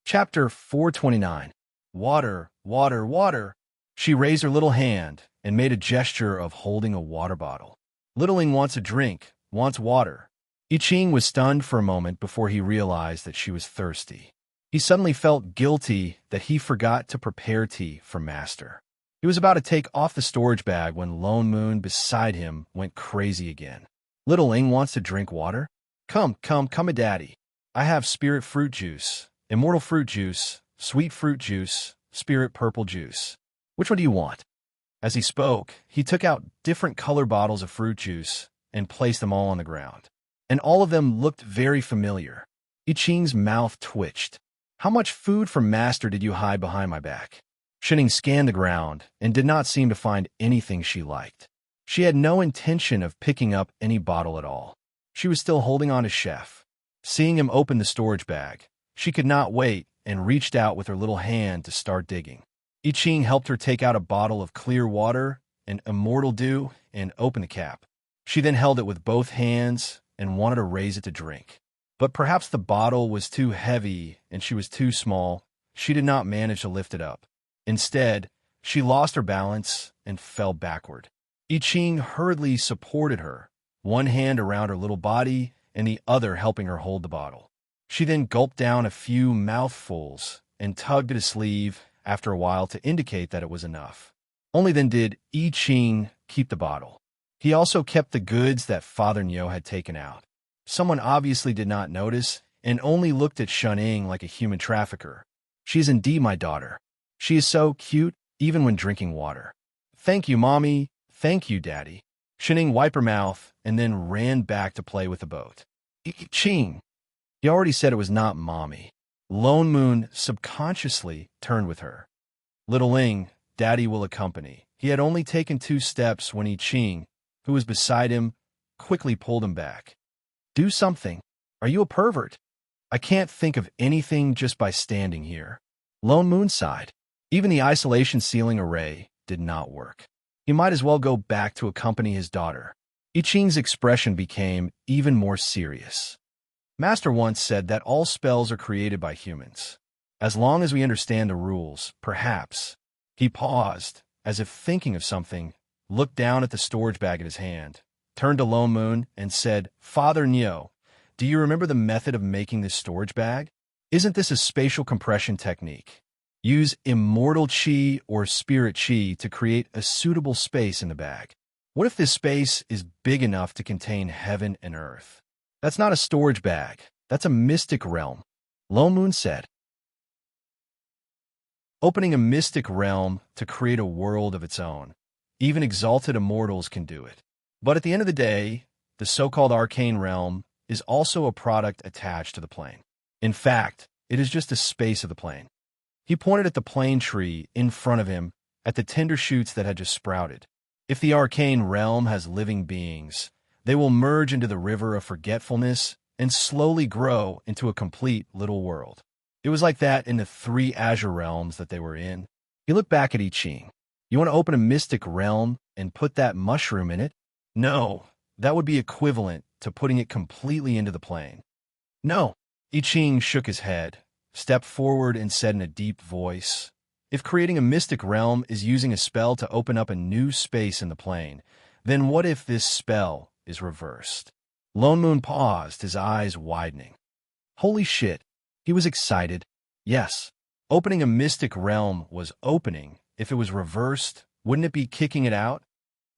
Chapter 429. Water, water, water. She raised her little hand and made a gesture of holding a water bottle. Littling wants a drink, wants water. I Ching was stunned for a moment before he realized that she was thirsty. He suddenly felt guilty that he forgot to prepare tea for Master. He was about to take off the storage bag when Lone Moon beside him went crazy again. "Littling wants to drink water? Come, Daddy. I have spirit fruit juice, immortal fruit juice, sweet fruit juice, spirit purple juice. Which one do you want?" As he spoke, he took out different color bottles of fruit juice and placed them all on the ground. And all of them looked very familiar. I Ching's mouth twitched. "How much food from Master did you hide behind my back?" Shunning scanned the ground and did not seem to find anything she liked. She had no intention of picking up any bottle at all. She was still holding on to Chef. Seeing him open the storage bag, she could not wait and reached out with her little hand to start digging. I Ching helped her take out a bottle of clear water, an immortal dew, and open the cap. She then held it with both hands and wanted to raise it to drink. But perhaps the bottle was too heavy and she was too small. She did not manage to lift it up. Instead, she lost her balance and fell backward. I Ching hurriedly supported her, one hand around her little body and the other helping her hold the bottle. She then gulped down a few mouthfuls and tugged at his sleeve after a while to indicate that it was enough. Only then did I Ching keep the bottle. He also kept the goods that Father Nyo had taken out. Someone obviously did not notice and only looked at Shunning like a human trafficker. "She is indeed my daughter. She is so cute, even when drinking water." "Thank you, Mommy. Thank you, Daddy." Shunning wiped her mouth and then ran back to play with the boat. "I Ching." He already said it was not Mommy. Lone Moon subconsciously turned with her. "Little Ling, Daddy will accompany." He had only taken 2 steps when I Ching, who was beside him, quickly pulled him back. Do something. Are you a pervert? I can't think of anything just by standing here. Lone Moon sighed. Even the isolation ceiling array did not work. He might as well go back to accompany his daughter. I Ching's expression became even more serious. Master once said that all spells are created by humans. As long as we understand the rules, perhaps. He paused, as if thinking of something, looked down at the storage bag in his hand, turned to Lone Moon, and said, Father Nyo, do you remember the method of making this storage bag? Isn't this a spatial compression technique? Use immortal chi or spirit chi to create a suitable space in the bag. What if this space is big enough to contain heaven and earth? That's not a storage bag. That's a mystic realm, Lone Moon said. Opening a mystic realm to create a world of its own. Even exalted immortals can do it. But at the end of the day, the so-called arcane realm is also a product attached to the plane. In fact, it is just a space of the plane. He pointed at the plane tree in front of him, at the tender shoots that had just sprouted. If the arcane realm has living beings, they will merge into the river of forgetfulness and slowly grow into a complete little world. It was like that in the 3 azure realms that they were in. He looked back at I Ching. You want to open a mystic realm and put that mushroom in it? No, that would be equivalent to putting it completely into the plane. No. I Ching shook his head, stepped forward, and said in a deep voice, if creating a mystic realm is using a spell to open up a new space in the plane, then what if this spell is reversed? Lone Moon paused, his eyes widening. Holy shit. He was excited. Yes, opening a mystic realm was opening. If it was reversed, wouldn't it be kicking it out?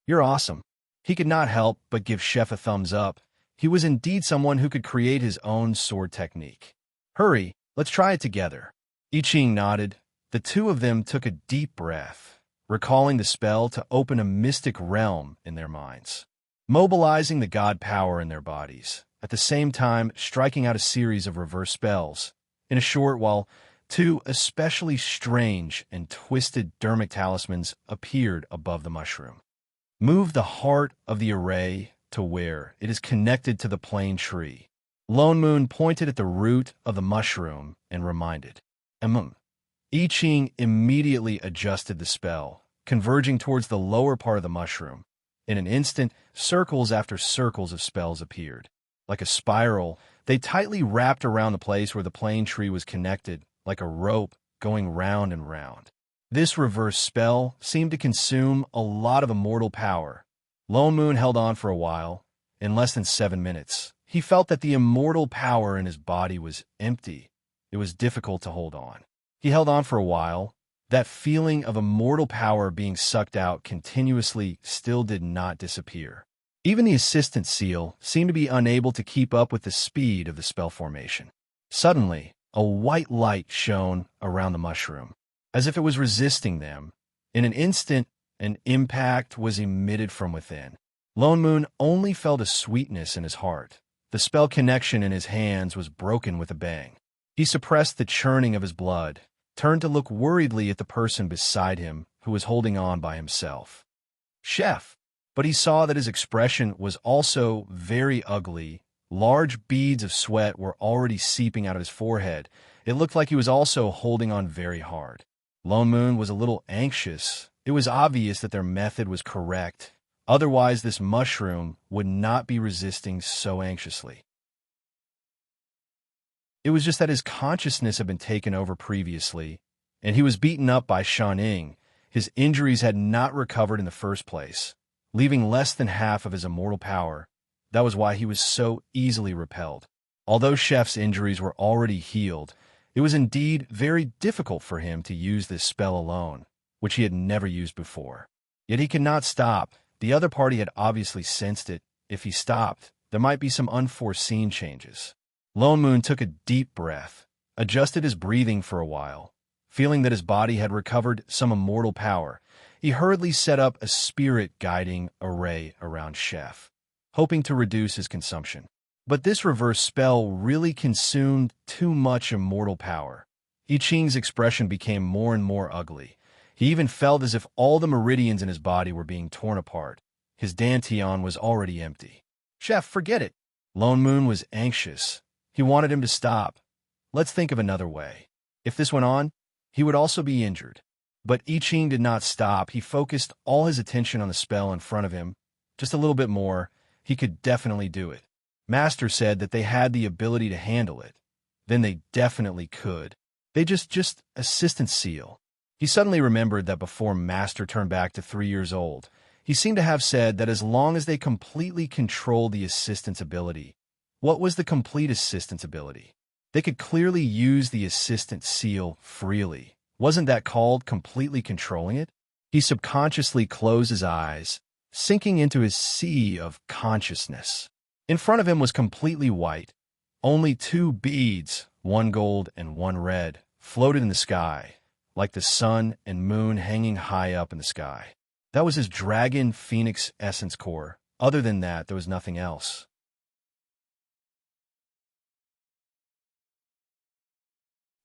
You're awesome. He could not help but give Chef a thumbs up. He was indeed someone who could create his own sword technique. Hurry, let's try it together. I Ching nodded. The two of them took a deep breath, recalling the spell to open a mystic realm in their minds, mobilizing the god power in their bodies, at the same time striking out a series of reverse spells. In a short while, 2 especially strange and twisted dermic talismans appeared above the mushroom. Move the heart of the array to where it is connected to the plane tree. Lone Moon pointed at the root of the mushroom and reminded. I Ching immediately adjusted the spell, converging towards the lower part of the mushroom. In an instant, circles after circles of spells appeared. Like a spiral, they tightly wrapped around the place where the plane tree was connected, like a rope going round and round. This reverse spell seemed to consume a lot of immortal power. Lone Moon held on for a while. In less than 7 minutes, he felt that the immortal power in his body was empty. It was difficult to hold on. He held on for a while. That feeling of immortal power being sucked out continuously still did not disappear. Even the assistant seal seemed to be unable to keep up with the speed of the spell formation. Suddenly, a white light shone around the mushroom, as if it was resisting them. In an instant, an impact was emitted from within. Lone Moon only felt a sweetness in his heart. The spell connection in his hands was broken with a bang. He suppressed the churning of his blood, turned to look worriedly at the person beside him who was holding on by himself. Chef! But he saw that his expression was also very ugly. Large beads of sweat were already seeping out of his forehead. It looked like he was also holding on very hard. Lone Moon was a little anxious. It was obvious that their method was correct. Otherwise, this mushroom would not be resisting so anxiously. It was just that his consciousness had been taken over previously, and he was beaten up by Shaning. His injuries had not recovered in the first place, leaving less than half of his immortal power. That was why he was so easily repelled. Although Chef's injuries were already healed, it was indeed very difficult for him to use this spell alone, which he had never used before. Yet he could not stop. The other party had obviously sensed it. If he stopped, there might be some unforeseen changes. Lone Moon took a deep breath, adjusted his breathing for a while. Feeling that his body had recovered some immortal power, he hurriedly set up a spirit-guiding array around Chef, hoping to reduce his consumption. But this reverse spell really consumed too much immortal power. I Ching's expression became more and more ugly. He even felt as if all the meridians in his body were being torn apart. his dantian was already empty. "Chef, forget it." Lone Moon was anxious. He wanted him to stop. "Let's think of another way. If this went on, he would also be injured." But I Ching did not stop. He focused all his attention on the spell in front of him. Just a little bit more. He could definitely do it. Master said that they had the ability to handle it. Then they definitely could. They just assistant seal. He suddenly remembered that before Master turned back to 3 years old, he seemed to have said that as long as they completely controlled the assistant's ability. What was the complete assistant's ability? They could clearly use the assistant seal freely. Wasn't that called completely controlling it? He subconsciously closed his eyes, sinking into his sea of consciousness. In front of him was completely white. Only 2 beads, one gold and one red, floated in the sky, like the sun and moon hanging high up in the sky. That was his dragon phoenix essence core. Other than that, there was nothing else.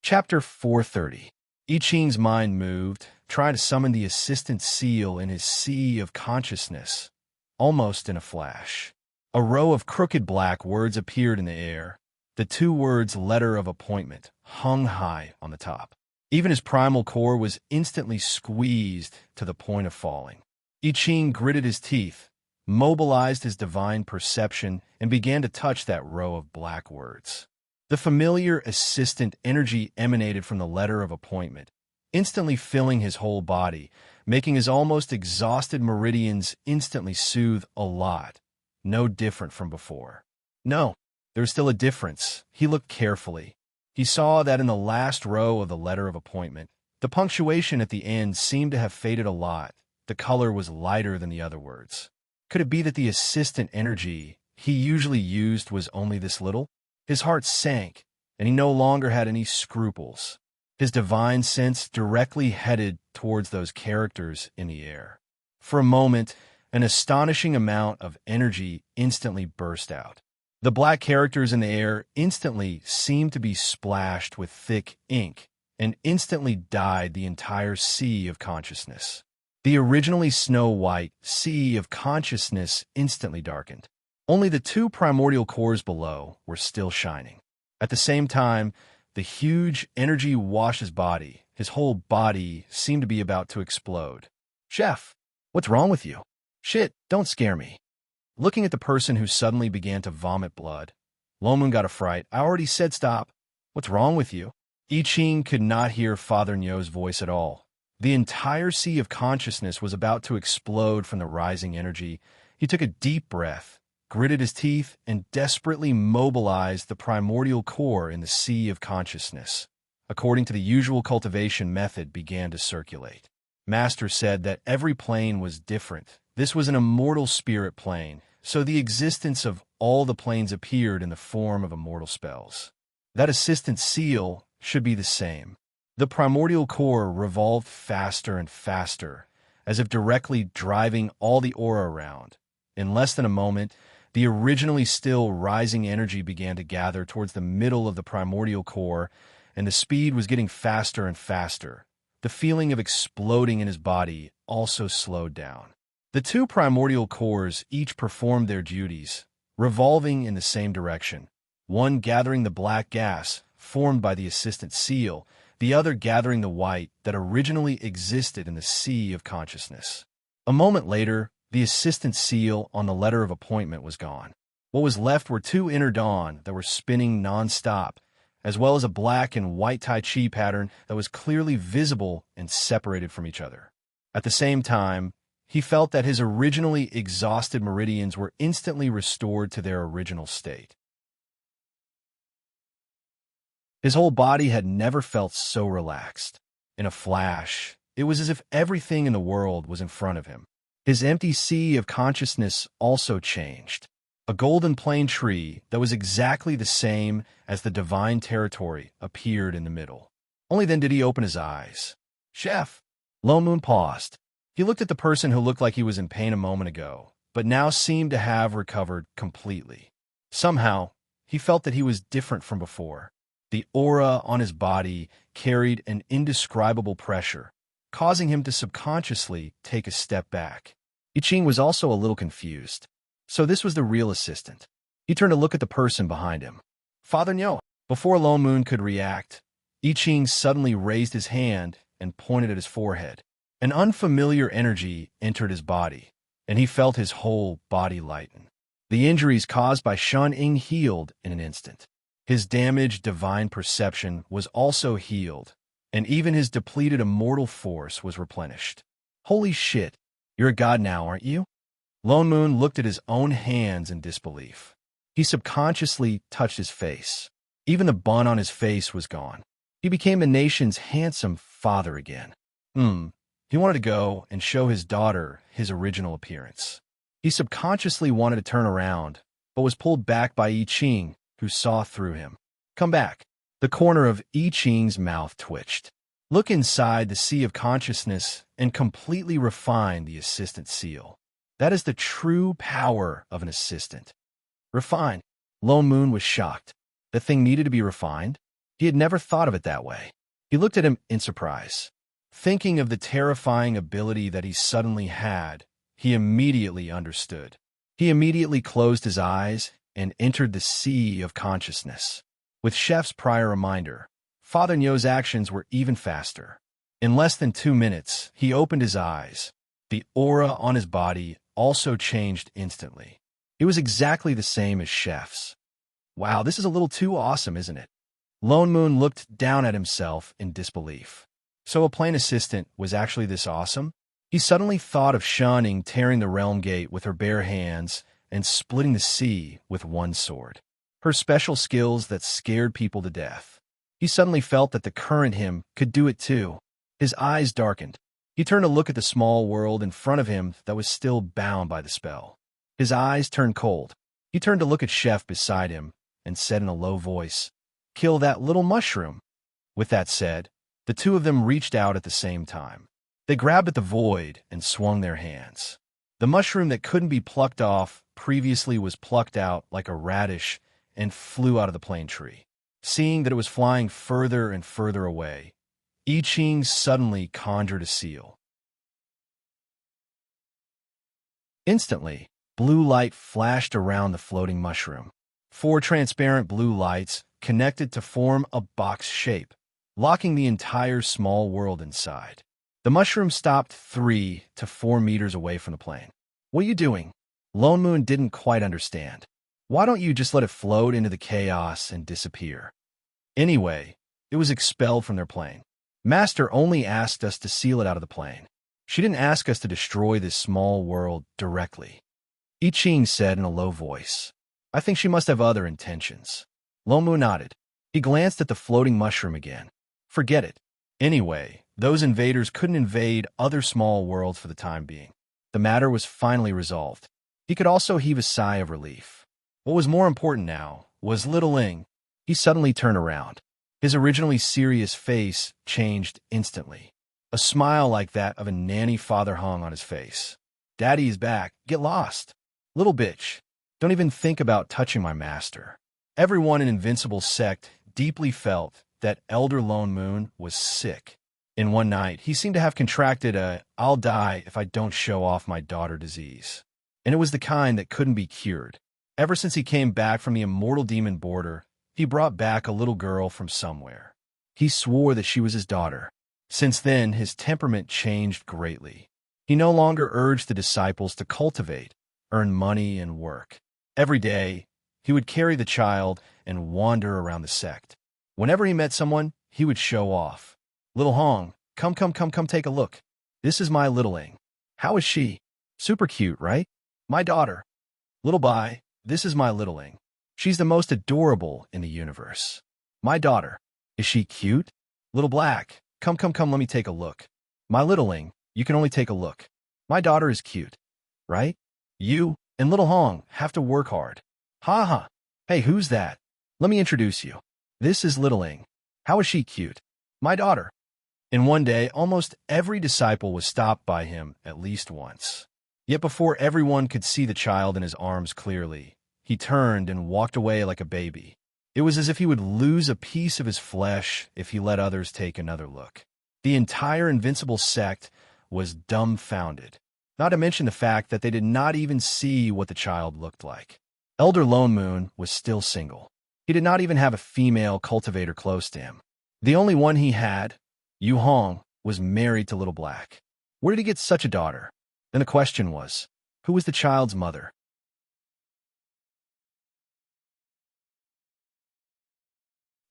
Chapter 430. I Ching's mind moved, trying to summon the assistant seal in his sea of consciousness. Almost in a flash, a row of crooked black words appeared in the air. The 2 words "letter of appointment" hung high on the top. Even his primal core was instantly squeezed to the point of falling. I Ching gritted his teeth, mobilized his divine perception, and began to touch that row of black words. The familiar assistant energy emanated from the letter of appointment, instantly filling his whole body, making his almost exhausted meridians instantly soothe a lot. No different from before. No, there was still a difference. He looked carefully. He saw that in the last row of the letter of appointment, the punctuation at the end seemed to have faded a lot. The color was lighter than the other words. Could it be that the assistant energy he usually used was only this little? His heart sank, and he no longer had any scruples. His divine sense directly headed towards those characters in the air. For a moment, an astonishing amount of energy instantly burst out. The black characters in the air instantly seemed to be splashed with thick ink and instantly dyed the entire sea of consciousness. The originally snow-white sea of consciousness instantly darkened. Only the 2 primordial cores below were still shining. At the same time, the huge energy washed his body. His whole body seemed to be about to explode. "Chef, what's wrong with you?" "Shit, don't scare me." Looking at the person who suddenly began to vomit blood, Lone Moon got a fright. "I already said stop. What's wrong with you?" I Ching could not hear Father Nyo's voice at all. The entire sea of consciousness was about to explode from the rising energy. He took a deep breath, gritted his teeth, and desperately mobilized the primordial core in the sea of consciousness. According to the usual cultivation method, began to circulate. Master said that every plane was different. This was an immortal spirit plane, so the existence of all the planes appeared in the form of immortal spells. That assistant seal should be the same. The primordial core revolved faster and faster, as if directly driving all the aura around. In less than a moment, the originally still rising energy began to gather towards the middle of the primordial core, and the speed was getting faster and faster. The feeling of exploding in his body also slowed down. The 2 primordial cores each performed their duties, revolving in the same direction, one gathering the black gas formed by the assistant seal, the other gathering the white that originally existed in the sea of consciousness. A moment later, the assistant seal on the letter of appointment was gone. What was left were 2 inner dawn that were spinning non-stop, as well as a black and white Tai Chi pattern that was clearly visible and separated from each other. At the same time, he felt that his originally exhausted meridians were instantly restored to their original state. His whole body had never felt so relaxed. In a flash, it was as if everything in the world was in front of him. His empty sea of consciousness also changed. A golden plane tree that was exactly the same as the divine territory appeared in the middle. Only then did he open his eyes. "Chef!" Lone Moon paused. He looked at the person who looked like he was in pain a moment ago, but now seemed to have recovered completely. Somehow, he felt that he was different from before. The aura on his body carried an indescribable pressure, causing him to subconsciously take a step back. I Ching was also a little confused. So this was the real assistant. He turned to look at the person behind him. Father Nyo. Before Lone Moon could react, I Ching suddenly raised his hand and pointed at his forehead. An unfamiliar energy entered his body, and he felt his whole body lighten. The injuries caused by Shun Ying healed in an instant. His damaged divine perception was also healed, and even his depleted immortal force was replenished. Holy shit, you're a god now, aren't you? Lone Moon looked at his own hands in disbelief. He subconsciously touched his face. Even the bun on his face was gone. He became the nation's handsome father again. He wanted to go and show his daughter his original appearance. He subconsciously wanted to turn around, but was pulled back by I Ching, who saw through him. Come back. The corner of I Ching's mouth twitched. Look inside the sea of consciousness and completely refine the assistant seal. That is the true power of an assistant. Refine. Lone Moon was shocked. The thing needed to be refined? He had never thought of it that way. He looked at him in surprise. Thinking of the terrifying ability that he suddenly had, he immediately understood. He immediately closed his eyes and entered the sea of consciousness. With Chef's prior reminder, Father Nyo's actions were even faster. In less than 2 minutes, he opened his eyes. The aura on his body also changed instantly. It was exactly the same as Chef's. Wow, this is a little too awesome, isn't it? Lone Moon looked down at himself in disbelief. So a plain assistant was actually this awesome? He suddenly thought of Shun Ying tearing the realm gate with her bare hands and splitting the sea with one sword. Her special skills that scared people to death. He suddenly felt that the current him could do it too. His eyes darkened. He turned to look at the small world in front of him that was still bound by the spell. His eyes turned cold. He turned to look at Chef beside him and said in a low voice, "Kill that little mushroom." With that said, the two of them reached out at the same time. They grabbed at the void and swung their hands. The mushroom that couldn't be plucked off previously was plucked out like a radish and flew out of the plane tree. Seeing that it was flying further and further away, I Ching suddenly conjured a seal. Instantly, blue light flashed around the floating mushroom. 4 transparent blue lights connected to form a box shape, locking the entire small world inside. The mushroom stopped 3 to 4 meters away from the plane. What are you doing? Lone Moon didn't quite understand. Why don't you just let it float into the chaos and disappear? Anyway, it was expelled from their plane. Master only asked us to seal it out of the plane. She didn't ask us to destroy this small world directly. I Ching said in a low voice. I think she must have other intentions. Lone Moon nodded. He glanced at the floating mushroom again. Forget it. Anyway, those invaders couldn't invade other small worlds for the time being. The matter was finally resolved. He could also heave a sigh of relief. What was more important now was Little Ling. He suddenly turned around. His originally serious face changed instantly. A smile like that of a nanny father hung on his face. Daddy is back. Get lost. Little bitch. Don't even think about touching my master. Everyone in Invincible Sect deeply felt that Elder Lone Moon was sick. In one night, he seemed to have contracted a "I'll die if I don't show off my daughter" disease. And it was the kind that couldn't be cured. Ever since he came back from the immortal demon border, he brought back a little girl from somewhere. He swore that she was his daughter. Since then, his temperament changed greatly. He no longer urged the disciples to cultivate, earn money, and work. Every day, he would carry the child and wander around the sect. Whenever he met someone, he would show off. Little Hong, come take a look. This is my Little Ling. How is she? Super cute, right? My daughter. Little Bai, this is my Little Ling. She's the most adorable in the universe. My daughter. Is she cute? Little Black, come, let me take a look. My Little Ling, you can only take a look. My daughter is cute, right? You and Little Hong have to work hard. Ha ha. Hey, who's that? Let me introduce you. This is Little Ling. How is she cute? My daughter. In one day, almost every disciple was stopped by him at least once. Yet before everyone could see the child in his arms clearly, he turned and walked away like a baby. It was as if he would lose a piece of his flesh if he let others take another look. The entire Invincible Sect was dumbfounded. not to mention the fact that they did not even see what the child looked like. Elder Lone Moon was still single. He did not even have a female cultivator close to him. The only one he had, Yu Hong, was married to Little Black. Where did he get such a daughter? Then the question was, who was the child's mother?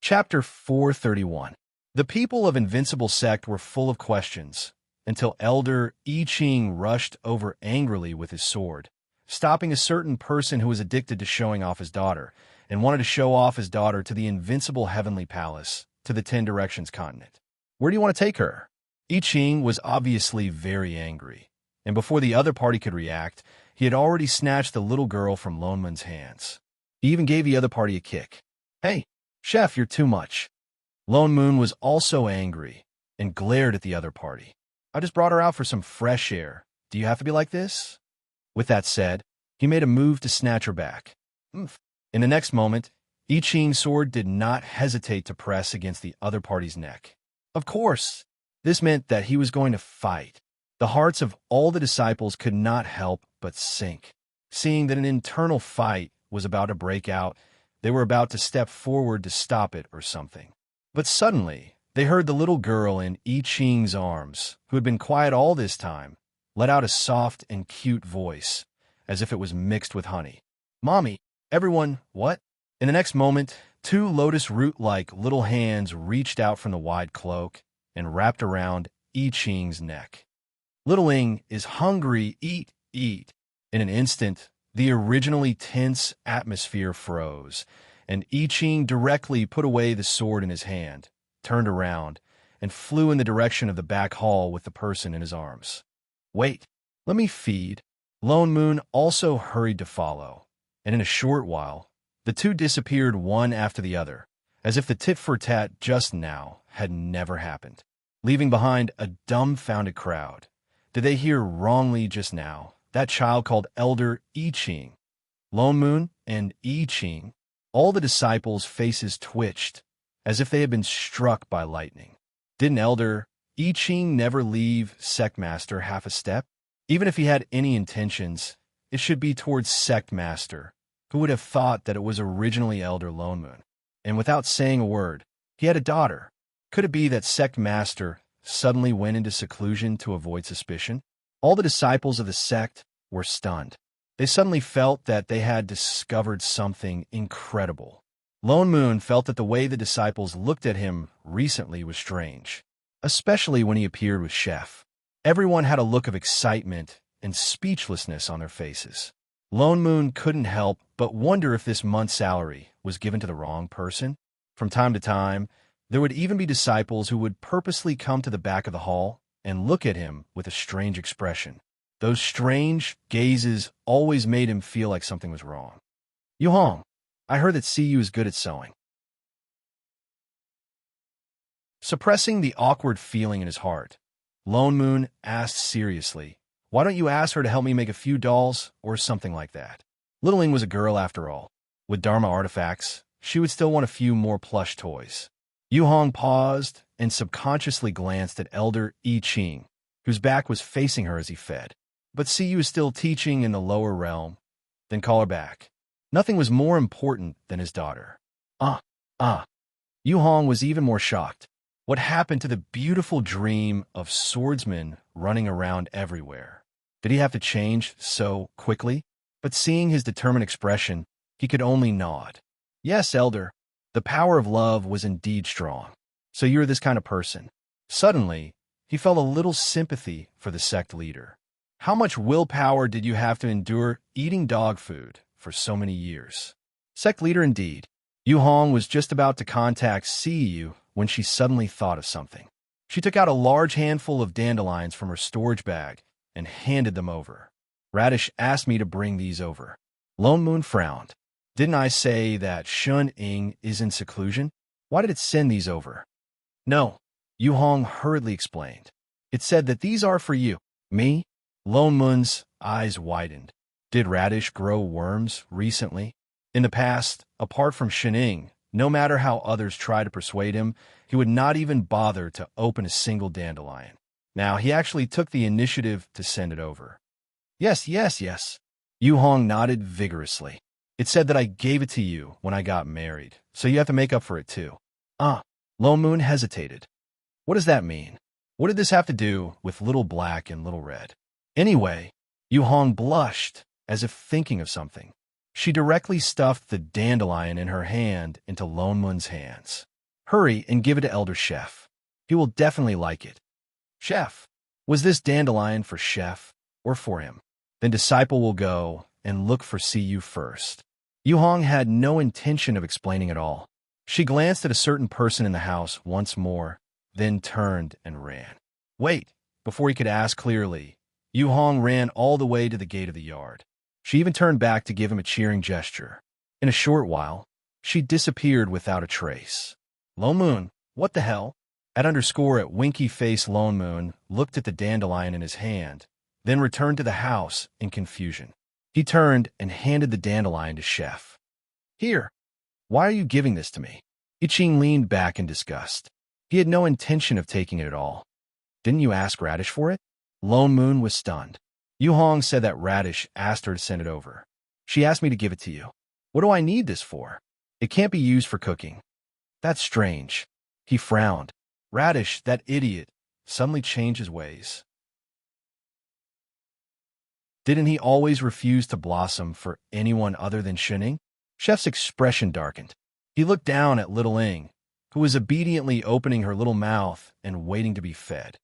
Chapter 431. The people of Invincible Sect were full of questions, until Elder I Ching rushed over angrily with his sword, stopping a certain person who was addicted to showing off his daughter, and wanted to show off his daughter to the Invincible Heavenly Palace, to the 10 Directions continent. Where do you want to take her? I Ching was obviously very angry, and before the other party could react, he had already snatched the little girl from Lone Moon's hands. He even gave the other party a kick. Hey, Chef, you're too much. Lone Moon was also angry and glared at the other party. I just brought her out for some fresh air. Do you have to be like this? With that said, he made a move to snatch her back. In the next moment, I Ching's sword did not hesitate to press against the other party's neck. Of course, this meant that he was going to fight. The hearts of all the disciples could not help but sink. Seeing that an internal fight was about to break out, they were about to step forward to stop it or something. But suddenly, they heard the little girl in I Ching's arms, who had been quiet all this time, let out a soft and cute voice, as if it was mixed with honey. Mommy, everyone, what? In the next moment, 2 lotus root-like little hands reached out from the wide cloak and wrapped around I Ching's neck. Little Ing is hungry, eat, eat. In an instant, the originally tense atmosphere froze, and I Ching directly put away the sword in his hand, turned around, and flew in the direction of the back hall with the person in his arms. Wait, let me feed. Lone Moon also hurried to follow, and in a short while, the two disappeared one after the other, as if the tit-for-tat just now had never happened, leaving behind a dumbfounded crowd. Did they hear wrongly just now? That child called Elder I Ching. Lone Moon and I Ching. All the disciples' faces twitched, as if they had been struck by lightning. Didn't Elder I Ching never leave Sectmaster half a step? Even if he had any intentions, it should be towards Sectmaster, who would have thought that it was originally Elder Lone Moon. And without saying a word, he had a daughter. Could it be that Sectmaster suddenly went into seclusion to avoid suspicion? All the disciples of the sect were stunned. They suddenly felt that they had discovered something incredible. Lone Moon felt that the way the disciples looked at him recently was strange, especially when he appeared with Chef. Everyone had a look of excitement and speechlessness on their faces. Lone Moon couldn't help but wonder if this month's salary was given to the wrong person. From time to time, there would even be disciples who would purposely come to the back of the hall and look at him with a strange expression. Those strange gazes always made him feel like something was wrong. Yu Hong, I heard that CU is good at sewing. Suppressing the awkward feeling in his heart, Lone Moon asked seriously, why don't you ask her to help me make a few dolls or something like that? Little Ing was a girl after all. With Dharma artifacts, she would still want a few more plush toys. Yu Hong paused and subconsciously glanced at Elder I Ching, whose back was facing her as he fed. But CU is still teaching in the lower realm. Then call her back. Nothing was more important than his daughter. Yu Hong was even more shocked. What happened to the beautiful dream of swordsmen running around everywhere? Did he have to change so quickly? But seeing his determined expression, he could only nod. Yes, Elder. The power of love was indeed strong. So you're this kind of person. Suddenly, he felt a little sympathy for the sect leader. How much willpower did you have to endure eating dog food for so many years? Sect leader indeed. Yu Hong was just about to contact CU when she suddenly thought of something. She took out a large handful of dandelions from her storage bag and handed them over. Radish asked me to bring these over. Lone Moon frowned. Didn't I say that Shun Ing is in seclusion? Why did it send these over? No, Yu Hong hurriedly explained. It said that these are for you. Me? Lone Moon's eyes widened. Did Radish grow worms recently? In the past, apart from Shun Ing, no matter how others tried to persuade him, he would not even bother to open a single dandelion. Now, he actually took the initiative to send it over. Yes, yes, yes. Yu Hong nodded vigorously. It said that I gave it to you when I got married, so you have to make up for it too. Ah, Lo Moon hesitated. What does that mean? What did this have to do with Little Black and Little Red? Anyway, Yu Hong blushed, as if thinking of something. She directly stuffed the dandelion in her hand into Lone Moon's hands. Hurry and give it to Elder Chef. He will definitely like it. Chef, was this dandelion for Chef or for him? Then Disciple will go and look for CU first. Yu Hong had no intention of explaining at all. She glanced at a certain person in the house once more, then turned and ran. Wait, before he could ask clearly, Yu Hong ran all the way to the gate of the yard. She even turned back to give him a cheering gesture. In a short while, she disappeared without a trace. Lone Moon, what the hell? At winky face Lone Moon looked at the dandelion in his hand, then returned to the house in confusion. He turned and handed the dandelion to Chef. Here, why are you giving this to me? I-Ching leaned back in disgust. He had no intention of taking it at all. Didn't you ask Radish for it? Lone Moon was stunned. Yu Hong said that Radish asked her to send it over. She asked me to give it to you. What do I need this for? It can't be used for cooking. That's strange. He frowned. Radish, that idiot, suddenly changed his ways. Didn't he always refuse to blossom for anyone other than Shining? Chef's expression darkened. He looked down at Little Ing, who was obediently opening her little mouth and waiting to be fed.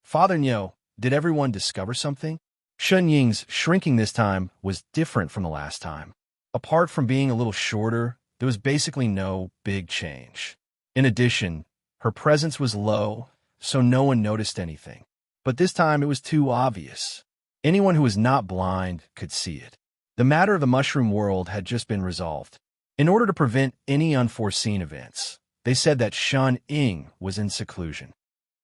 Father Nyo, did everyone discover something? Shun Ying's shrinking this time was different from the last time. Apart from being a little shorter, there was basically no big change. In addition, her presence was low, so no one noticed anything. But this time it was too obvious. Anyone who was not blind could see it. The matter of the mushroom world had just been resolved. In order to prevent any unforeseen events, they said that Shun Ying was in seclusion.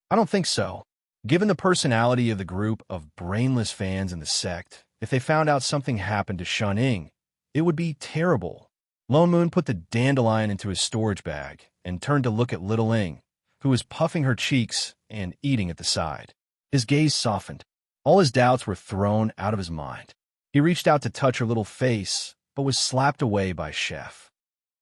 I don't think so. Given the personality of the group of brainless fans in the sect, if they found out something happened to Shun Ying, it would be terrible. Lone Moon put the dandelion into his storage bag and turned to look at Little Ing, who was puffing her cheeks and eating at the side. His gaze softened. All his doubts were thrown out of his mind. He reached out to touch her little face, but was slapped away by Chef.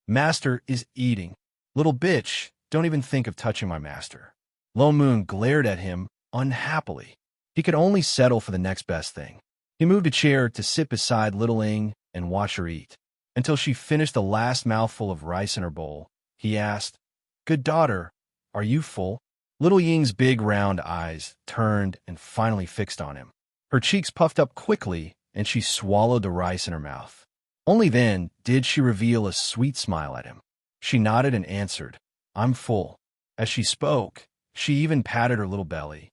Master is eating. Little bitch, don't even think of touching my master. Lone Moon glared at him unhappily. He could only settle for the next best thing. He moved a chair to sit beside Little Ing and watch her eat. Until she finished the last mouthful of rice in her bowl, he asked, Good daughter, are you full? Little Ying's big round eyes turned and finally fixed on him. Her cheeks puffed up quickly, and she swallowed the rice in her mouth. Only then did she reveal a sweet smile at him. She nodded and answered, I'm full. As she spoke, she even patted her little belly.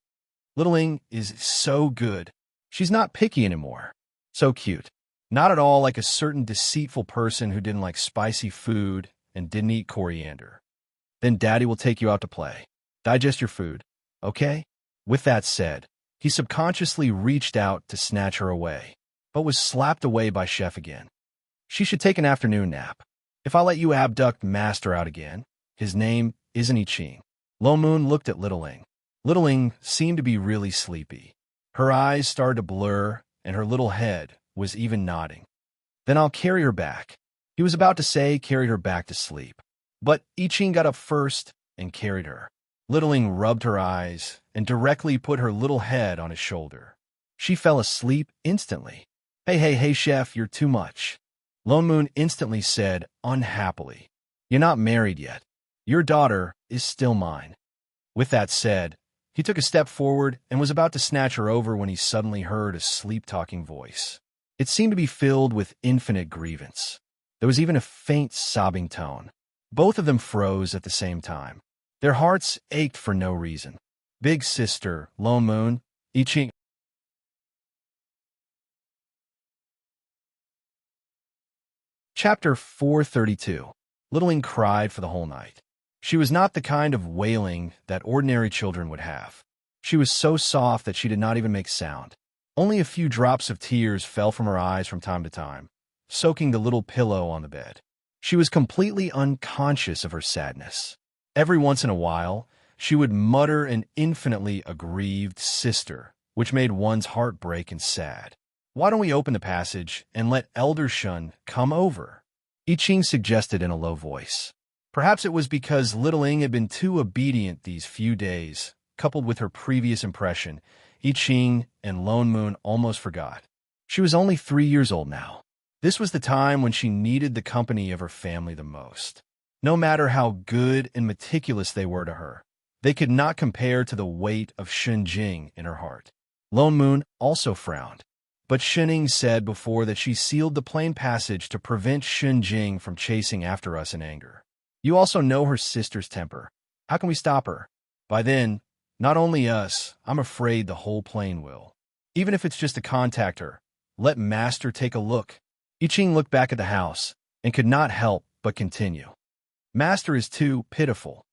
Little Ing is so good. She's not picky anymore. So cute. Not at all like a certain deceitful person who didn't like spicy food and didn't eat coriander. Then Daddy will take you out to play. Digest your food, okay? With that said, he subconsciously reached out to snatch her away, but was slapped away by Chef again. She should take an afternoon nap. If I let you abduct Master out again, his name isn't I-Ching. Lo Moon looked at Little Ing. Little Ing seemed to be really sleepy. Her eyes started to blur, and her little head was even nodding. Then I'll carry her back. He was about to say carried her back to sleep, but I-Ching got up first and carried her. Little Ing rubbed her eyes and directly put her little head on his shoulder. She fell asleep instantly. Hey, Chef, you're too much. Lone Moon instantly said unhappily, You're not married yet. Your daughter is still mine. With that said, he took a step forward and was about to snatch her over when he suddenly heard a sleep-talking voice. It seemed to be filled with infinite grievance. There was even a faint sobbing tone. Both of them froze at the same time. Their hearts ached for no reason. Big sister, Lone Moon, I-Ching. Chapter 432. Little Ing cried for the whole night. She was not the kind of wailing that ordinary children would have. She was so soft that she did not even make sound. Only a few drops of tears fell from her eyes from time to time, soaking the little pillow on the bed. She was completely unconscious of her sadness. Every once in a while, she would mutter an infinitely aggrieved sister, which made one's heart break and sad. Why don't we open the passage and let Elder Shun come over? I Ching suggested in a low voice. Perhaps it was because little Ing had been too obedient these few days, coupled with her previous impression. I Ching and Lone Moon almost forgot. She was only 3 years old now. This was the time when she needed the company of her family the most. No matter how good and meticulous they were to her, they could not compare to the weight of Shunjing in her heart. Lone Moon also frowned, but Shining said before that she sealed the plain passage to prevent Shunjing from chasing after us in anger. You also know her sister's temper. How can we stop her? By then, not only us, I'm afraid the whole plane will. Even if it's just to contact her, let Master take a look. I Ching looked back at the house and could not help but continue. Master is too pitiful.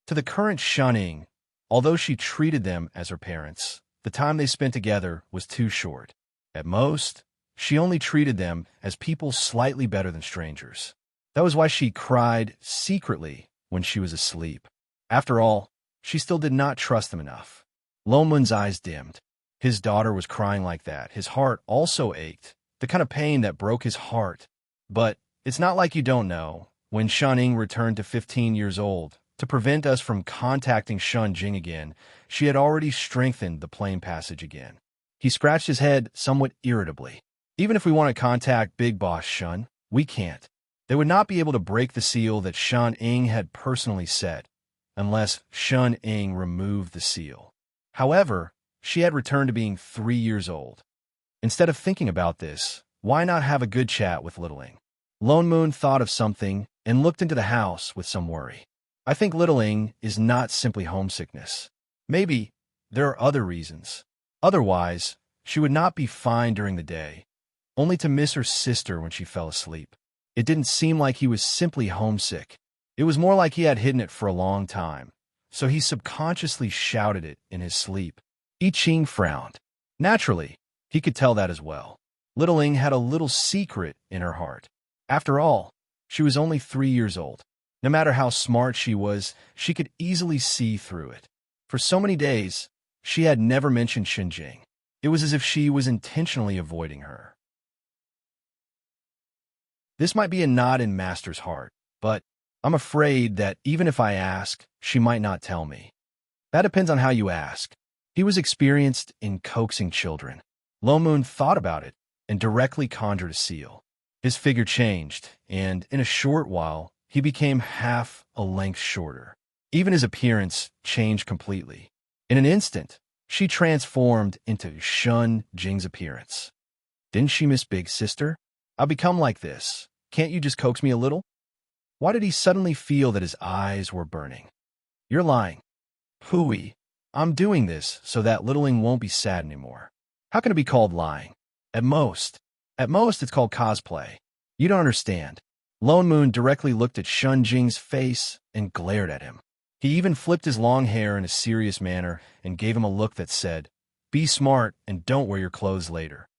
To the current Shunning, although she treated them as her parents, the time they spent together was too short. At most, she only treated them as people slightly better than strangers. That was why she cried secretly when she was asleep. After all, she still did not trust them enough. Lone Moon's eyes dimmed. His daughter was crying like that. His heart also ached, the kind of pain that broke his heart. But it's not like you don't know. When Shunning returned to 15 years old, to prevent us from contacting Shun Jing again, she had already strengthened the plain passage again. He scratched his head somewhat irritably. Even if we want to contact Big Boss Shun, we can't. They would not be able to break the seal that Shun Ing had personally set, unless Shun Ing removed the seal. However, she had returned to being 3 years old. Instead of thinking about this, why not have a good chat with Little Ing? Lone Moon thought of something and looked into the house with some worry. I think Little Ing is not simply homesickness. Maybe there are other reasons. Otherwise, she would not be fine during the day, only to miss her sister when she fell asleep. It didn't seem like he was simply homesick. It was more like he had hidden it for a long time, so he subconsciously shouted it in his sleep. I Ching frowned. Naturally, he could tell that as well. Little Ing had a little secret in her heart. After all, she was only 3 years old. No matter how smart she was, she could easily see through it. For so many days, she had never mentioned Xinjiang. It was as if she was intentionally avoiding her. This might be a knot in Master's heart, but I'm afraid that even if I ask, she might not tell me. That depends on how you ask. He was experienced in coaxing children. Lone Moon thought about it and directly conjured a seal. His figure changed, and in a short while, he became half a length shorter. Even his appearance changed completely. In an instant, she transformed into Shun Jing's appearance. Didn't she miss Big Sister? I'll become like this. Can't you just coax me a little? Why did he suddenly feel that his eyes were burning? You're lying. Hooey, I'm doing this so that Little Ing won't be sad anymore. How can it be called lying? At most it's called cosplay. You don't understand. Lone Moon directly looked at Shun Jing's face and glared at him. He even flipped his long hair in a serious manner and gave him a look that said, "Be smart and don't wear your clothes later."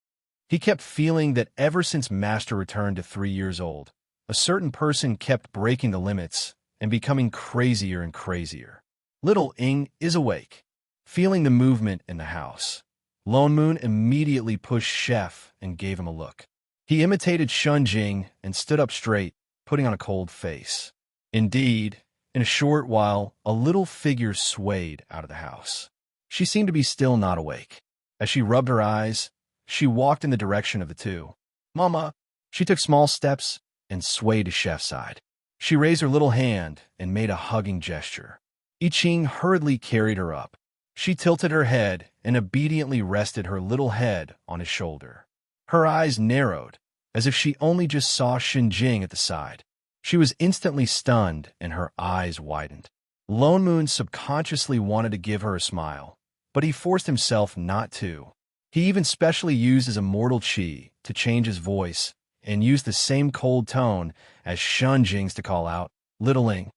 He kept feeling that ever since Master returned to 3 years old, a certain person kept breaking the limits and becoming crazier and crazier. Little Ing is awake, feeling the movement in the house. Lone Moon immediately pushed Chef and gave him a look. He imitated Shun Jing and stood up straight, putting on a cold face. Indeed, in a short while, a little figure swayed out of the house. She seemed to be still not awake. As she rubbed her eyes, she walked in the direction of the two. Mama! She took small steps and swayed to Chef's side. She raised her little hand and made a hugging gesture. I Ching hurriedly carried her up. She tilted her head and obediently rested her little head on his shoulder. Her eyes narrowed, as if she only just saw Xinjing at the side. She was instantly stunned, and her eyes widened. Lone Moon subconsciously wanted to give her a smile, but he forced himself not to. He even specially used his immortal chi to change his voice and used the same cold tone as Shun Jing's to call out, "Little Ing."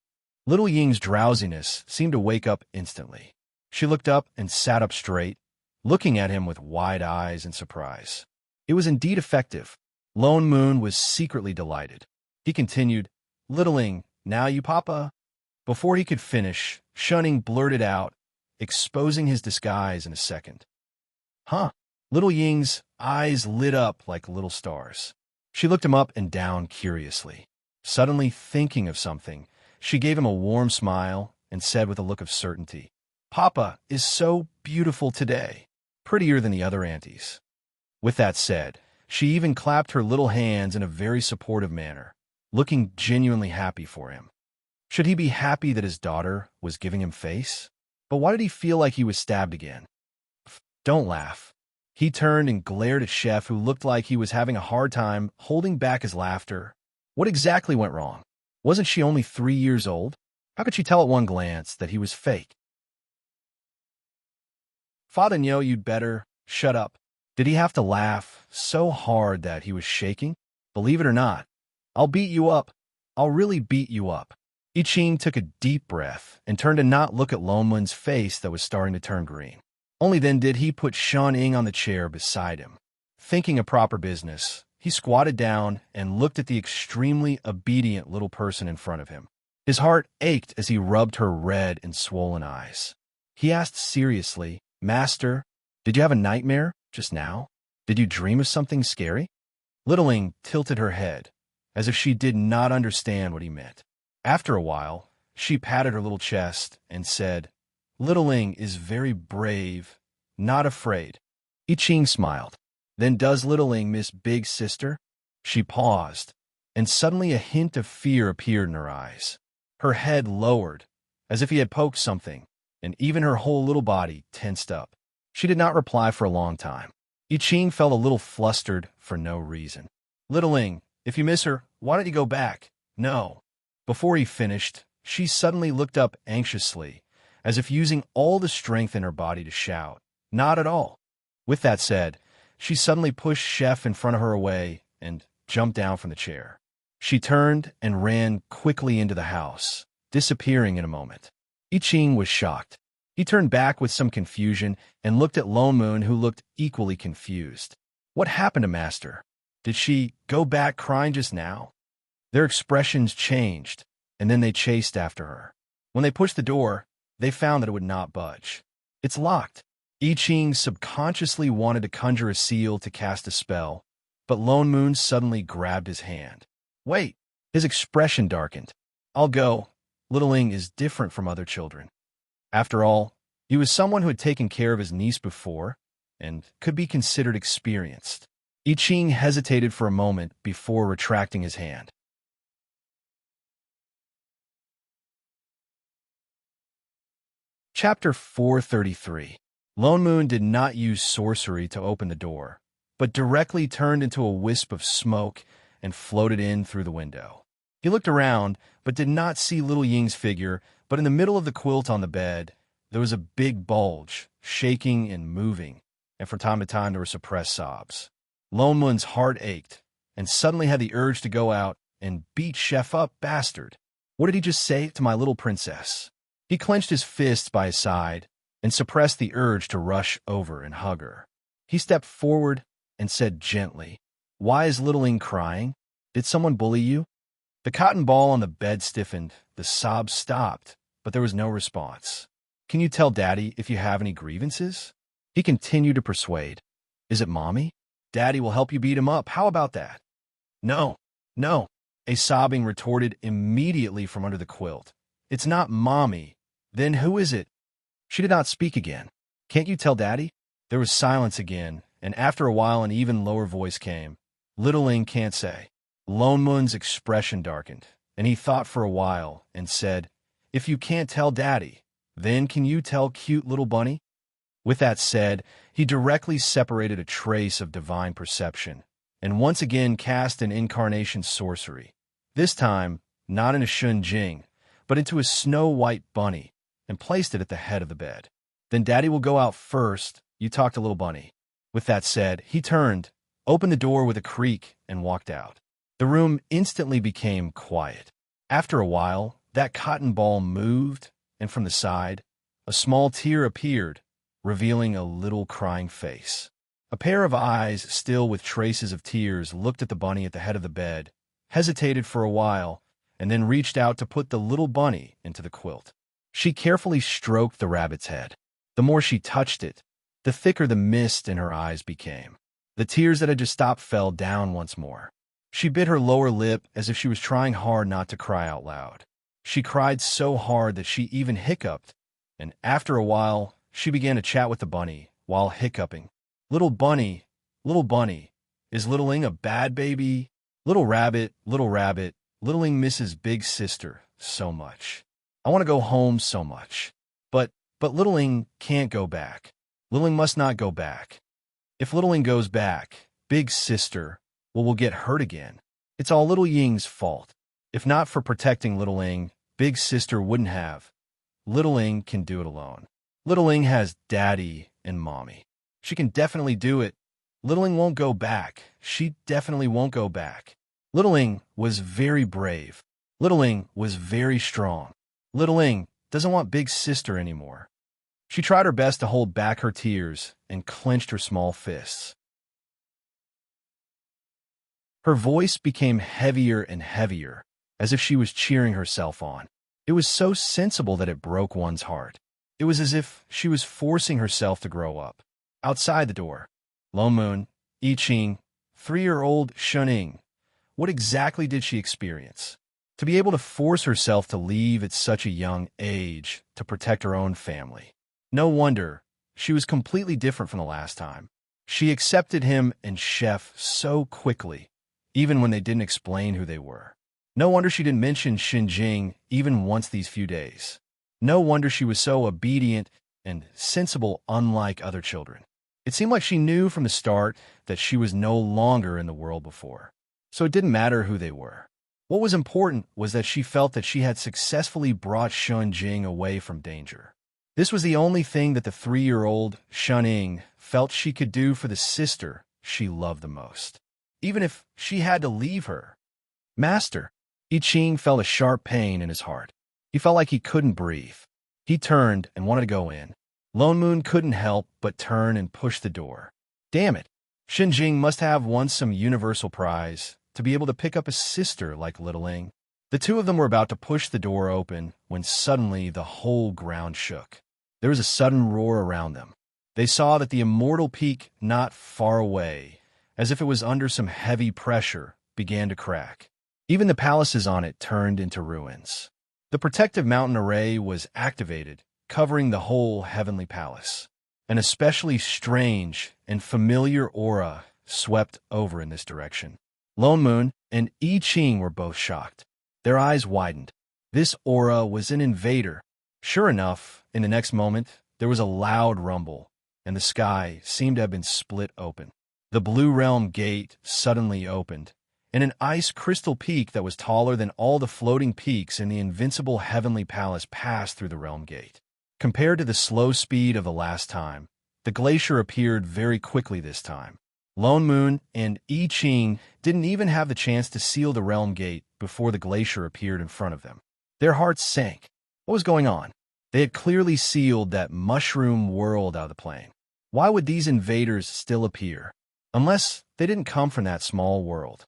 Little Ying's drowsiness seemed to wake up instantly. She looked up and sat up straight, looking at him with wide eyes in surprise. It was indeed effective. Lone Moon was secretly delighted. He continued, "Little Ing, now you papa." Before he could finish, Shunning blurted out, exposing his disguise in a second. "Huh?" Little Ying's eyes lit up like little stars. She looked him up and down curiously. Suddenly thinking of something, she gave him a warm smile and said with a look of certainty, "Papa is so beautiful today, prettier than the other aunties." With that said, she even clapped her little hands in a very supportive manner, looking genuinely happy for him. Should he be happy that his daughter was giving him face? But why did he feel like he was stabbed again? Don't laugh. He turned and glared at Chef, who looked like he was having a hard time holding back his laughter. What exactly went wrong? Wasn't she only 3 years old? How could she tell at one glance that he was fake? Father, you'd better shut up. Did he have to laugh so hard that he was shaking? Believe it or not, I'll beat you up. I'll really beat you up. I Ching took a deep breath and turned to not look at Lonmun's face that was starting to turn green. Only then did he put Shan Ying on the chair beside him. Thinking of proper business, he squatted down and looked at the extremely obedient little person in front of him. His heart ached as he rubbed her red and swollen eyes. He asked seriously, "Master, did you have a nightmare just now? Did you dream of something scary?" Little Ying tilted her head, as if she did not understand what he meant. After a while, she patted her little chest and said, "Little Ying is very brave, not afraid." I Ching smiled. "Then does Little Ying miss Big Sister?" She paused, and suddenly a hint of fear appeared in her eyes. Her head lowered, as if he had poked something, and even her whole little body tensed up. She did not reply for a long time. I Ching felt a little flustered for no reason. "Little Ying, if you miss her, why don't you go back?" "No." Before he finished, she suddenly looked up anxiously, as if using all the strength in her body to shout, "Not at all." With that said, she suddenly pushed Chef in front of her away and jumped down from the chair. She turned and ran quickly into the house, disappearing in a moment. I Ching was shocked. He turned back with some confusion and looked at Lone Moon, who looked equally confused. What happened to Master? Did she go back crying just now? Their expressions changed, and then they chased after her. When they pushed the door, they found that it would not budge. "It's locked." I Ching subconsciously wanted to conjure a seal to cast a spell, but Lone Moon suddenly grabbed his hand. "Wait!" His expression darkened. "I'll go. Little Ying is different from other children." After all, he was someone who had taken care of his niece before and could be considered experienced. I Ching hesitated for a moment before retracting his hand. Chapter 433. Lone Moon did not use sorcery to open the door, but directly turned into a wisp of smoke and floated in through the window. He looked around, but did not see Little Ying's figure, but in the middle of the quilt on the bed, there was a big bulge, shaking and moving, and from time to time there were suppressed sobs. Lone Moon's heart ached, and suddenly had the urge to go out and beat Chef up, bastard. What did he just say to my little princess? He clenched his fists by his side and suppressed the urge to rush over and hug her. He stepped forward and said gently, "Why is Little Ying crying? Did someone bully you?" The cotton ball on the bed stiffened, the sobs stopped, but there was no response. "Can you tell Daddy if you have any grievances?" He continued to persuade. "Is it Mommy? Daddy will help you beat him up. How about that?" "No, no," a sobbing retorted immediately from under the quilt. "It's not Mommy. Then who is it?" She did not speak again. "Can't you tell Daddy?" There was silence again, and after a while an even lower voice came. "Little Ying can't say." Lone Moon's expression darkened, and he thought for a while and said, "If you can't tell Daddy, then can you tell cute little bunny?" With that said, he directly separated a trace of divine perception, and once again cast an incarnation sorcery. This time, not in a Shun Jing, but into a snow-white bunny, and placed it at the head of the bed. "Then Daddy will go out first. You talk to little bunny." With that said, he turned, opened the door with a creak, and walked out. The room instantly became quiet. After a while, that cotton ball moved, and from the side, a small tear appeared, revealing a little crying face. A pair of eyes, still with traces of tears, looked at the bunny at the head of the bed, hesitated for a while, and then reached out to put the little bunny into the quilt. She carefully stroked the rabbit's head. The more she touched it, the thicker the mist in her eyes became. The tears that had just stopped fell down once more. She bit her lower lip as if she was trying hard not to cry out loud. She cried so hard that she even hiccuped, and after a while, she began to chat with the bunny while hiccuping. Little bunny, is Littling a bad baby? Little rabbit, Littling misses big sister so much. I want to go home so much. But Littling can't go back. Littling must not go back. If Littling goes back, big sister will get hurt again. It's all Little Ying's fault. If not for protecting Littling, big sister wouldn't have. Littling can do it alone. Littling has daddy and mommy. She can definitely do it. Littling won't go back. She definitely won't go back. Littling was very brave. Littling was very strong. Littling doesn't want big sister anymore. She tried her best to hold back her tears and clenched her small fists. Her voice became heavier and heavier, as if she was cheering herself on. It was so sensible that it broke one's heart. It was as if she was forcing herself to grow up. Outside the door, Lone Moon, I Ching, 3-year-old Shuning. What exactly did she experience? To be able to force herself to leave at such a young age to protect her own family. No wonder she was completely different from the last time. She accepted him and Chef so quickly, even when they didn't explain who they were. No wonder she didn't mention Xinjing even once these few days. No wonder she was so obedient and sensible, unlike other children. It seemed like she knew from the start that she was no longer in the world before. So it didn't matter who they were. What was important was that she felt that she had successfully brought Xinjing away from danger. This was the only thing that the 3-year-old Shuning felt she could do for the sister she loved the most, even if she had to leave her. Master, I Ching felt a sharp pain in his heart. He felt like he couldn't breathe. He turned and wanted to go in. Lone Moon couldn't help but turn and push the door. Damn it! Xinjing must have won some universal prize to be able to pick up a sister like Littling. The two of them were about to push the door open when suddenly the whole ground shook. There was a sudden roar around them. They saw that the immortal peak not far away, as if it was under some heavy pressure, began to crack. Even the palaces on it turned into ruins. The protective mountain array was activated, covering the whole heavenly palace. An especially strange and familiar aura swept over in this direction. Lone Moon and I Ching were both shocked. Their eyes widened. This aura was an invader. Sure enough, in the next moment, there was a loud rumble, and the sky seemed to have been split open. The Blue Realm Gate suddenly opened, and an ice crystal peak that was taller than all the floating peaks in the invincible heavenly palace passed through the Realm Gate. Compared to the slow speed of the last time, the glacier appeared very quickly this time. Lone Moon and I Ching didn't even have the chance to seal the Realm Gate before the glacier appeared in front of them. Their hearts sank. What was going on? They had clearly sealed that mushroom world out of the plane. Why would these invaders still appear? Unless they didn't come from that small world.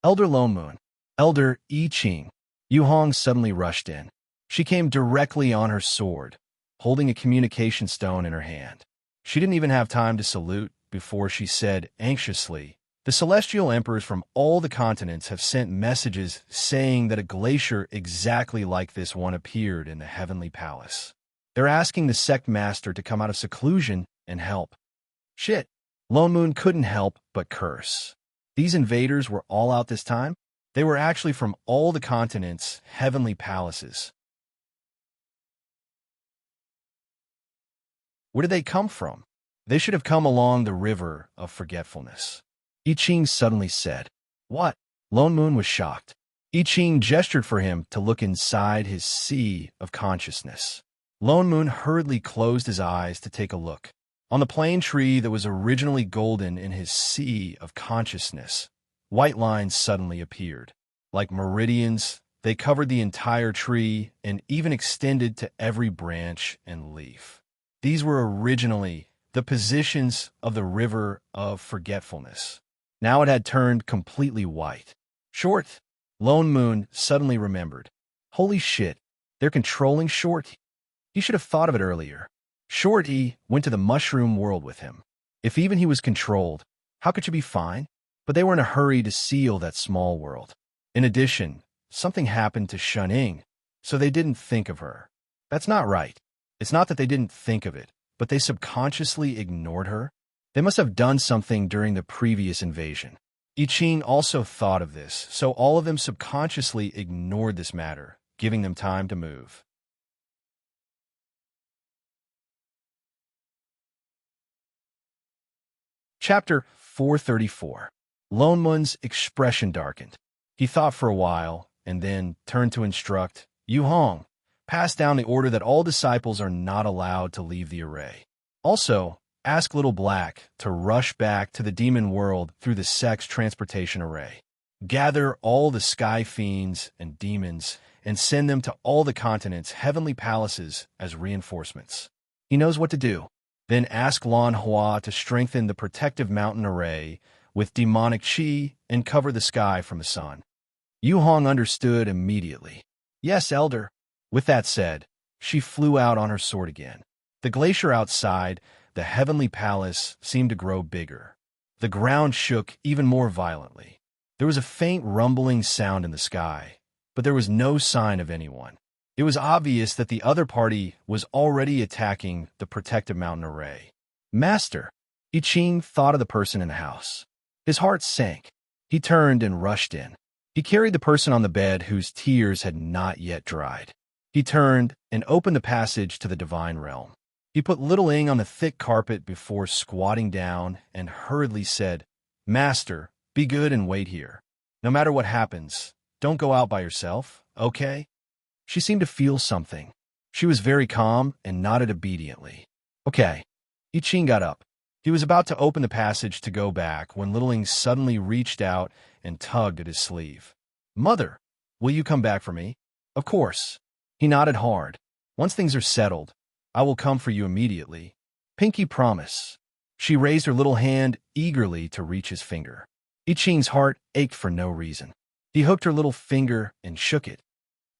Elder Lone Moon, Elder I Ching. Yu Hong suddenly rushed in. She came directly on her sword, holding a communication stone in her hand. She didn't even have time to salute before she said anxiously, "The celestial emperors from all the continents have sent messages saying that a glacier exactly like this one appeared in the heavenly palace. They're asking the sect master to come out of seclusion and help." Shit. Lone Moon couldn't help but curse. These invaders were all out this time? They were actually from all the continents' heavenly palaces. Where did they come from? They should have come along the river of forgetfulness. I Ching suddenly said. What? Lone Moon was shocked. I Ching gestured for him to look inside his sea of consciousness. Lone Moon hurriedly closed his eyes to take a look. On the plane tree that was originally golden in his sea of consciousness, white lines suddenly appeared. Like meridians, they covered the entire tree and even extended to every branch and leaf. These were originally the positions of the river of forgetfulness. Now it had turned completely white. Short. Lone Moon suddenly remembered. Holy shit, they're controlling Short. He should have thought of it earlier. Shorty went to the mushroom world with him. If even he was controlled, how could she be fine? But they were in a hurry to seal that small world. In addition, something happened to Shun-Ing, so they didn't think of her. That's not right. It's not that they didn't think of it, but they subconsciously ignored her. They must have done something during the previous invasion. I-Ching also thought of this, so all of them subconsciously ignored this matter, giving them time to move. Chapter 434. Lonmun's expression darkened. He thought for a while, and then turned to instruct Yu Hong, pass down the order that all disciples are not allowed to leave the array. Also, ask Little Black to rush back to the demon world through the sex transportation array. Gather all the sky fiends and demons and send them to all the continents' heavenly palaces as reinforcements. He knows what to do. Then ask Lan Hua to strengthen the protective mountain array with demonic chi and cover the sky from the sun. Yu Hong understood immediately. Yes, Elder. With that said, she flew out on her sword again. The glacier outside the heavenly palace seemed to grow bigger. The ground shook even more violently. There was a faint rumbling sound in the sky, but there was no sign of anyone. It was obvious that the other party was already attacking the protective mountain array. Master, I-Ching thought of the person in the house. His heart sank. He turned and rushed in. He carried the person on the bed whose tears had not yet dried. He turned and opened the passage to the divine realm. He put Little Ing on the thick carpet before squatting down and hurriedly said, Master, be good and wait here. No matter what happens, don't go out by yourself, okay? She seemed to feel something. She was very calm and nodded obediently. Okay. I-Ching got up. He was about to open the passage to go back when Little Ing suddenly reached out and tugged at his sleeve. Mother, will you come back for me? Of course. He nodded hard. Once things are settled, I will come for you immediately. Pinky promise. She raised her little hand eagerly to reach his finger. I-Ching's heart ached for no reason. He hooked her little finger and shook it.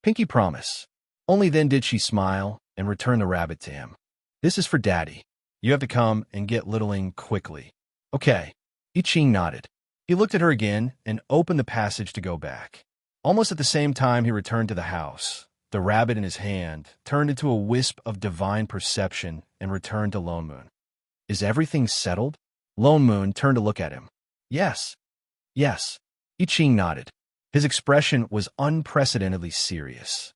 Pinky promise. Only then did she smile and return the rabbit to him. This is for Daddy. You have to come and get Little Ing quickly. Okay. I-Ching nodded. He looked at her again and opened the passage to go back. Almost at the same time he returned to the house. The rabbit in his hand turned into a wisp of divine perception and returned to Lonmun. Is everything settled? Lonmun turned to look at him. Yes. Yes. I-Ching nodded. His expression was unprecedentedly serious.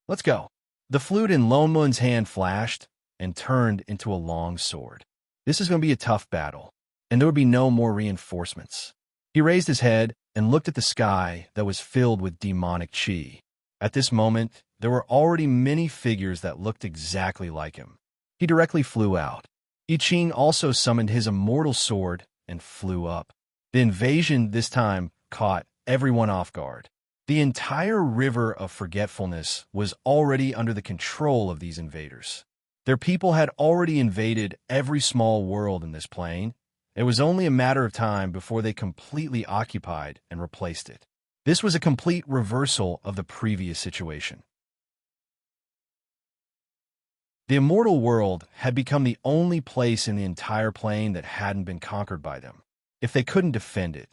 Let's go. The flute in Lonmun's hand flashed and turned into a long sword. This is going to be a tough battle, and there would be no more reinforcements. He raised his head and looked at the sky that was filled with demonic chi. At this moment, there were already many figures that looked exactly like him. He directly flew out. I-Ching also summoned his immortal sword and flew up. The invasion this time caught everyone off guard. The entire river of forgetfulness was already under the control of these invaders. Their people had already invaded every small world in this plane. It was only a matter of time before they completely occupied and replaced it. This was a complete reversal of the previous situation. The immortal world had become the only place in the entire plane that hadn't been conquered by them. If they couldn't defend it,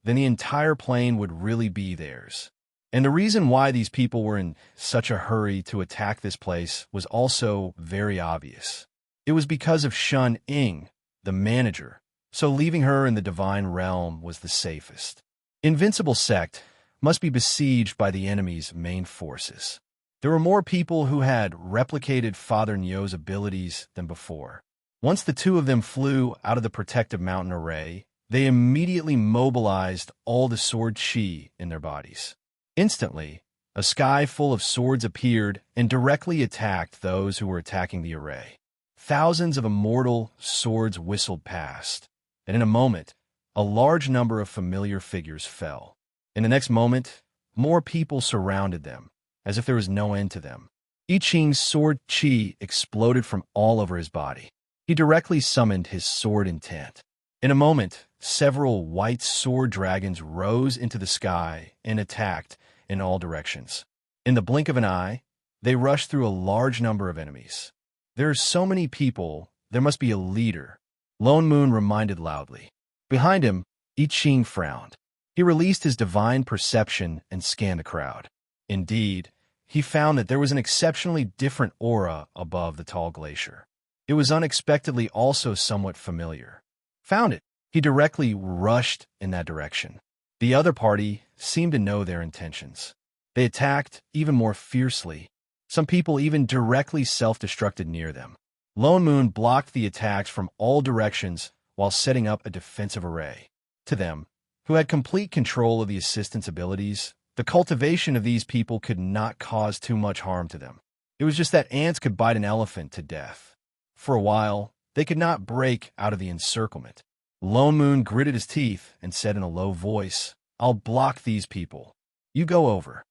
then the entire plane would really be theirs. And the reason why these people were in such a hurry to attack this place was also very obvious. It was because of Shun-Ing, the manager, so leaving her in the divine realm was the safest. Invincible Sect must be besieged by the enemy's main forces. There were more people who had replicated Father Nyo's abilities than before. Once the two of them flew out of the protective mountain array, they immediately mobilized all the sword chi in their bodies. Instantly, a sky full of swords appeared and directly attacked those who were attacking the array. Thousands of immortal swords whistled past, and in a moment, a large number of familiar figures fell. In the next moment, more people surrounded them, as if there was no end to them. I-Ching's sword chi exploded from all over his body. He directly summoned his sword intent. In a moment, several white sword dragons rose into the sky and attacked in all directions. In the blink of an eye, they rushed through a large number of enemies. There are so many people, there must be a leader, Lone Moon reminded loudly. Behind him, I Ching frowned. He released his divine perception and scanned the crowd. Indeed, he found that there was an exceptionally different aura above the tall glacier. It was unexpectedly also somewhat familiar. Found it. He directly rushed in that direction. The other party seemed to know their intentions. They attacked even more fiercely. Some people even directly self-destructed near them. Lone Moon blocked the attacks from all directions while setting up a defensive array. To them, who had complete control of the assistant's abilities, the cultivation of these people could not cause too much harm to them. It was just that ants could bite an elephant to death. For a while, they could not break out of the encirclement. Lone Moon gritted his teeth and said in a low voice, "I'll block these people. You go over."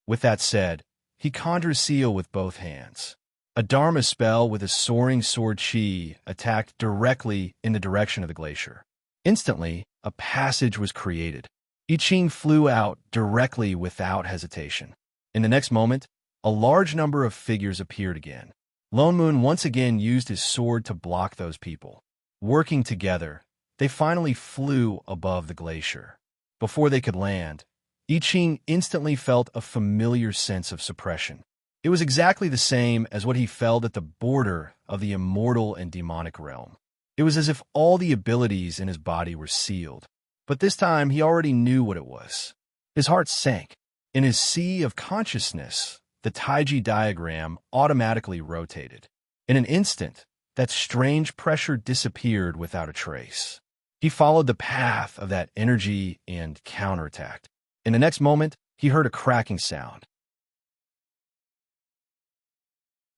With that said, he conjured seal with both hands. A Dharma spell with a soaring sword chi attacked directly in the direction of the glacier. Instantly, a passage was created. I Ching flew out directly without hesitation. In the next moment, a large number of figures appeared again. Lone Moon once again used his sword to block those people. Working together, they finally flew above the glacier. Before they could land, I Ching instantly felt a familiar sense of suppression. It was exactly the same as what he felt at the border of the immortal and demonic realm. It was as if all the abilities in his body were sealed. But this time, he already knew what it was. His heart sank. In his sea of consciousness, the Taiji diagram automatically rotated. In an instant, that strange pressure disappeared without a trace. He followed the path of that energy and counterattacked. In the next moment, he heard a cracking sound.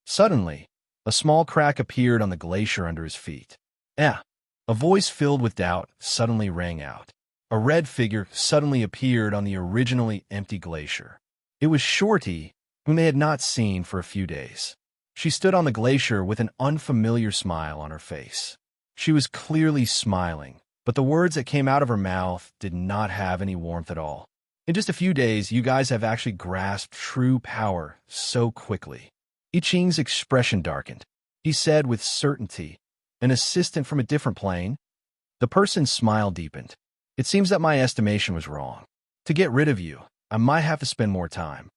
Suddenly, a small crack appeared on the glacier under his feet. A voice filled with doubt suddenly rang out. A red figure suddenly appeared on the originally empty glacier. It was Shorty, whom they had not seen for a few days. She stood on the glacier with an unfamiliar smile on her face. She was clearly smiling, but the words that came out of her mouth did not have any warmth at all. In just a few days, you guys have actually grasped true power so quickly. I Ching's expression darkened. He said with certainty, "An assistant from a different plane?" The person's smile deepened. "It seems that my estimation was wrong. To get rid of you, I might have to spend more time."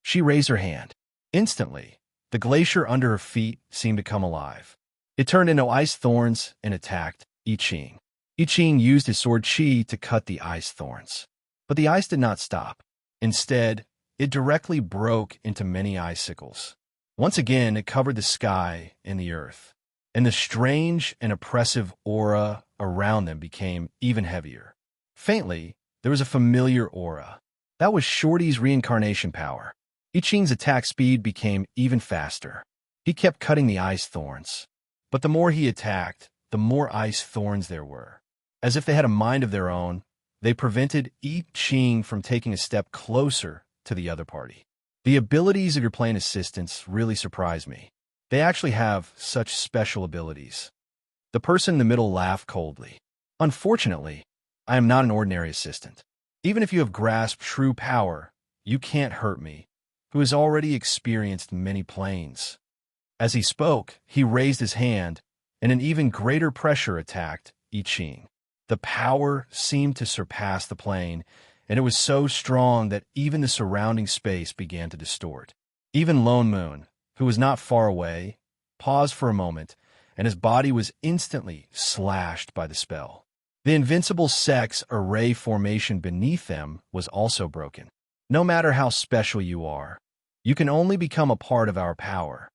She raised her hand. Instantly, the glacier under her feet seemed to come alive. It turned into ice thorns and attacked I Ching. I Ching used his sword chi to cut the ice thorns. But the ice did not stop. Instead, it directly broke into many icicles. Once again, it covered the sky and the earth, and the strange and oppressive aura around them became even heavier. Faintly, there was a familiar aura. That was Shorty's reincarnation power. I Ching's attack speed became even faster. He kept cutting the ice thorns. But the more he attacked, the more ice thorns there were. As if they had a mind of their own, they prevented I Ching from taking a step closer to the other party. The abilities of your plane assistants really surprise me. They actually have such special abilities. The person in the middle laughed coldly. Unfortunately, I am not an ordinary assistant. Even if you have grasped true power, you can't hurt me, who has already experienced many planes. As he spoke, he raised his hand, and an even greater pressure attacked I Ching. The power seemed to surpass the plane, and it was so strong that even the surrounding space began to distort. Even Lone Moon, who was not far away, paused for a moment, and his body was instantly slashed by the spell. The invincible sex array formation beneath them was also broken. No matter how special you are, you can only become a part of our power.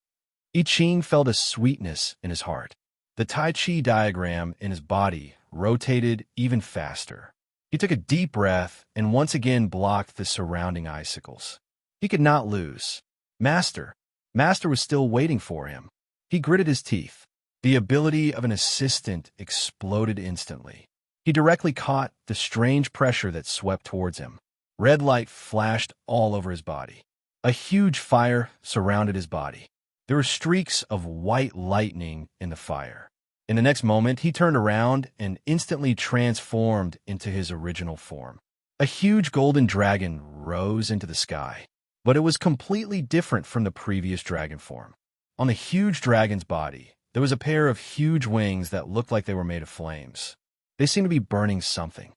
I Ching felt a sweetness in his heart. The Tai Chi diagram in his body rotated even faster. He took a deep breath and once again blocked the surrounding icicles. He could not lose. Master was still waiting for him. He gritted his teeth. The ability of an assistant exploded instantly. He directly caught the strange pressure that swept towards him. Red light flashed all over his body. A huge fire surrounded his body. There were streaks of white lightning in the fire. In the next moment, he turned around and instantly transformed into his original form. A huge golden dragon rose into the sky, but it was completely different from the previous dragon form. On the huge dragon's body, there was a pair of huge wings that looked like they were made of flames. They seemed to be burning something.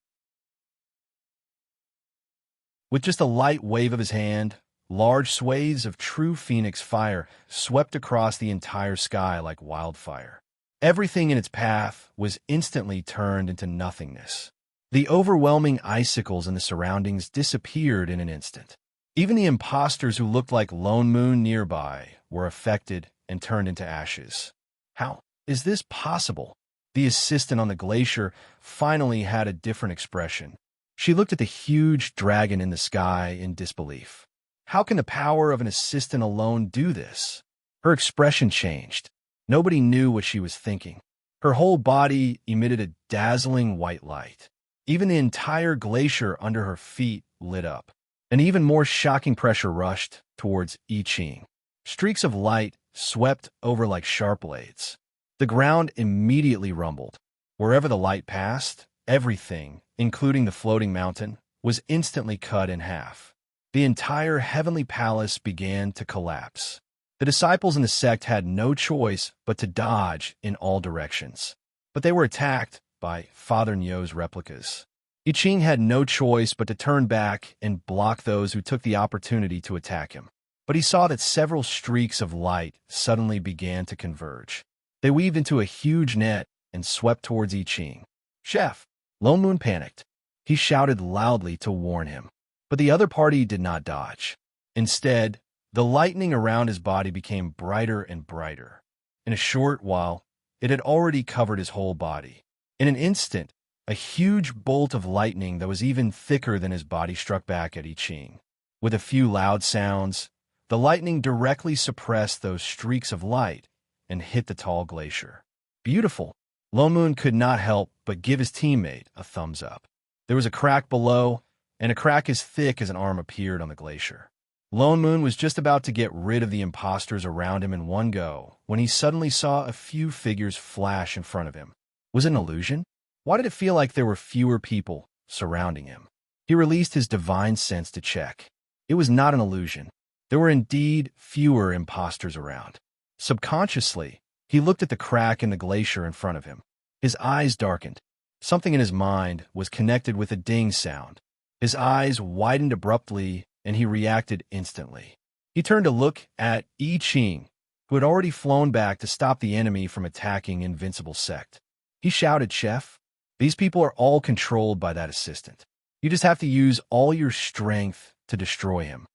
With just a light wave of his hand, large swathes of true phoenix fire swept across the entire sky like wildfire. Everything in its path was instantly turned into nothingness. The overwhelming icicles in the surroundings disappeared in an instant. Even the imposters who looked like Lone Moon nearby were affected and turned into ashes. How is this possible? The assistant on the glacier finally had a different expression. She looked at the huge dragon in the sky in disbelief. How can the power of an assistant alone do this? Her expression changed. Nobody knew what she was thinking. Her whole body emitted a dazzling white light. Even the entire glacier under her feet lit up. An even more shocking pressure rushed towards I Ching. Streaks of light swept over like sharp blades. The ground immediately rumbled. Wherever the light passed, everything, including the floating mountain, was instantly cut in half. The entire heavenly palace began to collapse. The disciples in the sect had no choice but to dodge in all directions. But they were attacked by Father Nyo's replicas. I Ching had no choice but to turn back and block those who took the opportunity to attack him. But he saw that several streaks of light suddenly began to converge. They weaved into a huge net and swept towards I Ching. "Chef!" Lone Moon panicked. He shouted loudly to warn him. But the other party did not dodge. Instead, the lightning around his body became brighter and brighter. In a short while, it had already covered his whole body. In an instant, a huge bolt of lightning that was even thicker than his body struck back at I Ching. With a few loud sounds, the lightning directly suppressed those streaks of light and hit the tall glacier. Beautiful. Lone Moon could not help but give his teammate a thumbs up. There was a crack below, and a crack as thick as an arm appeared on the glacier. Lone Moon was just about to get rid of the imposters around him in one go when he suddenly saw a few figures flash in front of him. Was it an illusion? Why did it feel like there were fewer people surrounding him? He released his divine sense to check. It was not an illusion. There were indeed fewer imposters around. Subconsciously, he looked at the crack in the glacier in front of him. His eyes darkened. Something in his mind was connected with a ding sound. His eyes widened abruptly, and he reacted instantly. He turned to look at I Ching, who had already flown back to stop the enemy from attacking Invincible Sect. He shouted, "Chef, these people are all controlled by that assistant. You just have to use all your strength to destroy him."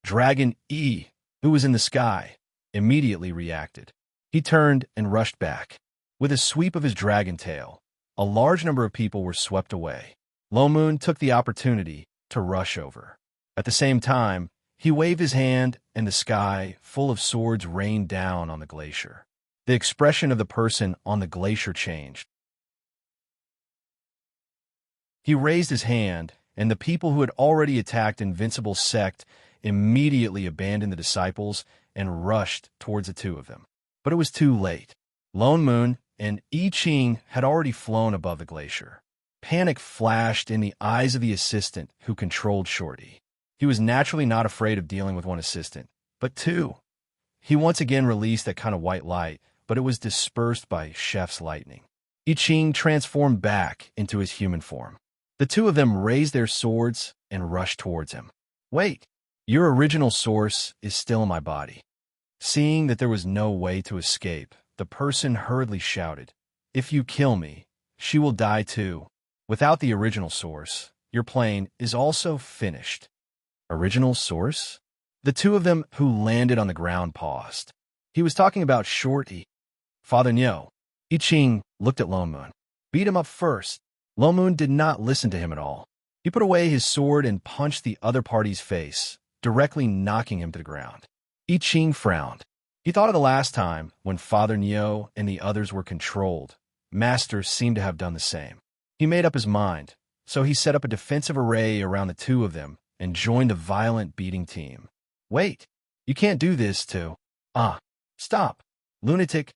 Dragon E, who was in the sky, immediately reacted. He turned and rushed back. With a sweep of his dragon tail, a large number of people were swept away. Lone Moon took the opportunity to rush over. At the same time, he waved his hand, and the sky, full of swords, rained down on the glacier. The expression of the person on the glacier changed. He raised his hand, and the people who had already attacked Invincible Sect immediately abandoned the disciples and rushed towards the two of them. But it was too late. Lone Moon and I Ching had already flown above the glacier. Panic flashed in the eyes of the assistant who controlled Shorty. He was naturally not afraid of dealing with one assistant, but two. He once again released that kind of white light, but it was dispersed by Chef's lightning. I Ching transformed back into his human form. The two of them raised their swords and rushed towards him. "Wait, your original source is still in my body." Seeing that there was no way to escape, the person hurriedly shouted, "If you kill me, she will die too. Without the original source, your plane is also finished." Original source? The two of them who landed on the ground paused. He was talking about Shorty. Father Nyo. I Ching looked at Lone Moon. "Beat him up first." Lone Moon did not listen to him at all. He put away his sword and punched the other party's face, directly knocking him to the ground. I Ching frowned. He thought of the last time when Father Nyo and the others were controlled. Master seemed to have done the same. He made up his mind, so he set up a defensive array around the two of them and joined the violent beating team. "Wait, you can't do this to—" Stop, lunatic,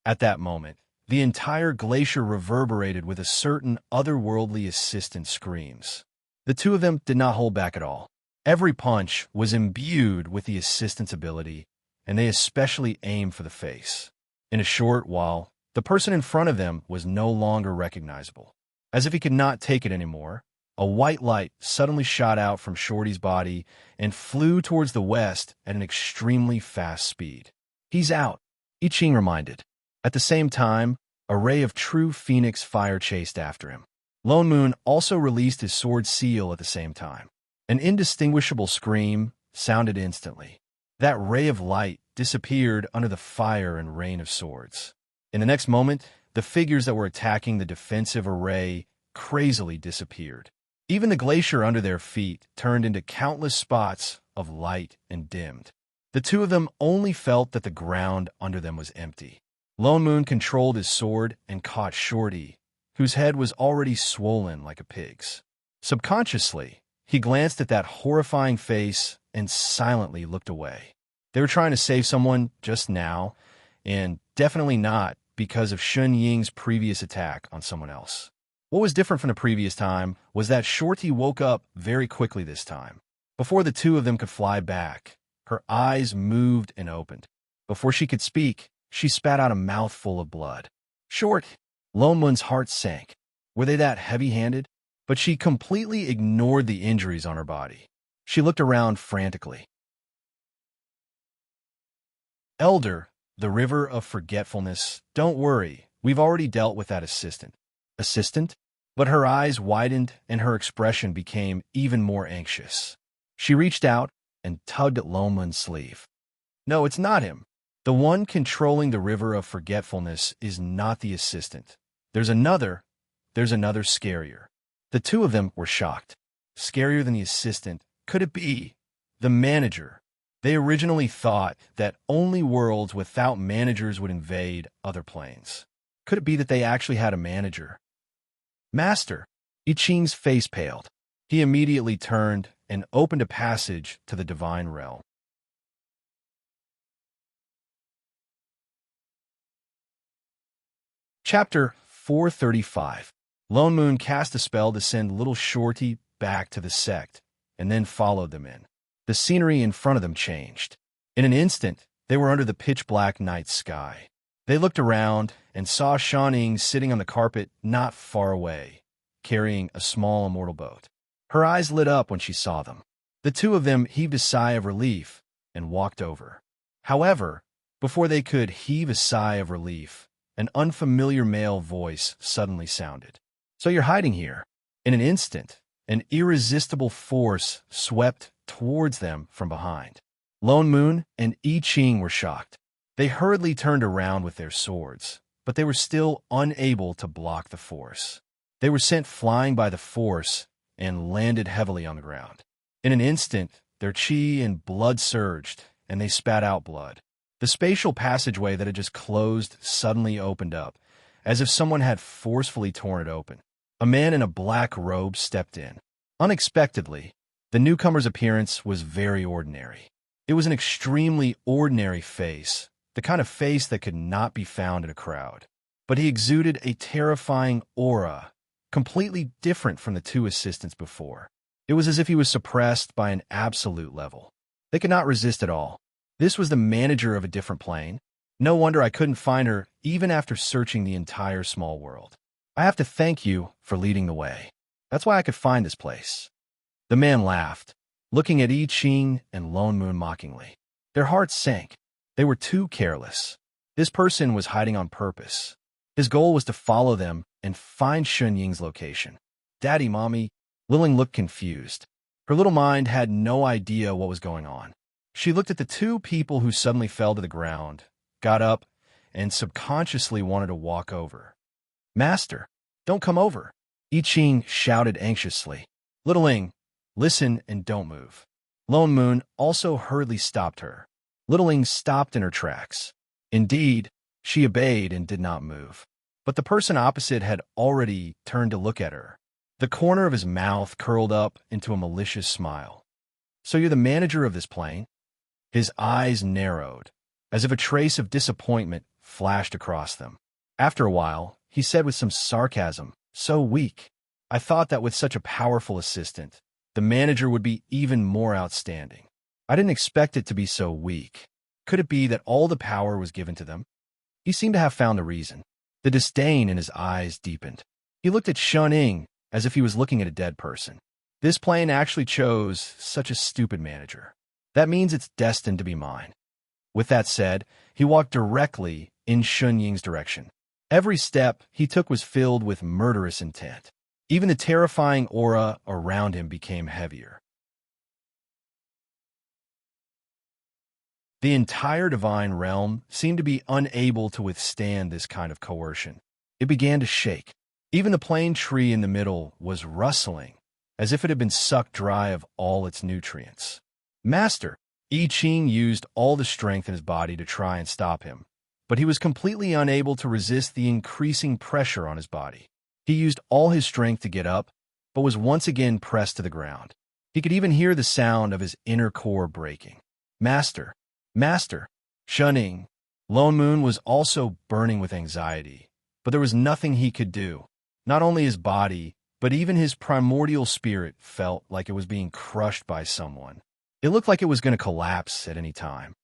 At that moment, the entire glacier reverberated with a certain otherworldly assistant screams. The two of them did not hold back at all. Every punch was imbued with the assistant's ability, and they especially aimed for the face. In a short while, the person in front of them was no longer recognizable. As if he could not take it anymore, a white light suddenly shot out from Shorty's body and flew towards the west at an extremely fast speed. "He's out," I Ching reminded. At the same time, a ray of true phoenix fire chased after him. Lone Moon also released his sword seal at the same time. An indistinguishable scream sounded instantly. That ray of light disappeared under the fire and rain of swords. In the next moment, the figures that were attacking the defensive array crazily disappeared. Even the glacier under their feet turned into countless spots of light and dimmed. The two of them only felt that the ground under them was empty. Lone Moon controlled his sword and caught Shorty, whose head was already swollen like a pig's. Subconsciously, he glanced at that horrifying face and silently looked away. They were trying to save someone just now, and definitely not because of Shun Ying's previous attack on someone else. What was different from the previous time was that Shorty woke up very quickly this time. Before the two of them could fly back, her eyes moved and opened. Before she could speak, she spat out a mouthful of blood. "Short!" Lone Moon's heart sank. Were they that heavy-handed? But she completely ignored the injuries on her body. She looked around frantically. "Elder, the river of forgetfulness, don't worry, we've already dealt with that assistant." Assistant? But her eyes widened and her expression became even more anxious. She reached out and tugged at Lone Moon's sleeve. "No, it's not him. The one controlling the river of forgetfulness is not the assistant. There's another scarier." The two of them were shocked. Scarier than the assistant? Could it be? The manager. They originally thought that only worlds without managers would invade other planes. Could it be that they actually had a manager? "Master!" I Ching's face paled. He immediately turned and opened a passage to the divine realm. Chapter 435. Lone Moon cast a spell to send little Shorty back to the sect, and then followed them in. The scenery in front of them changed. In an instant, they were under the pitch-black night sky. They looked around and saw Shaning sitting on the carpet not far away, carrying a small immortal boat. Her eyes lit up when she saw them. The two of them heaved a sigh of relief and walked over. However, before they could heave a sigh of relief, an unfamiliar male voice suddenly sounded. "So you're hiding here." In an instant, an irresistible force swept towards them from behind. Lone Moon and I Ching were shocked. They hurriedly turned around with their swords, but they were still unable to block the force. They were sent flying by the force and landed heavily on the ground. In an instant, their chi and blood surged, and they spat out blood. The spatial passageway that had just closed suddenly opened up, as if someone had forcefully torn it open. A man in a black robe stepped in. Unexpectedly, the newcomer's appearance was very ordinary. It was an extremely ordinary face, the kind of face that could not be found in a crowd. But he exuded a terrifying aura, completely different from the two assistants before. It was as if he was suppressed by an absolute level. They could not resist at all. This was the manager of a different plane. No wonder I couldn't find her even after searching the entire small world. "I have to thank you for leading the way. That's why I could find this place." The man laughed, looking at I Ching and Lone Moon mockingly. Their hearts sank. They were too careless. This person was hiding on purpose. His goal was to follow them and find Shun Ying's location. "Daddy, Mommy." Liling looked confused. Her little mind had no idea what was going on. She looked at the two people who suddenly fell to the ground, got up, and subconsciously wanted to walk over. "Master, don't come over," I Ching shouted anxiously. "Littling, listen and don't move." Lone Moon also hurriedly stopped her. Littling stopped in her tracks. Indeed, she obeyed and did not move. But the person opposite had already turned to look at her. The corner of his mouth curled up into a malicious smile. "So you're the manager of this plane?" His eyes narrowed, as if a trace of disappointment flashed across them. After a while, he said with some sarcasm, "So weak. I thought that with such a powerful assistant, the manager would be even more outstanding. I didn't expect it to be so weak." Could it be that all the power was given to them? He seemed to have found the reason. The disdain in his eyes deepened. He looked at Shun-Ing as if he was looking at a dead person. This plane actually chose such a stupid manager. That means it's destined to be mine. With that said, he walked directly in Shun-Ying's direction. Every step he took was filled with murderous intent. Even the terrifying aura around him became heavier. The entire divine realm seemed to be unable to withstand this kind of coercion. It began to shake. Even the plane tree in the middle was rustling, as if it had been sucked dry of all its nutrients. Master, I Ching used all the strength in his body to try and stop him, but he was completely unable to resist the increasing pressure on his body. He used all his strength to get up, but was once again pressed to the ground. He could even hear the sound of his inner core breaking. Master! Master! Shun-Ing! Lone Moon was also burning with anxiety, but there was nothing he could do. Not only his body, but even his primordial spirit felt like it was being crushed by someone. It looked like it was going to collapse at any time.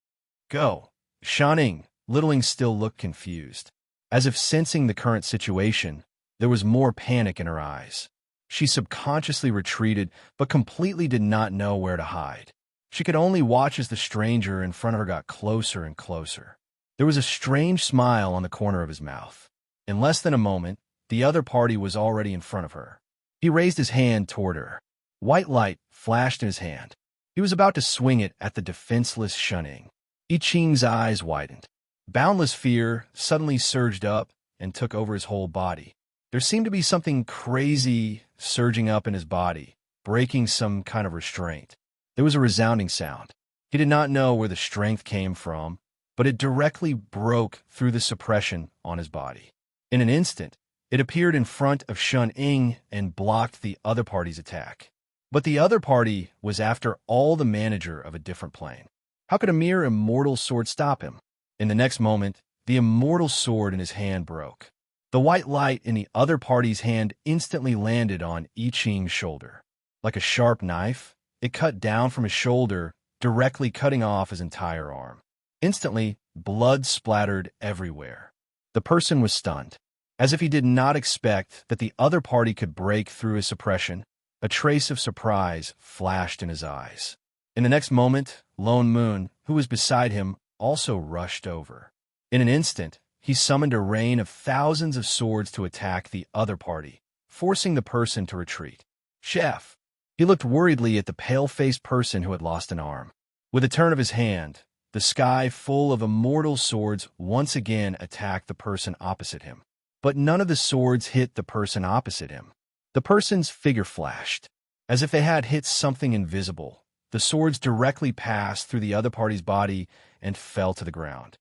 Go! Shun-Ing! Littling still looked confused. As if sensing the current situation, there was more panic in her eyes. She subconsciously retreated, but completely did not know where to hide. She could only watch as the stranger in front of her got closer and closer. There was a strange smile on the corner of his mouth. In less than a moment, the other party was already in front of her. He raised his hand toward her. White light flashed in his hand. He was about to swing it at the defenseless Shun-Ing. I Ching's eyes widened. Boundless fear suddenly surged up and took over his whole body. There seemed to be something crazy surging up in his body, breaking some kind of restraint. There was a resounding sound. He did not know where the strength came from, but it directly broke through the suppression on his body. In an instant, it appeared in front of Shun-Ing and blocked the other party's attack. But the other party was, after all, the manager of a different plane. How could a mere immortal sword stop him? In the next moment, the immortal sword in his hand broke. The white light in the other party's hand instantly landed on I Ching's shoulder. Like a sharp knife, it cut down from his shoulder, directly cutting off his entire arm. Instantly, blood splattered everywhere. The person was stunned. As if he did not expect that the other party could break through his suppression, a trace of surprise flashed in his eyes. In the next moment, Lone Moon, who was beside him, also rushed over. In an instant, he summoned a rain of thousands of swords to attack the other party, forcing the person to retreat. Chef! He looked worriedly at the pale-faced person who had lost an arm. With a turn of his hand, the sky full of immortal swords once again attacked the person opposite him. But none of the swords hit the person opposite him. The person's figure flashed. As if they had hit something invisible, the swords directly passed through the other party's body and fell to the ground.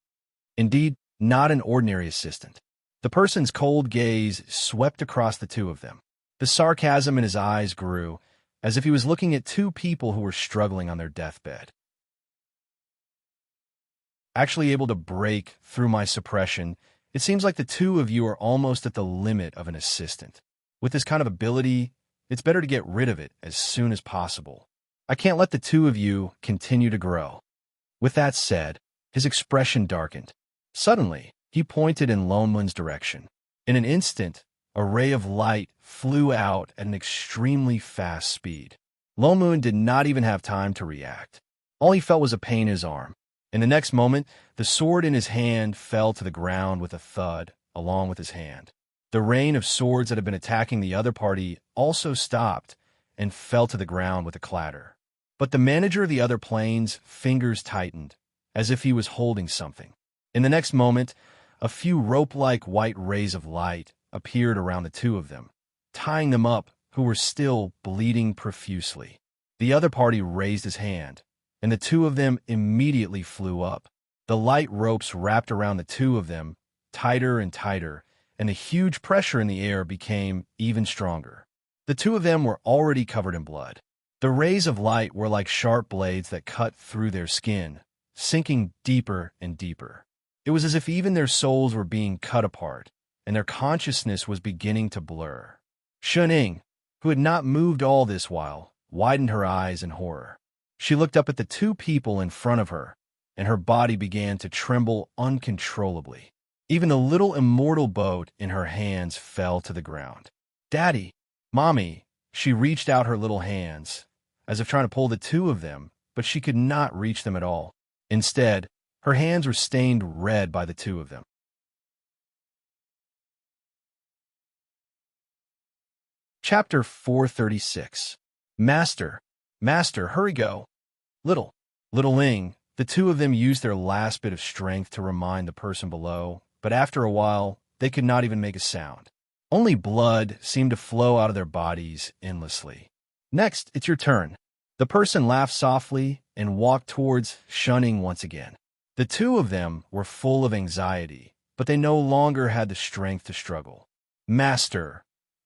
Indeed, not an ordinary assistant. The person's cold gaze swept across the two of them. The sarcasm in his eyes grew, as if he was looking at two people who were struggling on their deathbed. Actually able to break through my suppression, it seems like the two of you are almost at the limit of an assistant. With this kind of ability, it's better to get rid of it as soon as possible. I can't let the two of you continue to grow. With that said, his expression darkened. Suddenly, he pointed in Lone Moon's direction. In an instant, a ray of light flew out at an extremely fast speed. Lone Moon did not even have time to react. All he felt was a pain in his arm. In the next moment, the sword in his hand fell to the ground with a thud, along with his hand. The rain of swords that had been attacking the other party also stopped and fell to the ground with a clatter. But the manager of the other plane's fingers tightened, as if he was holding something. In the next moment, a few rope-like white rays of light appeared around the two of them, tying them up, who were still bleeding profusely. The other party raised his hand, and the two of them immediately flew up. The light ropes wrapped around the two of them, tighter and tighter, and the huge pressure in the air became even stronger. The two of them were already covered in blood. The rays of light were like sharp blades that cut through their skin, sinking deeper and deeper. It was as if even their souls were being cut apart, and their consciousness was beginning to blur. Shun-Ing, who had not moved all this while, widened her eyes in horror. She looked up at the two people in front of her, and her body began to tremble uncontrollably. Even the little immortal boat in her hands fell to the ground. "Daddy, Mommy," she reached out her little hands, as if trying to pull the two of them, but she could not reach them at all. Instead, her hands were stained red by the two of them. Chapter 436. Master, Master, hurry go. Little Ling, the two of them used their last bit of strength to remind the person below, but after a while, they could not even make a sound. Only blood seemed to flow out of their bodies endlessly. "Next, it's your turn." The person laughed softly and walked towards Shunning once again. The two of them were full of anxiety, but they no longer had the strength to struggle. "Master,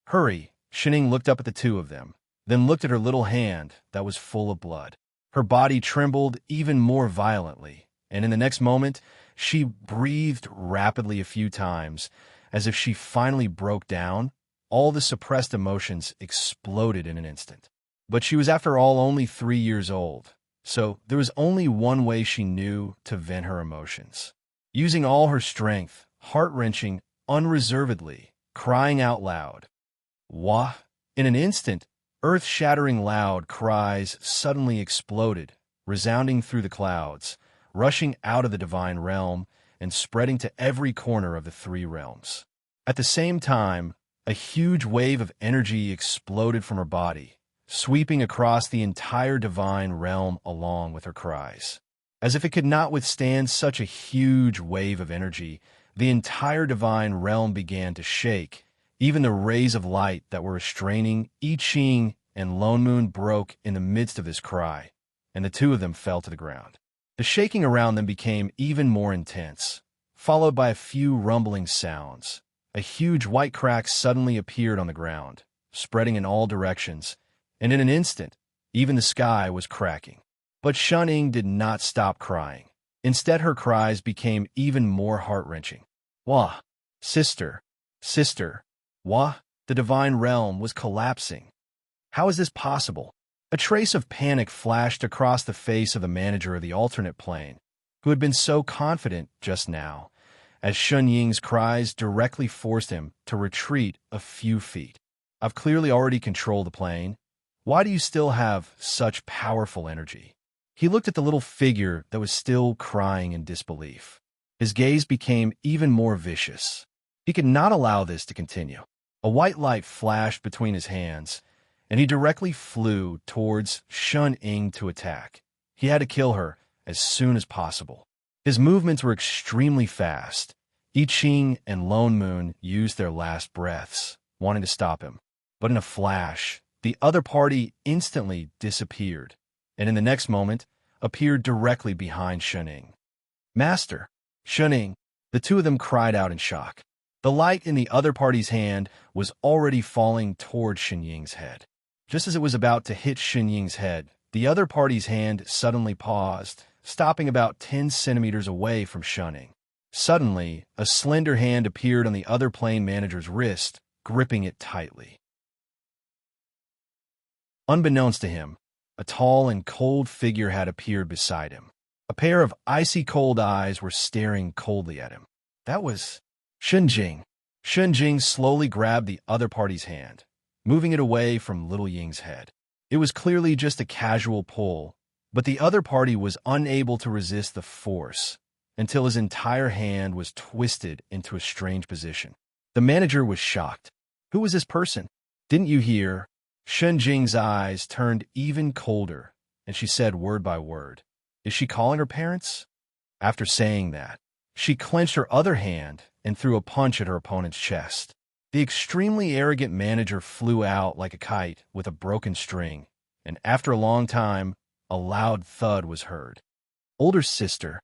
hurry." Shunning looked up at the two of them, then looked at her little hand that was full of blood. Her body trembled even more violently, and in the next moment, she breathed rapidly a few times, as if she finally broke down. All the suppressed emotions exploded in an instant. But she was, after all, only 3 years old, so there was only one way she knew to vent her emotions. Using all her strength, heart-wrenching, unreservedly, crying out loud. Wah! In an instant, earth-shattering loud cries suddenly exploded, resounding through the clouds, rushing out of the divine realm and spreading to every corner of the 3 realms. At the same time, a huge wave of energy exploded from her body, sweeping across the entire divine realm along with her cries. As if it could not withstand such a huge wave of energy, the entire divine realm began to shake. Even the rays of light that were restraining I Ching and Lone Moon broke in the midst of this cry, and the two of them fell to the ground. The shaking around them became even more intense, followed by a few rumbling sounds. A huge white crack suddenly appeared on the ground, spreading in all directions, and in an instant, even the sky was cracking. But Shunning did not stop crying. Instead, her cries became even more heart-wrenching. "Wah! Sister! Sister! Wah!" The divine realm was collapsing. How is this possible? A trace of panic flashed across the face of the manager of the alternate plane, who had been so confident just now, as Shun Ying's cries directly forced him to retreat a few feet. "I've clearly already controlled the plane. Why do you still have such powerful energy?" He looked at the little figure that was still crying in disbelief. His gaze became even more vicious. He could not allow this to continue. A white light flashed between his hands, and he directly flew towards Shun Ying to attack. He had to kill her as soon as possible. His movements were extremely fast. I Ching and Lone Moon used their last breaths, wanting to stop him. But in a flash, the other party instantly disappeared, and in the next moment, appeared directly behind Shun Ying. "Master!" "Shun Ying!" The two of them cried out in shock. The light in the other party's hand was already falling toward Shun Ying's head. Just as it was about to hit Shun Ying's head, the other party's hand suddenly paused, stopping about 10 centimeters away from Shun Ying. Suddenly, a slender hand appeared on the other plane manager's wrist, gripping it tightly. Unbeknownst to him, a tall and cold figure had appeared beside him. A pair of icy cold eyes were staring coldly at him. That was Shun Jing. Shun Jing slowly grabbed the other party's hand, moving it away from Little Ying's head. It was clearly just a casual pull, but the other party was unable to resist the force until his entire hand was twisted into a strange position. The manager was shocked. Who was this person? Didn't you hear? Shun Jing's eyes turned even colder, and she said word by word, "Is she calling her parents?" After saying that, she clenched her other hand and threw a punch at her opponent's chest. The extremely arrogant manager flew out like a kite with a broken string, and after a long time, a loud thud was heard. Older sister,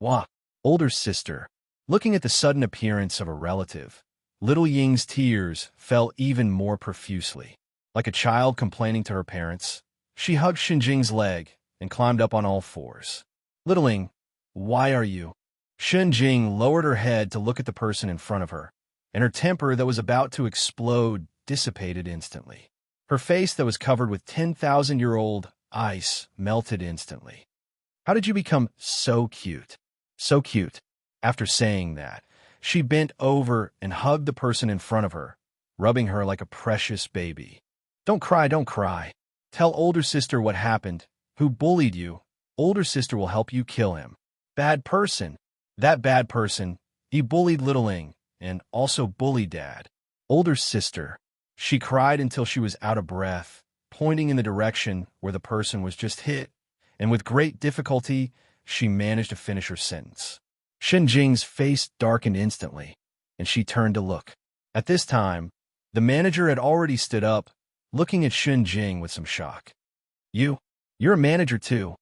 wah, older sister. Looking at the sudden appearance of a relative, Little Ying's tears fell even more profusely. Like a child complaining to her parents, she hugged Shinjing's leg and climbed up on all fours. "Little Ying, why are you?" Shinjing lowered her head to look at the person in front of her, and her temper that was about to explode dissipated instantly. Her face that was covered with 10,000-year-old ice melted instantly. How did you become so cute? So cute. After saying that, she bent over and hugged the person in front of her, rubbing her like a precious baby. Don't cry, don't cry. Tell older sister what happened. Who bullied you? Older sister will help you kill him. Bad person. That bad person. He bullied little Ing, and also bullied Dad. Older sister. She cried until she was out of breath, pointing in the direction where the person was just hit, and with great difficulty, she managed to finish her sentence. Shenjing's face darkened instantly, and she turned to look. At this time, the manager had already stood up, looking at Shenjing with some shock. You're a manager too.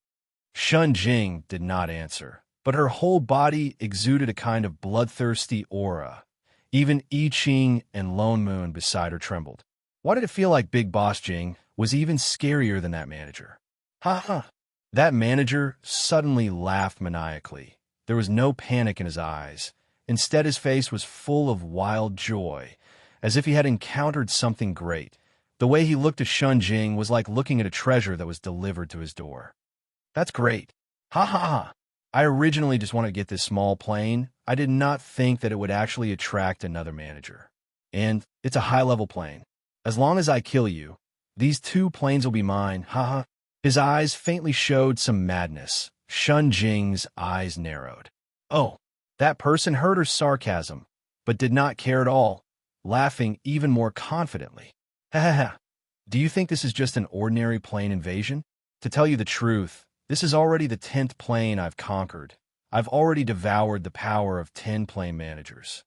Shenjing did not answer, but her whole body exuded a kind of bloodthirsty aura. Even I Ching and Lone Moon beside her trembled. Why did it feel like Big Boss Jing was even scarier than that manager? Ha ha! That manager suddenly laughed maniacally. There was no panic in his eyes. Instead, his face was full of wild joy, as if he had encountered something great. The way he looked at Shenjing was like looking at a treasure that was delivered to his door. That's great. Ha ha ha! I originally just wanted to get this small plane. I did not think that it would actually attract another manager. And it's a high-level plane. As long as I kill you, these 2 planes will be mine, haha. His eyes faintly showed some madness. Shenjing's eyes narrowed. Oh, that person heard her sarcasm, but did not care at all, laughing even more confidently. Ha ha ha. Do you think this is just an ordinary plane invasion? To tell you the truth, this is already the 10th plane I've conquered. I've already devoured the power of 10 plane managers.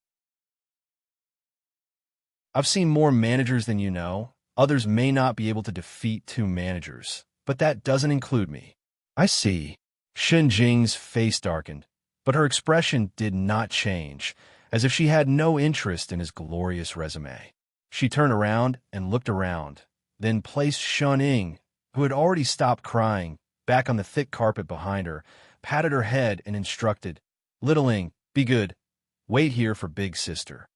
I've seen more managers than you know. Others may not be able to defeat 2 managers, but that doesn't include me. I see. Shenjing's face darkened, but her expression did not change, as if she had no interest in his glorious resume. She turned around and looked around, then placed Shun Ing, who had already stopped crying, back on the thick carpet behind her, patted her head and instructed, Little Ing, be good. Wait here for Big Sister.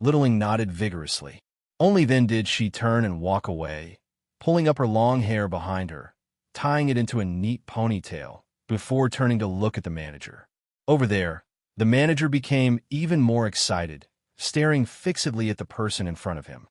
Little Ing nodded vigorously. Only then did she turn and walk away, pulling up her long hair behind her, tying it into a neat ponytail, before turning to look at the manager. Over there, the manager became even more excited, staring fixedly at the person in front of him.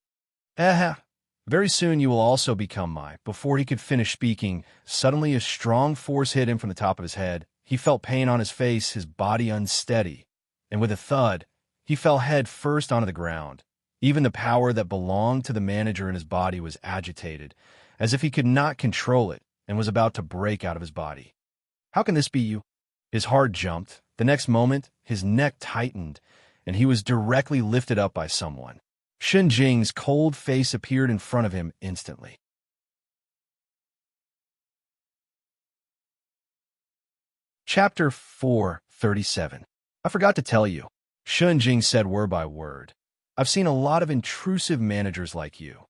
Aha! Very soon you will also become my. Before he could finish speaking, suddenly a strong force hit him from the top of his head. He felt pain on his face, his body unsteady, and with a thud, he fell head first onto the ground. Even the power that belonged to the manager in his body was agitated, as if he could not control it, and was about to break out of his body. How can this be you? His heart jumped. The next moment, his neck tightened, and he was directly lifted up by someone. Shenjing's cold face appeared in front of him instantly. Chapter 4:37. I forgot to tell you, Shenjing said word by word. I've seen a lot of intrusive managers like you.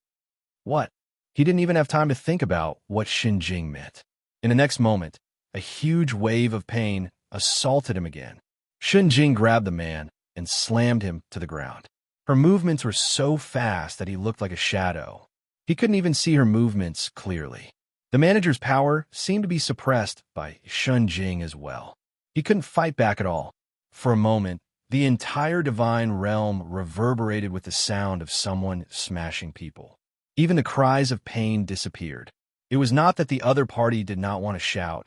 What? He didn't even have time to think about what Shenjing meant. In the next moment, a huge wave of pain assaulted him again. Shenjing grabbed the man and slammed him to the ground. Her movements were so fast that he looked like a shadow. He couldn't even see her movements clearly. The manager's power seemed to be suppressed by Shenjing as well. He couldn't fight back at all. For a moment, the entire divine realm reverberated with the sound of someone smashing people. Even the cries of pain disappeared. It was not that the other party did not want to shout,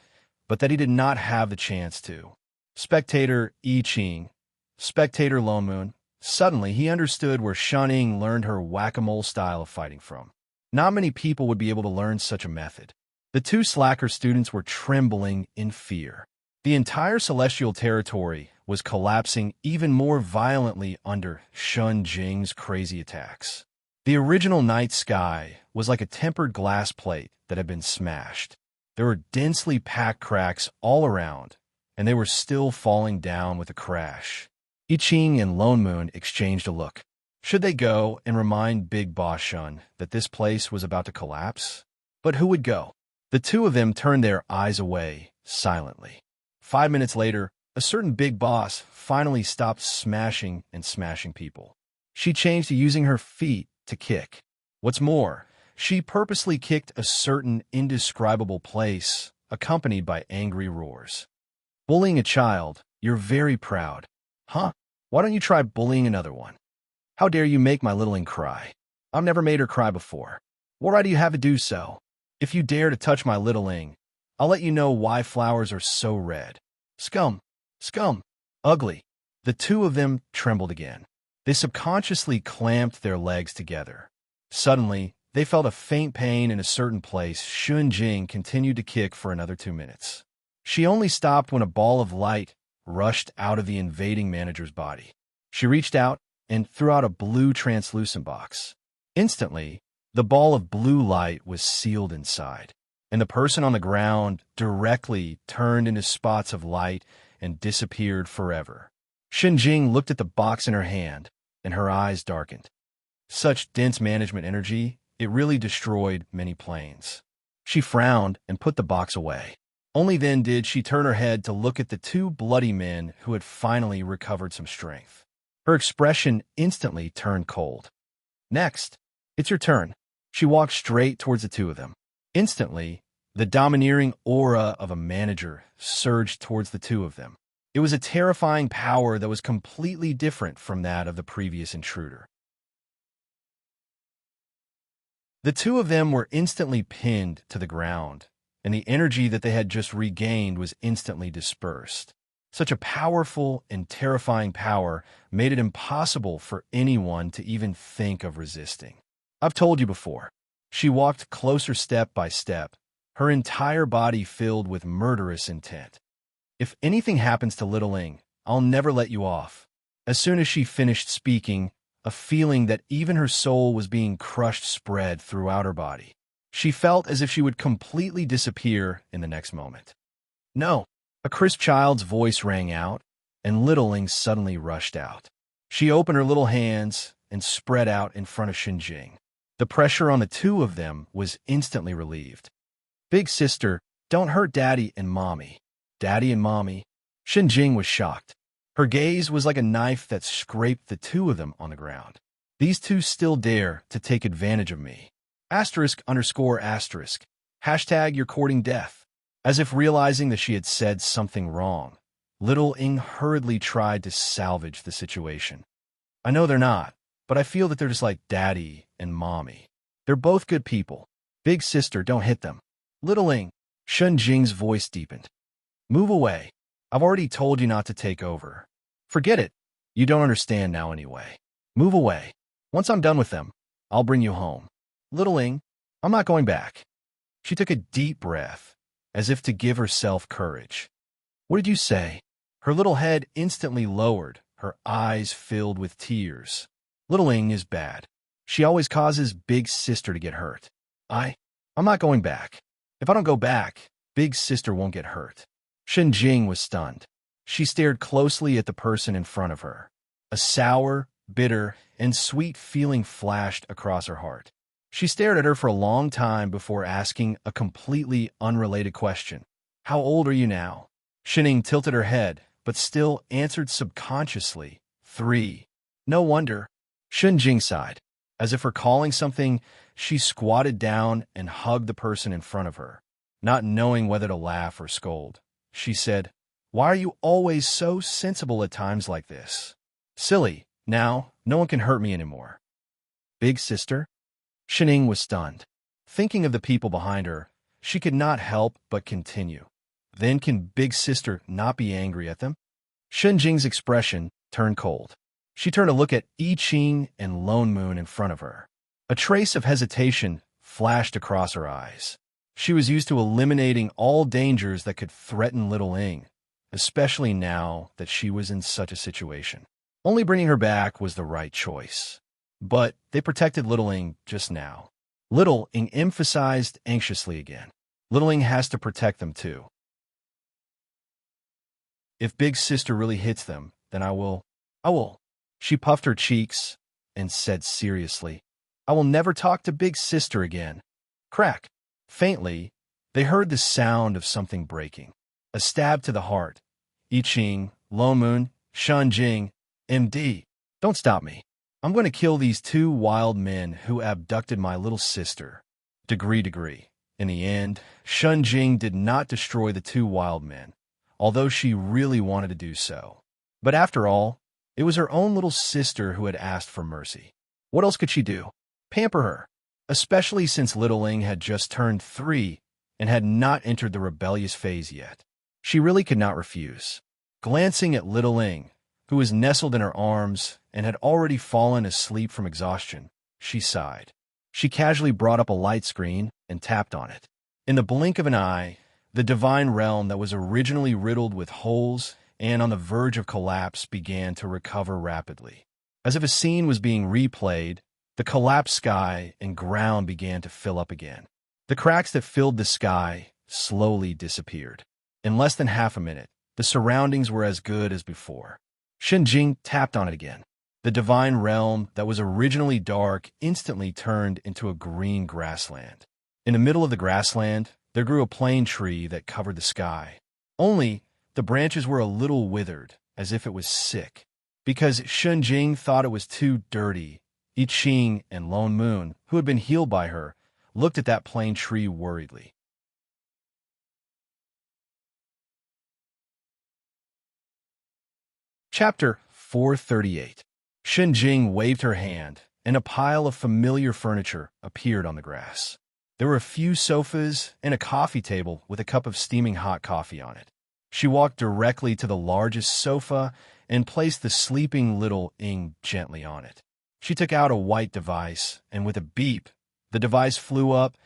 but that he did not have the chance to. Spectator I Ching, spectator Lone Moon. Suddenly, he understood where Shun Ing learned her whack-a-mole style of fighting from. Not many people would be able to learn such a method. The 2 slacker students were trembling in fear. The entire celestial territory was collapsing even more violently under Shun Jing's crazy attacks. The original night sky was like a tempered glass plate that had been smashed. There were densely packed cracks all around, and they were still falling down with a crash. I Ching and Lone Moon exchanged a look. Should they go and remind Big Boss Shun that this place was about to collapse? But who would go? The 2 of them turned their eyes away silently. 5 minutes later, a certain big boss finally stopped smashing people. She changed to using her feet to kick. What's more, she purposely kicked a certain indescribable place accompanied by angry roars. Bullying a child, you're very proud. Huh? Why don't you try bullying another one? How dare you make my littling cry? I've never made her cry before. What right do you have to do so? If you dare to touch my littling, I'll let you know why flowers are so red. Scum! Scum! Ugly! The two of them trembled again. They subconsciously clamped their legs together. Suddenly, they felt a faint pain in a certain place. Shun-Jing continued to kick for another 2 minutes. She only stopped when a ball of light rushed out of the invading manager's body. She reached out and threw out a blue translucent box. Instantly, the ball of blue light was sealed inside, and the person on the ground directly turned into spots of light and disappeared forever. Shun-Jing looked at the box in her hand, and her eyes darkened. Such dense management energy, it really destroyed many planes. She frowned and put the box away. Only then did she turn her head to look at the two bloody men who had finally recovered some strength. Her expression instantly turned cold. Next, it's your turn. She walked straight towards the two of them. Instantly, the domineering aura of a manager surged towards the two of them. It was a terrifying power that was completely different from that of the previous intruder. The two of them were instantly pinned to the ground, and the energy that they had just regained was instantly dispersed. Such a powerful and terrifying power made it impossible for anyone to even think of resisting. I've told you before. She walked closer step by step, her entire body filled with murderous intent. If anything happens to Little Ing, I'll never let you off. As soon as she finished speaking, a feeling that even her soul was being crushed spread throughout her body. She felt as if she would completely disappear in the next moment. No! A crisp child's voice rang out, and Little Ing suddenly rushed out. She opened her little hands and spread out in front of Shun-Jing. The pressure on the two of them was instantly relieved. Big sister, don't hurt Daddy and Mommy. Daddy and Mommy. Shun-Jing was shocked. Her gaze was like a knife that scraped the two of them on the ground. These two still dare to take advantage of me. *_*. Hashtag you're courting death. As if realizing that she had said something wrong, Little Ing hurriedly tried to salvage the situation. I know they're not, but I feel that they're just like Daddy and Mommy. They're both good people. Big sister, don't hit them. Little Ing, Shun-Jing's voice deepened. Move away. I've already told you not to take over. Forget it. You don't understand now anyway. Move away. Once I'm done with them, I'll bring you home. Little Ing, I'm not going back. She took a deep breath, as if to give herself courage. What did you say? Her little head instantly lowered, her eyes filled with tears. Little Ing is bad. She always causes Big Sister to get hurt. I'm not going back. If I don't go back, Big Sister won't get hurt. Shun-Jing was stunned. She stared closely at the person in front of her. A sour, bitter, and sweet feeling flashed across her heart. She stared at her for a long time before asking a completely unrelated question. How old are you now? Shun-Jing tilted her head, but still answered subconsciously. 3. No wonder. Shun-Jing sighed. As if recalling something, she squatted down and hugged the person in front of her. Not knowing whether to laugh or scold, she said, Why are you always so sensible at times like this? Silly. Now, no one can hurt me anymore. Big sister? Shun-Jing was stunned. Thinking of the people behind her, she could not help but continue. Then can Big Sister not be angry at them? Shun-Jing's expression turned cold. She turned to look at I-Ching and Lone Moon in front of her. A trace of hesitation flashed across her eyes. She was used to eliminating all dangers that could threaten Little Ing, especially now that she was in such a situation. Only bringing her back was the right choice. But they protected Little Ing just now. Little Ing emphasized anxiously again. Little Ing has to protect them too. If Big Sister really hits them, then I will. She puffed her cheeks and said seriously, I will never talk to Big Sister again. Crack. Faintly, they heard the sound of something breaking. A stab to the heart. I-Ching, Lone Moon, Shun-Jing, MD. Don't stop me. I'm going to kill these two wild men who abducted my little sister. Degree. In the end, Shun Jing did not destroy the two wild men, although she really wanted to do so. But after all, it was her own little sister who had asked for mercy. What else could she do? Pamper her, especially since little Ling had just turned 3 and had not entered the rebellious phase yet. She really could not refuse. Glancing at little Ling, who was nestled in her arms and had already fallen asleep from exhaustion, she sighed. She casually brought up a light screen and tapped on it. In the blink of an eye, the divine realm that was originally riddled with holes and on the verge of collapse began to recover rapidly. As if a scene was being replayed, the collapsed sky and ground began to fill up again. The cracks that filled the sky slowly disappeared. In less than half a minute, the surroundings were as good as before. Shun Jing tapped on it again. The divine realm that was originally dark instantly turned into a green grassland. In the middle of the grassland, there grew a plane tree that covered the sky. Only, the branches were a little withered, as if it was sick. Because Shun Jing thought it was too dirty, I Ching and Lone Moon, who had been healed by her, looked at that plane tree worriedly. Chapter 438. Shun Jing waved her hand, and a pile of familiar furniture appeared on the grass. There were a few sofas and a coffee table with a cup of steaming hot coffee on it. She walked directly to the largest sofa and placed the sleeping little Ing gently on it. She took out a white device, and with a beep, the device flew up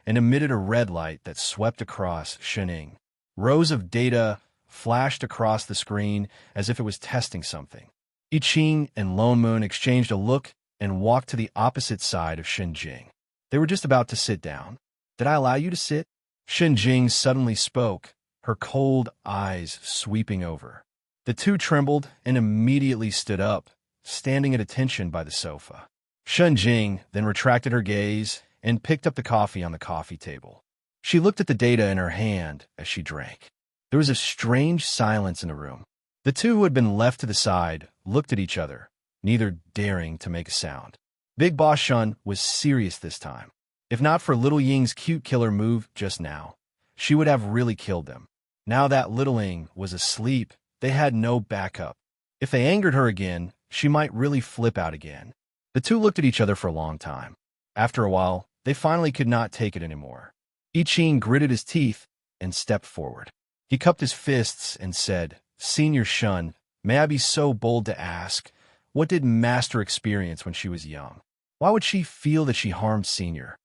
and emitted a red light that swept across Shun Jing. Rows of data flashed across the screen as if it was testing something. I Ching and Lone Moon exchanged a look and walked to the opposite side of Shun Jing. They were just about to sit down. "Did I allow you to sit?" Shun Jing suddenly spoke, her cold eyes sweeping over. The two trembled and immediately stood up, standing at attention by the sofa. Shun Jing then retracted her gaze and picked up the coffee on the coffee table. She looked at the data in her hand as she drank. There was a strange silence in the room. The two who had been left to the side looked at each other, neither daring to make a sound. Big Boss Shun was serious this time. If not for Little Ying's cute killer move just now, she would have really killed them. Now that Little Ying was asleep, they had no backup. If they angered her again, she might really flip out again. The two looked at each other for a long time. After a while, they finally could not take it anymore. I Ching gritted his teeth and stepped forward. He cupped his fists and said, "Senior Shun, may I be so bold to ask, what did Master experience when she was young? Why would she feel that she harmed Senior?"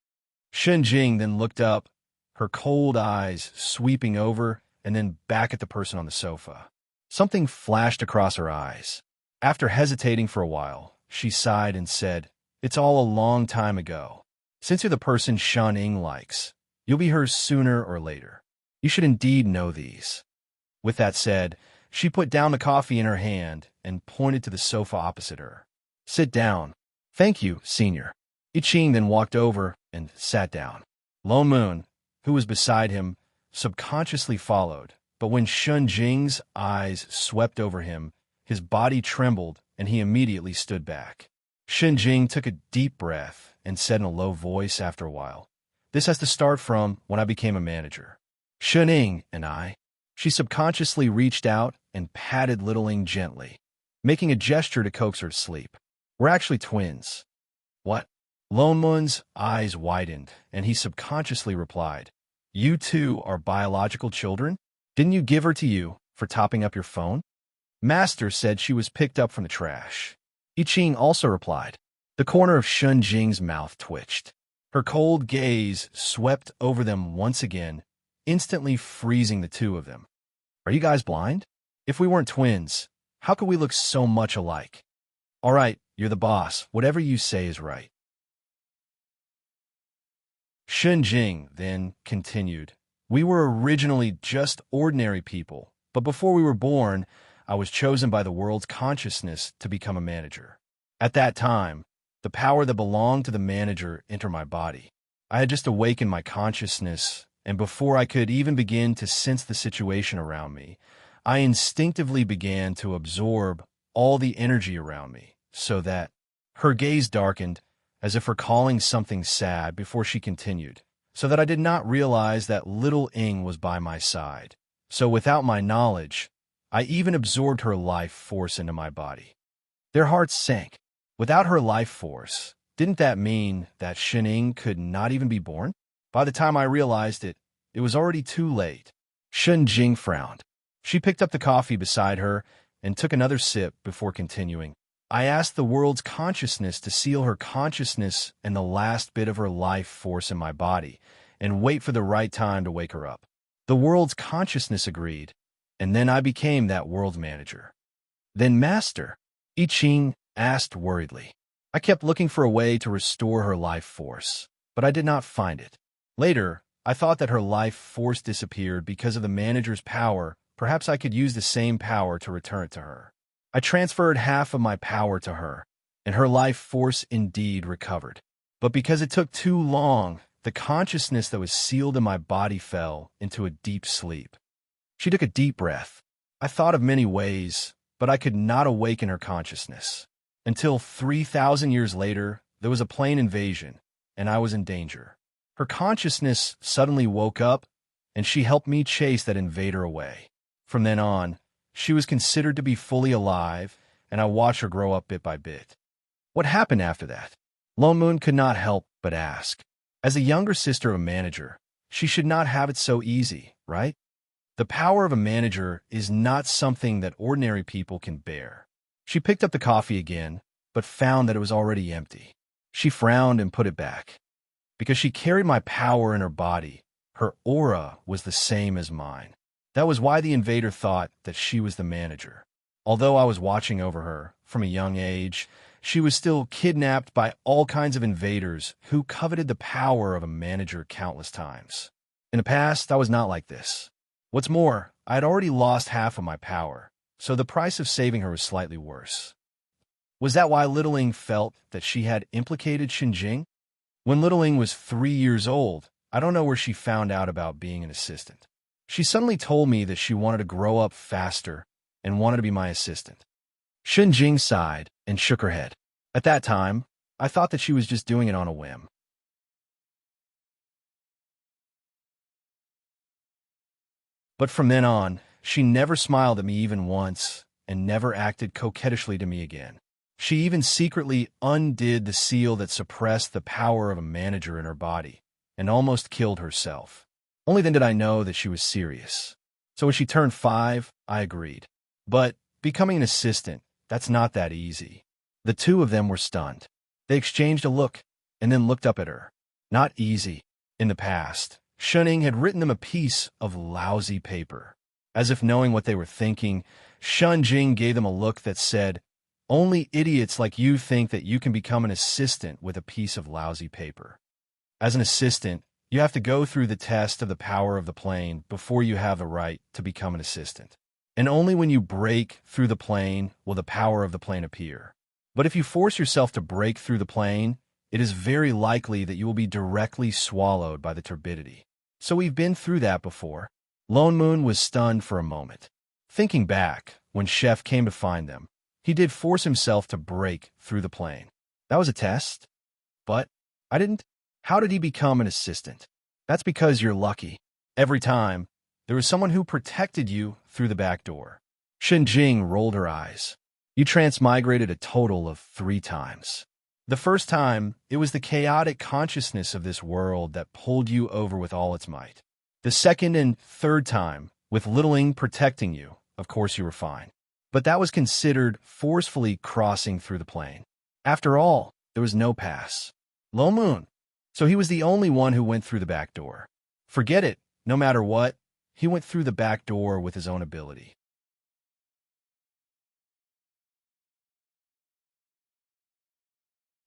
Shun Jing then looked up, her cold eyes sweeping over and then back at the person on the sofa. Something flashed across her eyes. After hesitating for a while, she sighed and said, "It's all a long time ago. Since you're the person Shun Ying likes, you'll be hers sooner or later. You should indeed know these." With that said, she put down the coffee in her hand and pointed to the sofa opposite her. "Sit down." "Thank you, Senior." I Ching then walked over and sat down. Lone Moon, who was beside him, subconsciously followed, but when Shun Jing's eyes swept over him, his body trembled and he immediately stood back. Shun Jing took a deep breath and said in a low voice after a while, "This has to start from when I became a manager. Shun Ying and I." She subconsciously reached out and patted Little Ing gently, making a gesture to coax her to sleep. "We're actually twins." "What?" Lone Moon's eyes widened, and he subconsciously replied, "You two are biological children? Didn't you give her to you for topping up your phone?" Master said she was picked up from the trash. I Ching also replied. The corner of Shun Jing's mouth twitched. Her cold gaze swept over them once again, instantly freezing the two of them. "Are you guys blind? If we weren't twins, how could we look so much alike?" "All right, you're the boss. Whatever you say is right." Shun Jing then continued, "We were originally just ordinary people, but before we were born, I was chosen by the world's consciousness to become a manager. At that time, the power that belonged to the manager entered my body. I had just awakened my consciousness, and before I could even begin to sense the situation around me, I instinctively began to absorb all the energy around me, so that..." Her gaze darkened, as if recalling something sad before she continued, so that I did not realize that little Ing was by my side. So without my knowledge, I even absorbed her life force into my body. Their hearts sank. Without her life force, didn't that mean that Ing could not even be born? By the time I realized it, it was already too late. Jing frowned. She picked up the coffee beside her and took another sip before continuing. I asked the world's consciousness to seal her consciousness and the last bit of her life force in my body and wait for the right time to wake her up. The world's consciousness agreed, and then I became that world manager. Then Master, I Ching asked worriedly. I kept looking for a way to restore her life force, but I did not find it. Later, I thought that her life force disappeared because of the manager's power. Perhaps I could use the same power to return it to her. I transferred half of my power to her, and her life force indeed recovered. But because it took too long, the consciousness that was sealed in my body fell into a deep sleep. She took a deep breath. I thought of many ways, but I could not awaken her consciousness. Until 3,000 years later, there was a plane invasion, and I was in danger. Her consciousness suddenly woke up, and she helped me chase that invader away. From then on, she was considered to be fully alive, and I watched her grow up bit by bit. What happened after that? Lone Moon could not help but ask. As a younger sister of a manager, she should not have it so easy, right? The power of a manager is not something that ordinary people can bear. She picked up the coffee again, but found that it was already empty. She frowned and put it back. Because she carried my power in her body, her aura was the same as mine. That was why the invader thought that she was the manager. Although I was watching over her from a young age, she was still kidnapped by all kinds of invaders who coveted the power of a manager countless times. In the past, I was not like this. What's more, I had already lost half of my power, so the price of saving her was slightly worse. Was that why Little Ing felt that she had implicated Jing? When Little Ing was 3 years old, I don't know where she found out about being an assistant. She suddenly told me that she wanted to grow up faster and wanted to be my assistant. Jing sighed and shook her head. At that time, I thought that she was just doing it on a whim. But from then on, she never smiled at me even once and never acted coquettishly to me again. She even secretly undid the seal that suppressed the power of a manager in her body and almost killed herself. Only then did I know that she was serious. So when she turned 5, I agreed. But becoming an assistant, that's not that easy. The two of them were stunned. They exchanged a look and then looked up at her. Not easy. In the past, Ing had written them a piece of lousy paper. As if knowing what they were thinking, Jing gave them a look that said, "Only idiots like you think that you can become an assistant with a piece of lousy paper. As an assistant, you have to go through the test of the power of the plane before you have the right to become an assistant. And only when you break through the plane will the power of the plane appear. But if you force yourself to break through the plane, it is very likely that you will be directly swallowed by the turbidity. So we've been through that before." Lone Moon was stunned for a moment. Thinking back, when Chef came to find them, he did force himself to break through the plane. That was a test. But I didn't. How did he become an assistant? That's because you're lucky. Every time, there was someone who protected you through the back door. Jing rolled her eyes. You transmigrated a total of 3 times. The first time, it was the chaotic consciousness of this world that pulled you over with all its might. The second and third time, with Little Ing protecting you, of course you were fine. But that was considered forcefully crossing through the plane. After all, there was no pass. Lone Moon. So he was the only one who went through the back door. Forget it, no matter what, he went through the back door with his own ability.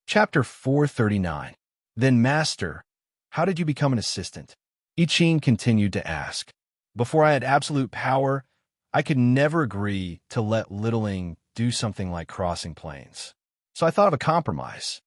Chapter 439. Then Master, how did you become an assistant? I Ching continued to ask. Before I had absolute power, I could never agree to let Little Ing do something like crossing planes. So I thought of a compromise.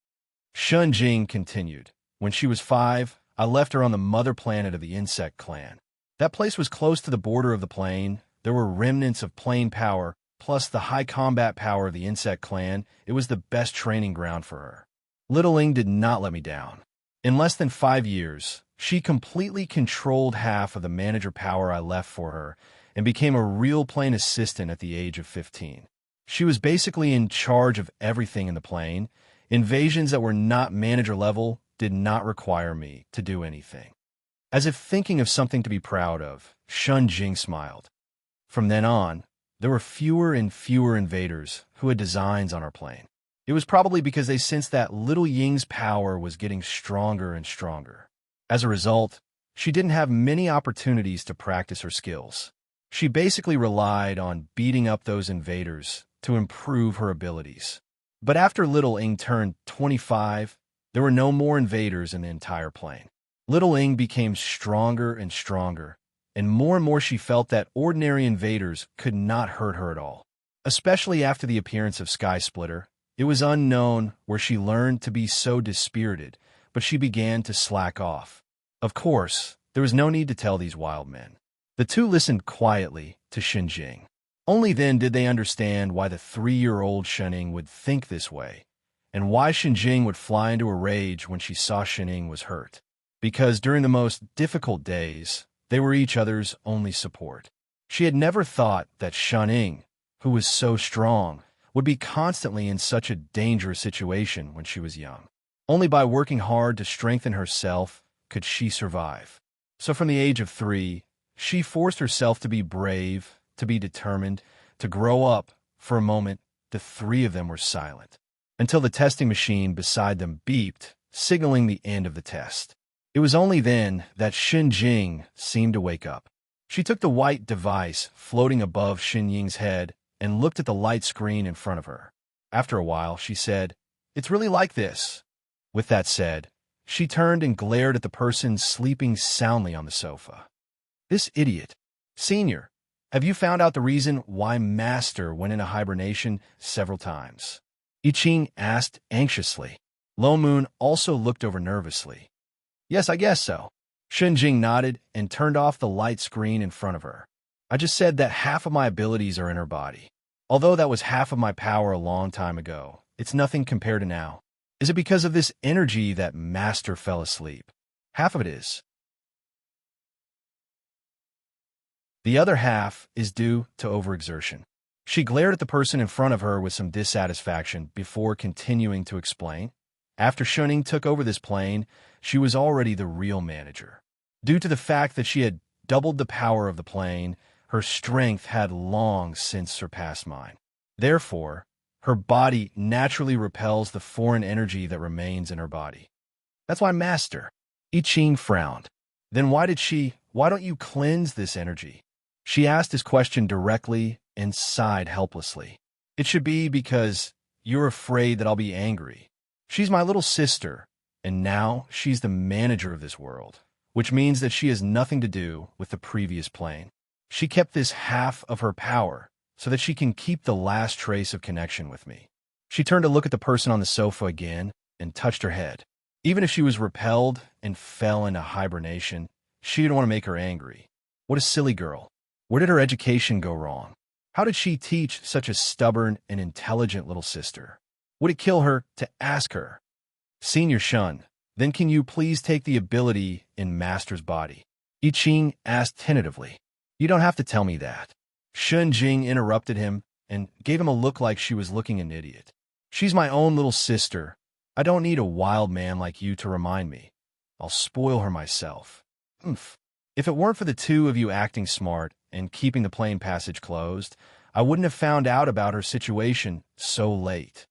Jing continued. When she was 5, I left her on the mother planet of the insect clan. That place was close to the border of the plane. There were remnants of plane power, plus the high combat power of the insect clan. It was the best training ground for her. Little Ing did not let me down. In less than 5 years, She completely controlled half of the manager power I left for her and became a real plane assistant at the age of 15. She was basically in charge of everything in the plane. Invasions that were not manager level did not require me to do anything. As if thinking of something to be proud of, Shun Jing smiled. From then on, there were fewer and fewer invaders who had designs on our plane. It was probably because they sensed that little Ying's power was getting stronger and stronger. As a result, she didn't have many opportunities to practice her skills. She basically relied on beating up those invaders to improve her abilities. But after little Ying turned 25, there were no more invaders in the entire plane. Little Ying became stronger and more she felt that ordinary invaders could not hurt her at all. Especially after the appearance of Sky Splitter, it was unknown where she learned to be so dispirited, but she began to slack off. Of course, there was no need to tell these wild men. The two listened quietly to Shun Jing. Only then did they understand why the 3-year-old Shuning would think this way, and why Shun Jing would fly into a rage when she saw Shuning was hurt. Because during the most difficult days, they were each other's only support. She had never thought that Shuning, who was so strong, would be constantly in such a dangerous situation when she was young. Only by working hard to strengthen herself could she survive. So from the age of 3, she forced herself to be brave, to be determined, to grow up. For a moment, the 3 of them were silent, until the testing machine beside them beeped, signaling the end of the test. It was only then that Shun Jing seemed to wake up. She took the white device floating above Shun Ying's head and looked at the light screen in front of her. After a while, she said, "It's really like this." With that said, she turned and glared at the person sleeping soundly on the sofa. "This idiot. Senior, have you found out the reason why Master went into hibernation several times?" I Ching asked anxiously. Lo Moon also looked over nervously. "Yes, I guess so." Shun Jing nodded and turned off the light screen in front of her. "I just said that half of my abilities are in her body. Although that was half of my power a long time ago, it's nothing compared to now. Is it because of this energy that Master fell asleep? Half of it is. The other half is due to overexertion." She glared at the person in front of her with some dissatisfaction before continuing to explain. After Shuning took over this plane, she was already the real manager. Due to the fact that she had doubled the power of the plane, her strength had long since surpassed mine. Therefore, her body naturally repels the foreign energy that remains in her body. That's why Master. I Ching frowned. Then why don't you cleanse this energy? She asked his question directly and sighed helplessly. It should be because you're afraid that I'll be angry. She's my little sister, and now she's the manager of this world, which means that she has nothing to do with the previous plane. She kept this half of her power so that she can keep the last trace of connection with me. She turned to look at the person on the sofa again and touched her head. Even if she was repelled and fell into hibernation, she didn't want to make her angry. What a silly girl. Where did her education go wrong? How did she teach such a stubborn and intelligent little sister? Would it kill her to ask her? "Senior Shun, then can you please take the ability in Master's body?" I Ching asked tentatively. "You don't have to tell me that." Shun Jing interrupted him and gave him a look like she was looking an idiot. "She's my own little sister. I don't need a wild man like you to remind me. I'll spoil her myself." "Oomph. If it weren't for the 2 of you acting smart and keeping the plane passage closed, I wouldn't have found out about her situation so late."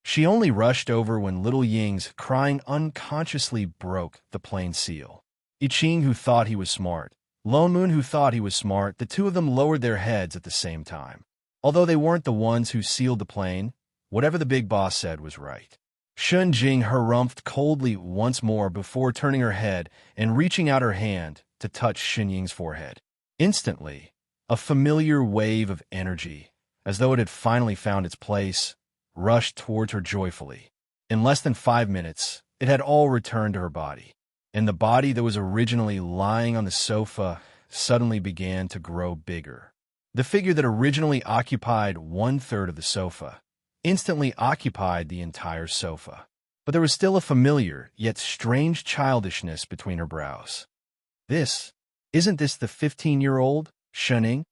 She only rushed over when little Ying's crying unconsciously broke the plane seal. I Ching, who thought he was smart, Lone Moon, who thought he was smart, the 2 of them lowered their heads at the same time. Although they weren't the ones who sealed the plane, whatever the big boss said was right. Shun Jing harumphed coldly once more before turning her head and reaching out her hand to touch Shun Ying's forehead. Instantly, a familiar wave of energy, as though it had finally found its place, rushed towards her joyfully. In less than 5 minutes, it had all returned to her body, and the body that was originally lying on the sofa suddenly began to grow bigger. The figure that originally occupied 1/3 of the sofa instantly occupied the entire sofa. but there was still a familiar, yet strange childishness between her brows. Isn't this the 15-year-old, Shuning?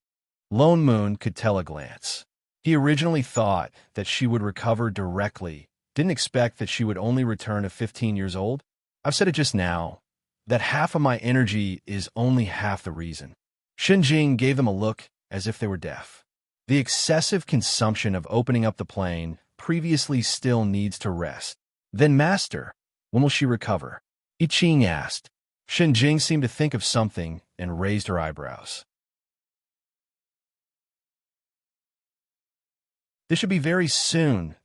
Lone Moon could tell a glance. He originally thought that she would recover directly, didn't expect that she would only return at 15 years old. I've said it just now, that half of my energy is only half the reason. Shenjing gave them a look as if they were deaf. The excessive consumption of opening up the plane previously still needs to rest. Then, Master, when will she recover? I Ching asked. Shenjing seemed to think of something and raised her eyebrows. This should be very soon,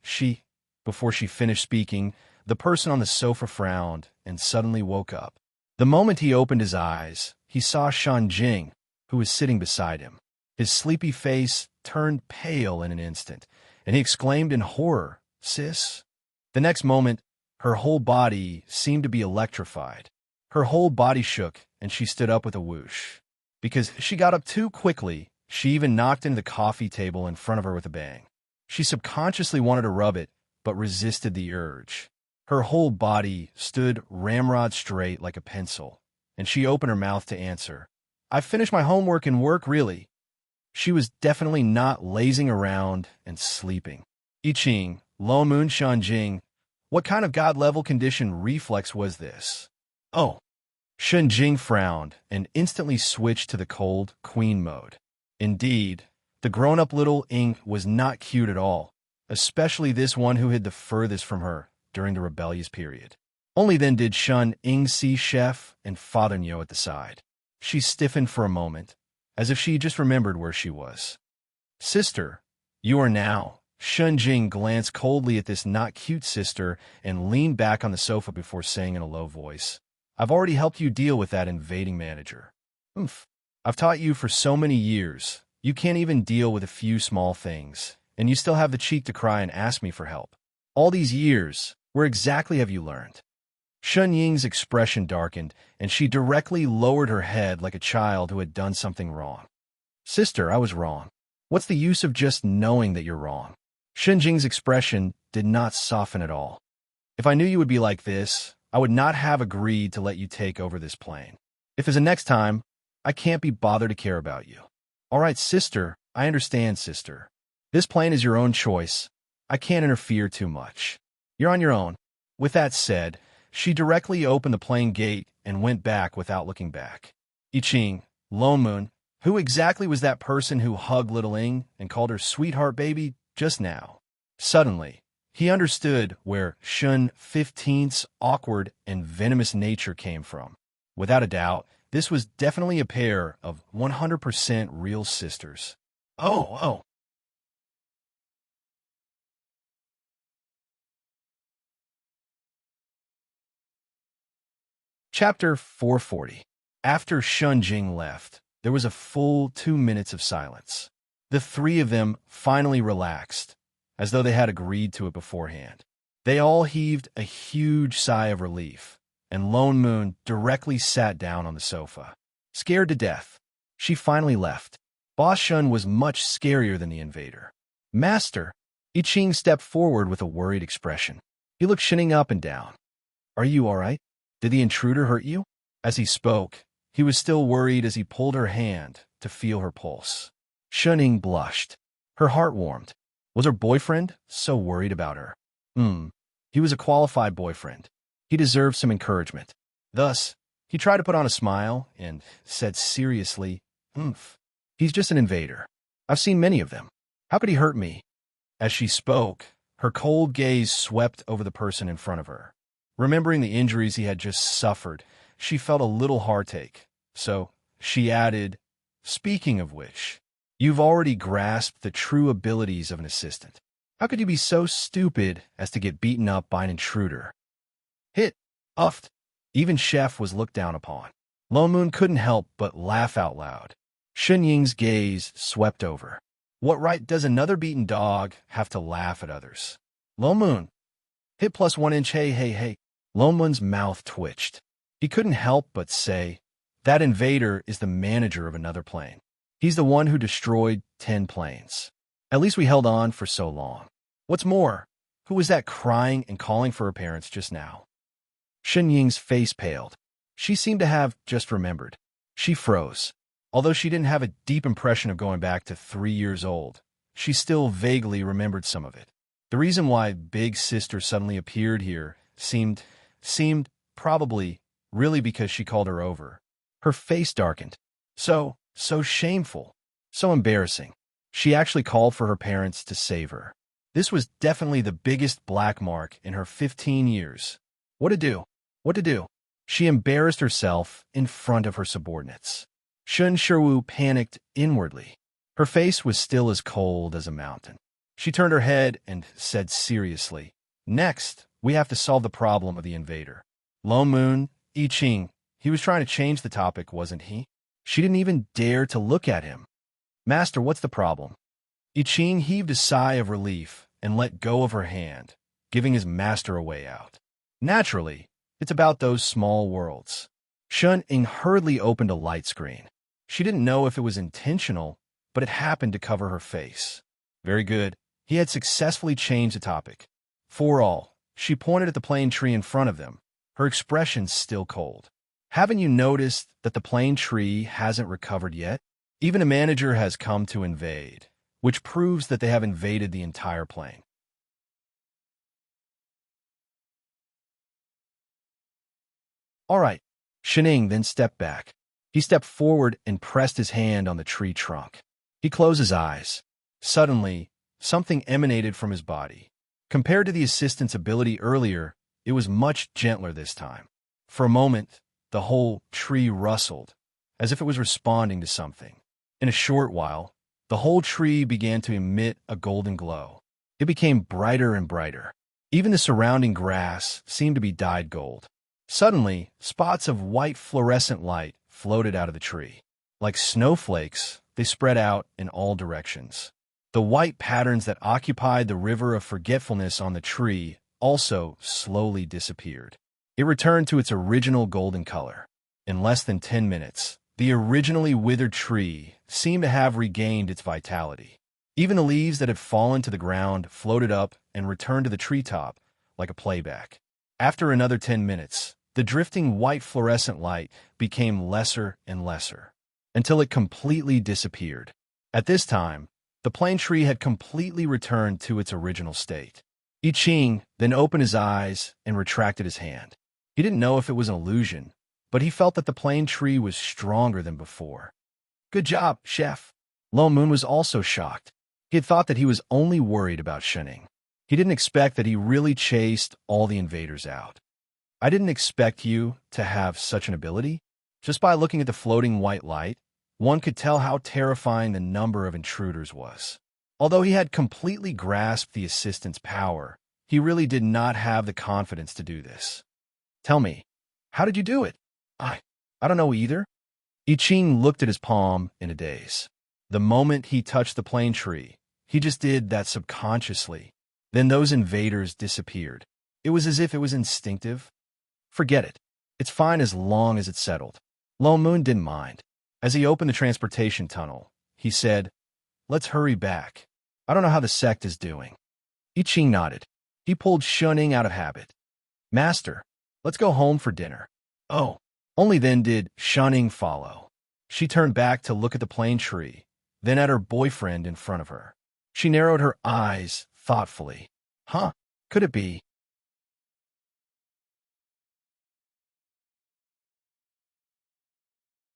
Before she finished speaking, the person on the sofa frowned and suddenly woke up. The moment he opened his eyes, he saw Shenjing, who was sitting beside him. His sleepy face turned pale in an instant, and he exclaimed in horror, "Sis?" The next moment, her whole body seemed to be electrified. Her whole body shook, and she stood up with a whoosh. Because she got up too quickly, she even knocked into the coffee table in front of her with a bang. She subconsciously wanted to rub it, but resisted the urge. Her whole body stood ramrod straight like a pencil, and she opened her mouth to answer. "I've finished my homework and work, really." She was definitely not lazing around and sleeping. I Ching, Lone Moon Shenjing, what kind of god-level condition reflex was this? Oh. Shenjing frowned and instantly switched to the cold queen mode. Indeed, the grown-up little Ing was not cute at all, especially this one who hid the furthest from her during the rebellious period. Only then did Shun Ing see Chef and Father Nyo at the side. She stiffened for a moment, as if she just remembered where she was. "Sister, you are now." Shenjing glanced coldly at this not-cute sister and leaned back on the sofa before saying in a low voice, "I've already helped you deal with that invading manager. I've taught you for so many years. You can't even deal with a few small things, and you still have the cheek to cry and ask me for help. All these years, where exactly have you learned?" Shun Ying's expression darkened, and she directly lowered her head like a child who had done something wrong. "Sister, I was wrong. What's the use of just knowing that you're wrong?" Shenjing's expression did not soften at all. "If I knew you would be like this, I would not have agreed to let you take over this plane. If there's a next time, I can't be bothered to care about you." "All right, sister, I understand, sister. This plane is your own choice. I can't interfere too much. You're on your own." With that said, she directly opened the plane gate and went back without looking back. I Ching, Lone Moon, who exactly was that person who hugged little Ing and called her sweetheart baby just now? Suddenly, he understood where Shun 15's awkward and venomous nature came from. Without a doubt, this was definitely a pair of 100% real sisters. Oh. Chapter 440. After Shunjing left, there was a full 2 minutes of silence. The three of them finally relaxed, as though they had agreed to it beforehand. They all heaved a huge sigh of relief, and Lone Moon directly sat down on the sofa. Scared to death, she finally left. Boss Shun was much scarier than the invader. "Master," I Ching stepped forward with a worried expression. He looked Shinning up and down. "Are you all right? Did the intruder hurt you?" As he spoke, he was still worried as he pulled her hand to feel her pulse. Shuning blushed. Her heart warmed. Was her boyfriend so worried about her? He was a qualified boyfriend. He deserved some encouragement. Thus, he tried to put on a smile and said seriously, "He's just an invader. I've seen many of them. How could he hurt me?" As she spoke, her cold gaze swept over the person in front of her. Remembering the injuries he had just suffered, she felt a little heartache. So she added, "Speaking of which, you've already grasped the true abilities of an assistant. How could you be so stupid as to get beaten up by an intruder?" Hit, uffed. Even Chef was looked down upon. Lone Moon couldn't help but laugh out loud. Shen Ying's gaze swept over. What right does another beaten dog have to laugh at others? Lone Moon. Hit plus 1 inch, hey. Lone Moon's mouth twitched. He couldn't help but say, "That invader is the manager of another plane. He's the one who destroyed 10 planes. At least we held on for so long. What's more, Who was that crying and calling for her parents just now? Shen Ying's face paled. She seemed to have just remembered. She froze. Although she didn't have a deep impression of going back to 3 years old, she still vaguely remembered some of it. The reason why Big Sister suddenly appeared here seemed probably really because she called her over. Her face darkened. So shameful. So embarrassing. She actually called for her parents to save her. This was definitely the biggest black mark in her 15 years. What to do? What to do? She embarrassed herself in front of her subordinates. Shun Shiwu panicked inwardly. Her face was still as cold as a mountain. She turned her head and said seriously, "Next, we have to solve the problem of the invader." Lone Moon, I Ching, he was trying to change the topic, wasn't he? She didn't even dare to look at him. "Master, what's the problem?" I Ching heaved a sigh of relief and let go of her hand, giving his master a way out. Naturally, it's about those small worlds. Shun Ying hurriedly opened a light screen. She didn't know if it was intentional, but it happened to cover her face. Very good. He had successfully changed the topic. For all, she pointed at the plane tree in front of them, her expression still cold. "Haven't you noticed that the plane tree hasn't recovered yet? Even a manager has come to invade, which proves that they have invaded the entire plane." All right. Shining then stepped back. He stepped forward and pressed his hand on the tree trunk. He closed his eyes. Suddenly, something emanated from his body. Compared to the assistant's ability earlier, it was much gentler this time. For a moment, the whole tree rustled, as if it was responding to something. In a short while, the whole tree began to emit a golden glow. It became brighter and brighter. Even the surrounding grass seemed to be dyed gold. Suddenly, spots of white fluorescent light floated out of the tree. Like snowflakes, they spread out in all directions. The white patterns that occupied the river of forgetfulness on the tree also slowly disappeared. It returned to its original golden color. In less than 10 minutes, the originally withered tree seemed to have regained its vitality. Even the leaves that had fallen to the ground floated up and returned to the treetop like a playback. After another 10 minutes, the drifting white fluorescent light became lesser and lesser, until it completely disappeared. At this time, the plane tree had completely returned to its original state. I Ching then opened his eyes and retracted his hand. He didn't know if it was an illusion, but he felt that the plane tree was stronger than before. "Good job, chef." Lone Moon was also shocked. He had thought that he was only worried about Shening. He didn't expect that he really chased all the invaders out. "I didn't expect you to have such an ability." Just by looking at the floating white light, one could tell how terrifying the number of intruders was. Although he had completely grasped the assistant's power, he really did not have the confidence to do this. "Tell me, how did you do it?" I don't know either." I Ching looked at his palm in a daze. The moment he touched the plane tree, he just did that subconsciously. Then those invaders disappeared. It was as if it was instinctive. "Forget it. It's fine as long as it's settled." Lone Moon didn't mind. As he opened the transportation tunnel, he said, "Let's hurry back. I don't know how the sect is doing." I Ching nodded. He pulled Shunning out of habit. "Master, let's go home for dinner." Oh, only then did Shunning follow. She turned back to look at the plane tree, then at her boyfriend in front of her. She narrowed her eyes thoughtfully. Could it be?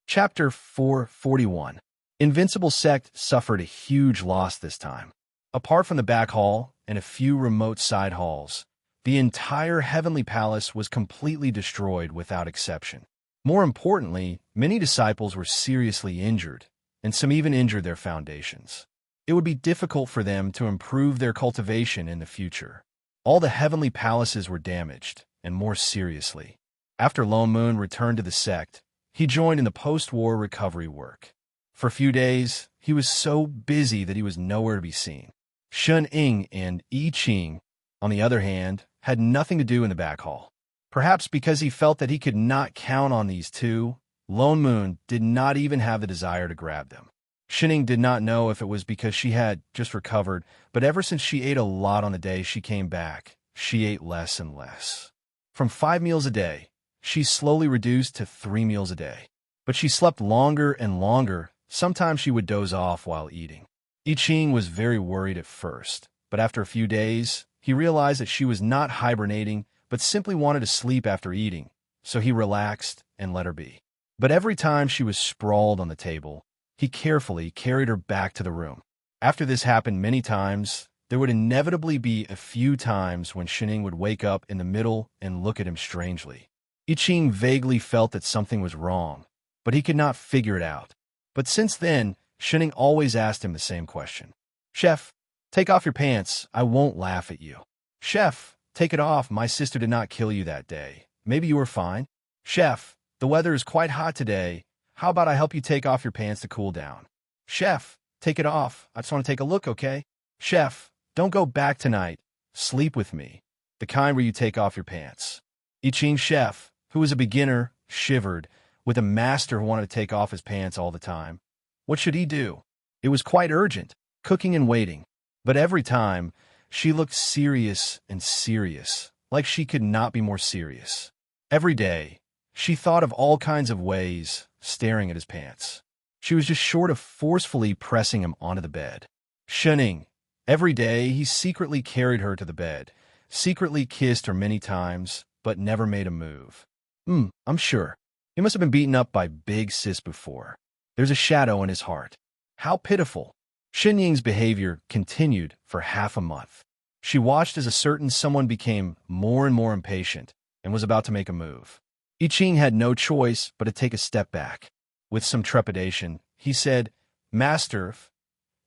Chapter 441. Invincible Sect suffered a huge loss this time. Apart from the back hall and a few remote side halls, the entire Heavenly Palace was completely destroyed without exception. More importantly, many disciples were seriously injured, and some even injured their foundations. It would be difficult for them to improve their cultivation in the future. All the Heavenly Palaces were damaged, and more seriously. After Lone Moon returned to the sect, he joined in the post-war recovery work. For a few days, he was so busy that he was nowhere to be seen. Shun Ying and I Ching, on the other hand, had nothing to do in the back hall. Perhaps because he felt that he could not count on these two, Lone Moon did not even have the desire to grab them. Shining did not know if it was because she had just recovered, but ever since she ate a lot on the day she came back, she ate less and less. From 5 meals a day, she slowly reduced to 3 meals a day. But she slept longer and longer. Sometimes she would doze off while eating. I Ching was very worried at first, but after a few days, he realized that she was not hibernating, but simply wanted to sleep after eating, so he relaxed and let her be. But every time she was sprawled on the table, he carefully carried her back to the room. After this happened many times, there would inevitably be a few times when Shining would wake up in the middle and look at him strangely. I Ching vaguely felt that something was wrong, but he could not figure it out. But since then, Shining always asked him the same question. Chef, take off your pants. I won't laugh at you. Chef, take it off. My sister did not kill you that day. Maybe you were fine. Chef, the weather is quite hot today. How about I help you take off your pants to cool down? Chef, take it off. I just want to take a look, okay? Chef, don't go back tonight. Sleep with me. The kind where you take off your pants. I Ching Chef, who was a beginner, shivered, with a master who wanted to take off his pants all the time. What should he do? It was quite urgent, cooking and waiting. But every time, she looked serious and serious, like she could not be more serious. Every day, she thought of all kinds of ways, staring at his pants. She was just short of forcefully pressing him onto the bed. Shining. Every day, he secretly carried her to the bed, secretly kissed her many times, but never made a move. I'm sure. He must have been beaten up by Big Sis before. There's a shadow in his heart. How pitiful. Shen Ying's behavior continued for half a month. She watched as a certain someone became more and more impatient and was about to make a move. I Ching had no choice but to take a step back. With some trepidation, he said, Master,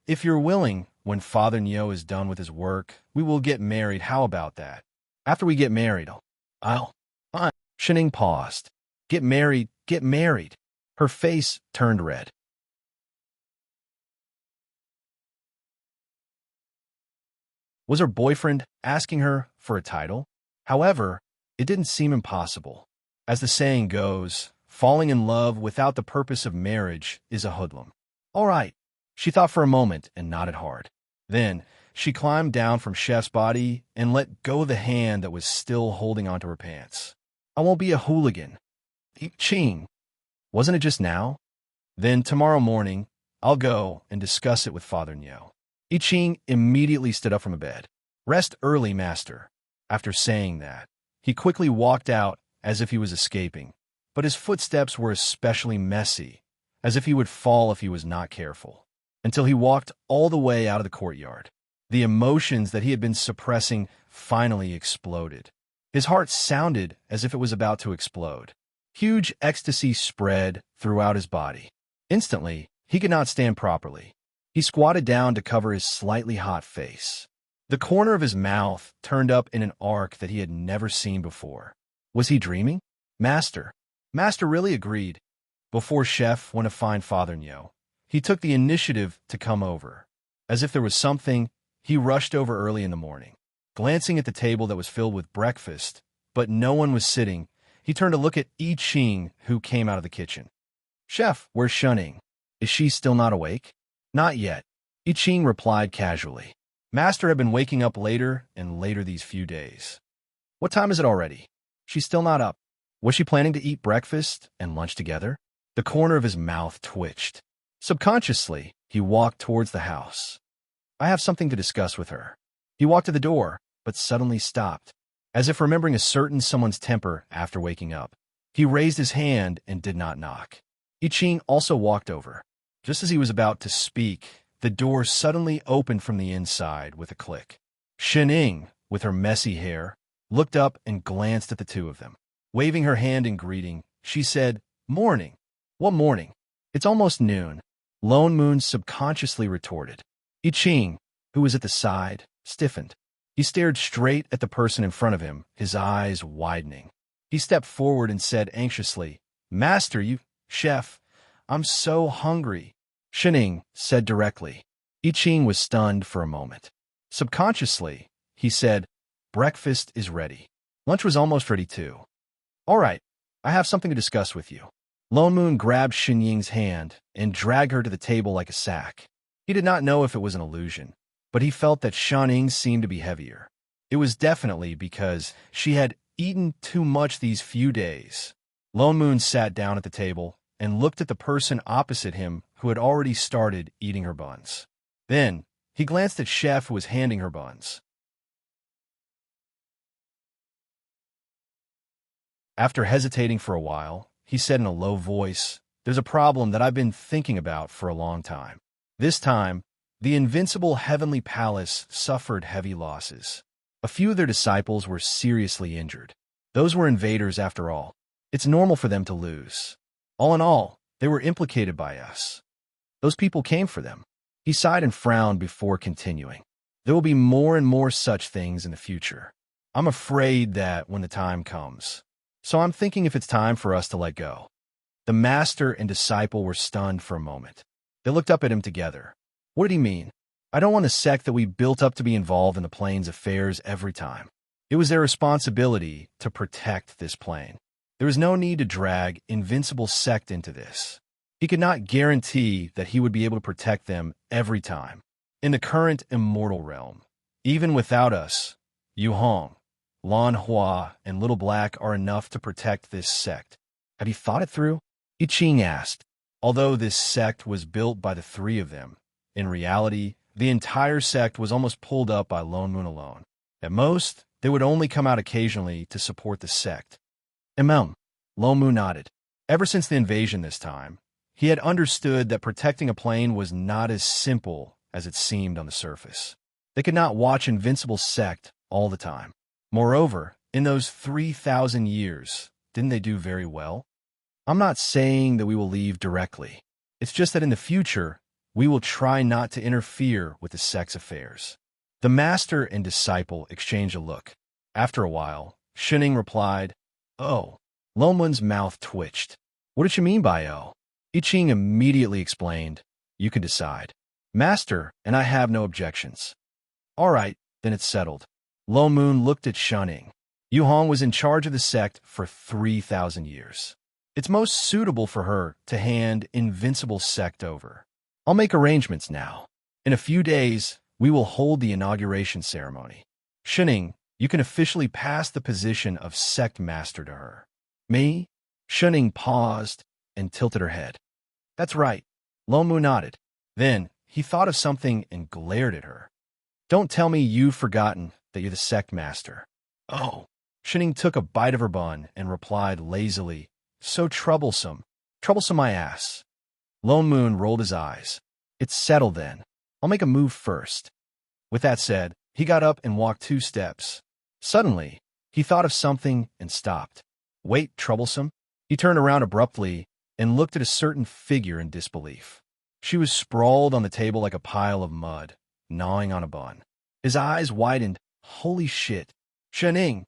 if you're willing, when Father Nyo is done with his work, we will get married. How about that? After we get married, I'll. Shining paused. Get married, get married. Her face turned red. Was her boyfriend asking her for a title? However, it didn't seem impossible. As the saying goes, falling in love without the purpose of marriage is a hoodlum. All right, she thought for a moment and nodded hard. Then, she climbed down from Chef's body and let go of the hand that was still holding onto her pants. I won't be a hooligan. I Ching. Wasn't it just now? Then tomorrow morning, I'll go and discuss it with Father Nyo. I Ching immediately stood up from the bed. Rest early, master. After saying that, he quickly walked out as if he was escaping, but his footsteps were especially messy, as if he would fall if he was not careful, until he walked all the way out of the courtyard. The emotions that he had been suppressing finally exploded. His heart sounded as if it was about to explode. Huge ecstasy spread throughout his body. Instantly, he could not stand properly. He squatted down to cover his slightly hot face. The corner of his mouth turned up in an arc that he had never seen before. Was he dreaming? Master really agreed. Before Chef went to find Father Nyo, he took the initiative to come over. As if there was something, he rushed over early in the morning. Glancing at the table that was filled with breakfast, but no one was sitting, he turned to look at I Ching, who came out of the kitchen. Chef, where's Shining? Is she still not awake? Not yet. I Ching replied casually. Master had been waking up later and later these few days. What time is it already? She's still not up. Was she planning to eat breakfast and lunch together? The corner of his mouth twitched. Subconsciously, he walked towards the house. I have something to discuss with her. He walked to the door, but suddenly stopped. As if remembering a certain someone's temper after waking up, he raised his hand and did not knock. I Ching also walked over. Just as he was about to speak, the door suddenly opened from the inside with a click. Shining, with her messy hair, looked up and glanced at the two of them. Waving her hand in greeting, she said, Morning. What morning? It's almost noon. Lone Moon subconsciously retorted. I Ching, who was at the side, stiffened. He stared straight at the person in front of him, his eyes widening. He stepped forward and said anxiously, Master, Chef, I'm so hungry. Shining said directly. I Ching was stunned for a moment. Subconsciously, he said, Breakfast is ready. Lunch was almost ready too. All right, I have something to discuss with you. Lone Moon grabbed Xinying's hand and dragged her to the table like a sack. He did not know if it was an illusion, but he felt that Xinying seemed to be heavier. It was definitely because she had eaten too much these few days. Lone Moon sat down at the table and looked at the person opposite him who had already started eating her buns. Then, he glanced at Chef who was handing her buns. After hesitating for a while, he said in a low voice, "There's a problem that I've been thinking about for a long time." This time, the invincible heavenly palace suffered heavy losses. A few of their disciples were seriously injured. Those were invaders after all. It's normal for them to lose. All in all, they were implicated by us. Those people came for them. He sighed and frowned before continuing. There will be more and more such things in the future. I'm afraid that when the time comes. So I'm thinking if it's time for us to let go. The master and disciple were stunned for a moment. They looked up at him together. What did he mean? I don't want a sect that we built up to be involved in the plane's affairs every time. It was their responsibility to protect this plane. There was no need to drag Invincible Sect into this. He could not guarantee that he would be able to protect them every time. In the current immortal realm, even without us, Yu Hong, Lan Hua, and Little Black are enough to protect this sect. Have you thought it through? I Ching asked. Although this sect was built by the three of them, in reality, the entire sect was almost pulled up by Lone Moon alone. At most, they would only come out occasionally to support the sect. Lone Moon nodded. Ever since the invasion this time, he had understood that protecting a plane was not as simple as it seemed on the surface. They could not watch Invincible Sect all the time. Moreover, in those 3,000 years, didn't they do very well? I'm not saying that we will leave directly. It's just that in the future, we will try not to interfere with the sect's affairs. The master and disciple exchanged a look. After a while, Xinying replied, "Oh." Lone Moon's mouth twitched. What did she mean by "oh"? I Ching immediately explained, "You can decide. Master and I have no objections." All right, then it's settled. Lone Moon looked at Xinying. Yu Hong was in charge of the sect for 3,000 years. It's most suitable for her to hand Invincible Sect over. I'll make arrangements now. In a few days, we will hold the inauguration ceremony. Xinying, you can officially pass the position of sect master to her. Me? Xinying paused and tilted her head. That's right. Lone Moon nodded. Then, he thought of something and glared at her. Don't tell me you've forgotten that you're the sect master. Oh. Xinying took a bite of her bun and replied lazily, "So troublesome. Troublesome my ass." Lone Moon rolled his eyes. It's settled then. I'll make a move first. With that said, he got up and walked 2 steps. Suddenly, he thought of something and stopped. Wait, troublesome? He turned around abruptly and looked at a certain figure in disbelief. She was sprawled on the table like a pile of mud, gnawing on a bun. His eyes widened. Holy shit. Xinying,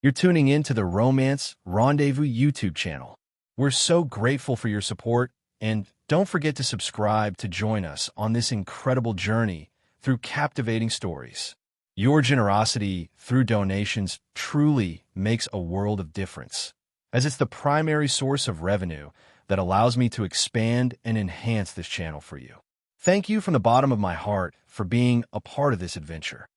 you're tuning in to the Romance Rendezvous YouTube channel. We're so grateful for your support, and don't forget to subscribe to join us on this incredible journey through captivating stories. Your generosity through donations truly makes a world of difference, as it's the primary source of revenue that allows me to expand and enhance this channel for you. Thank you from the bottom of my heart for being a part of this adventure.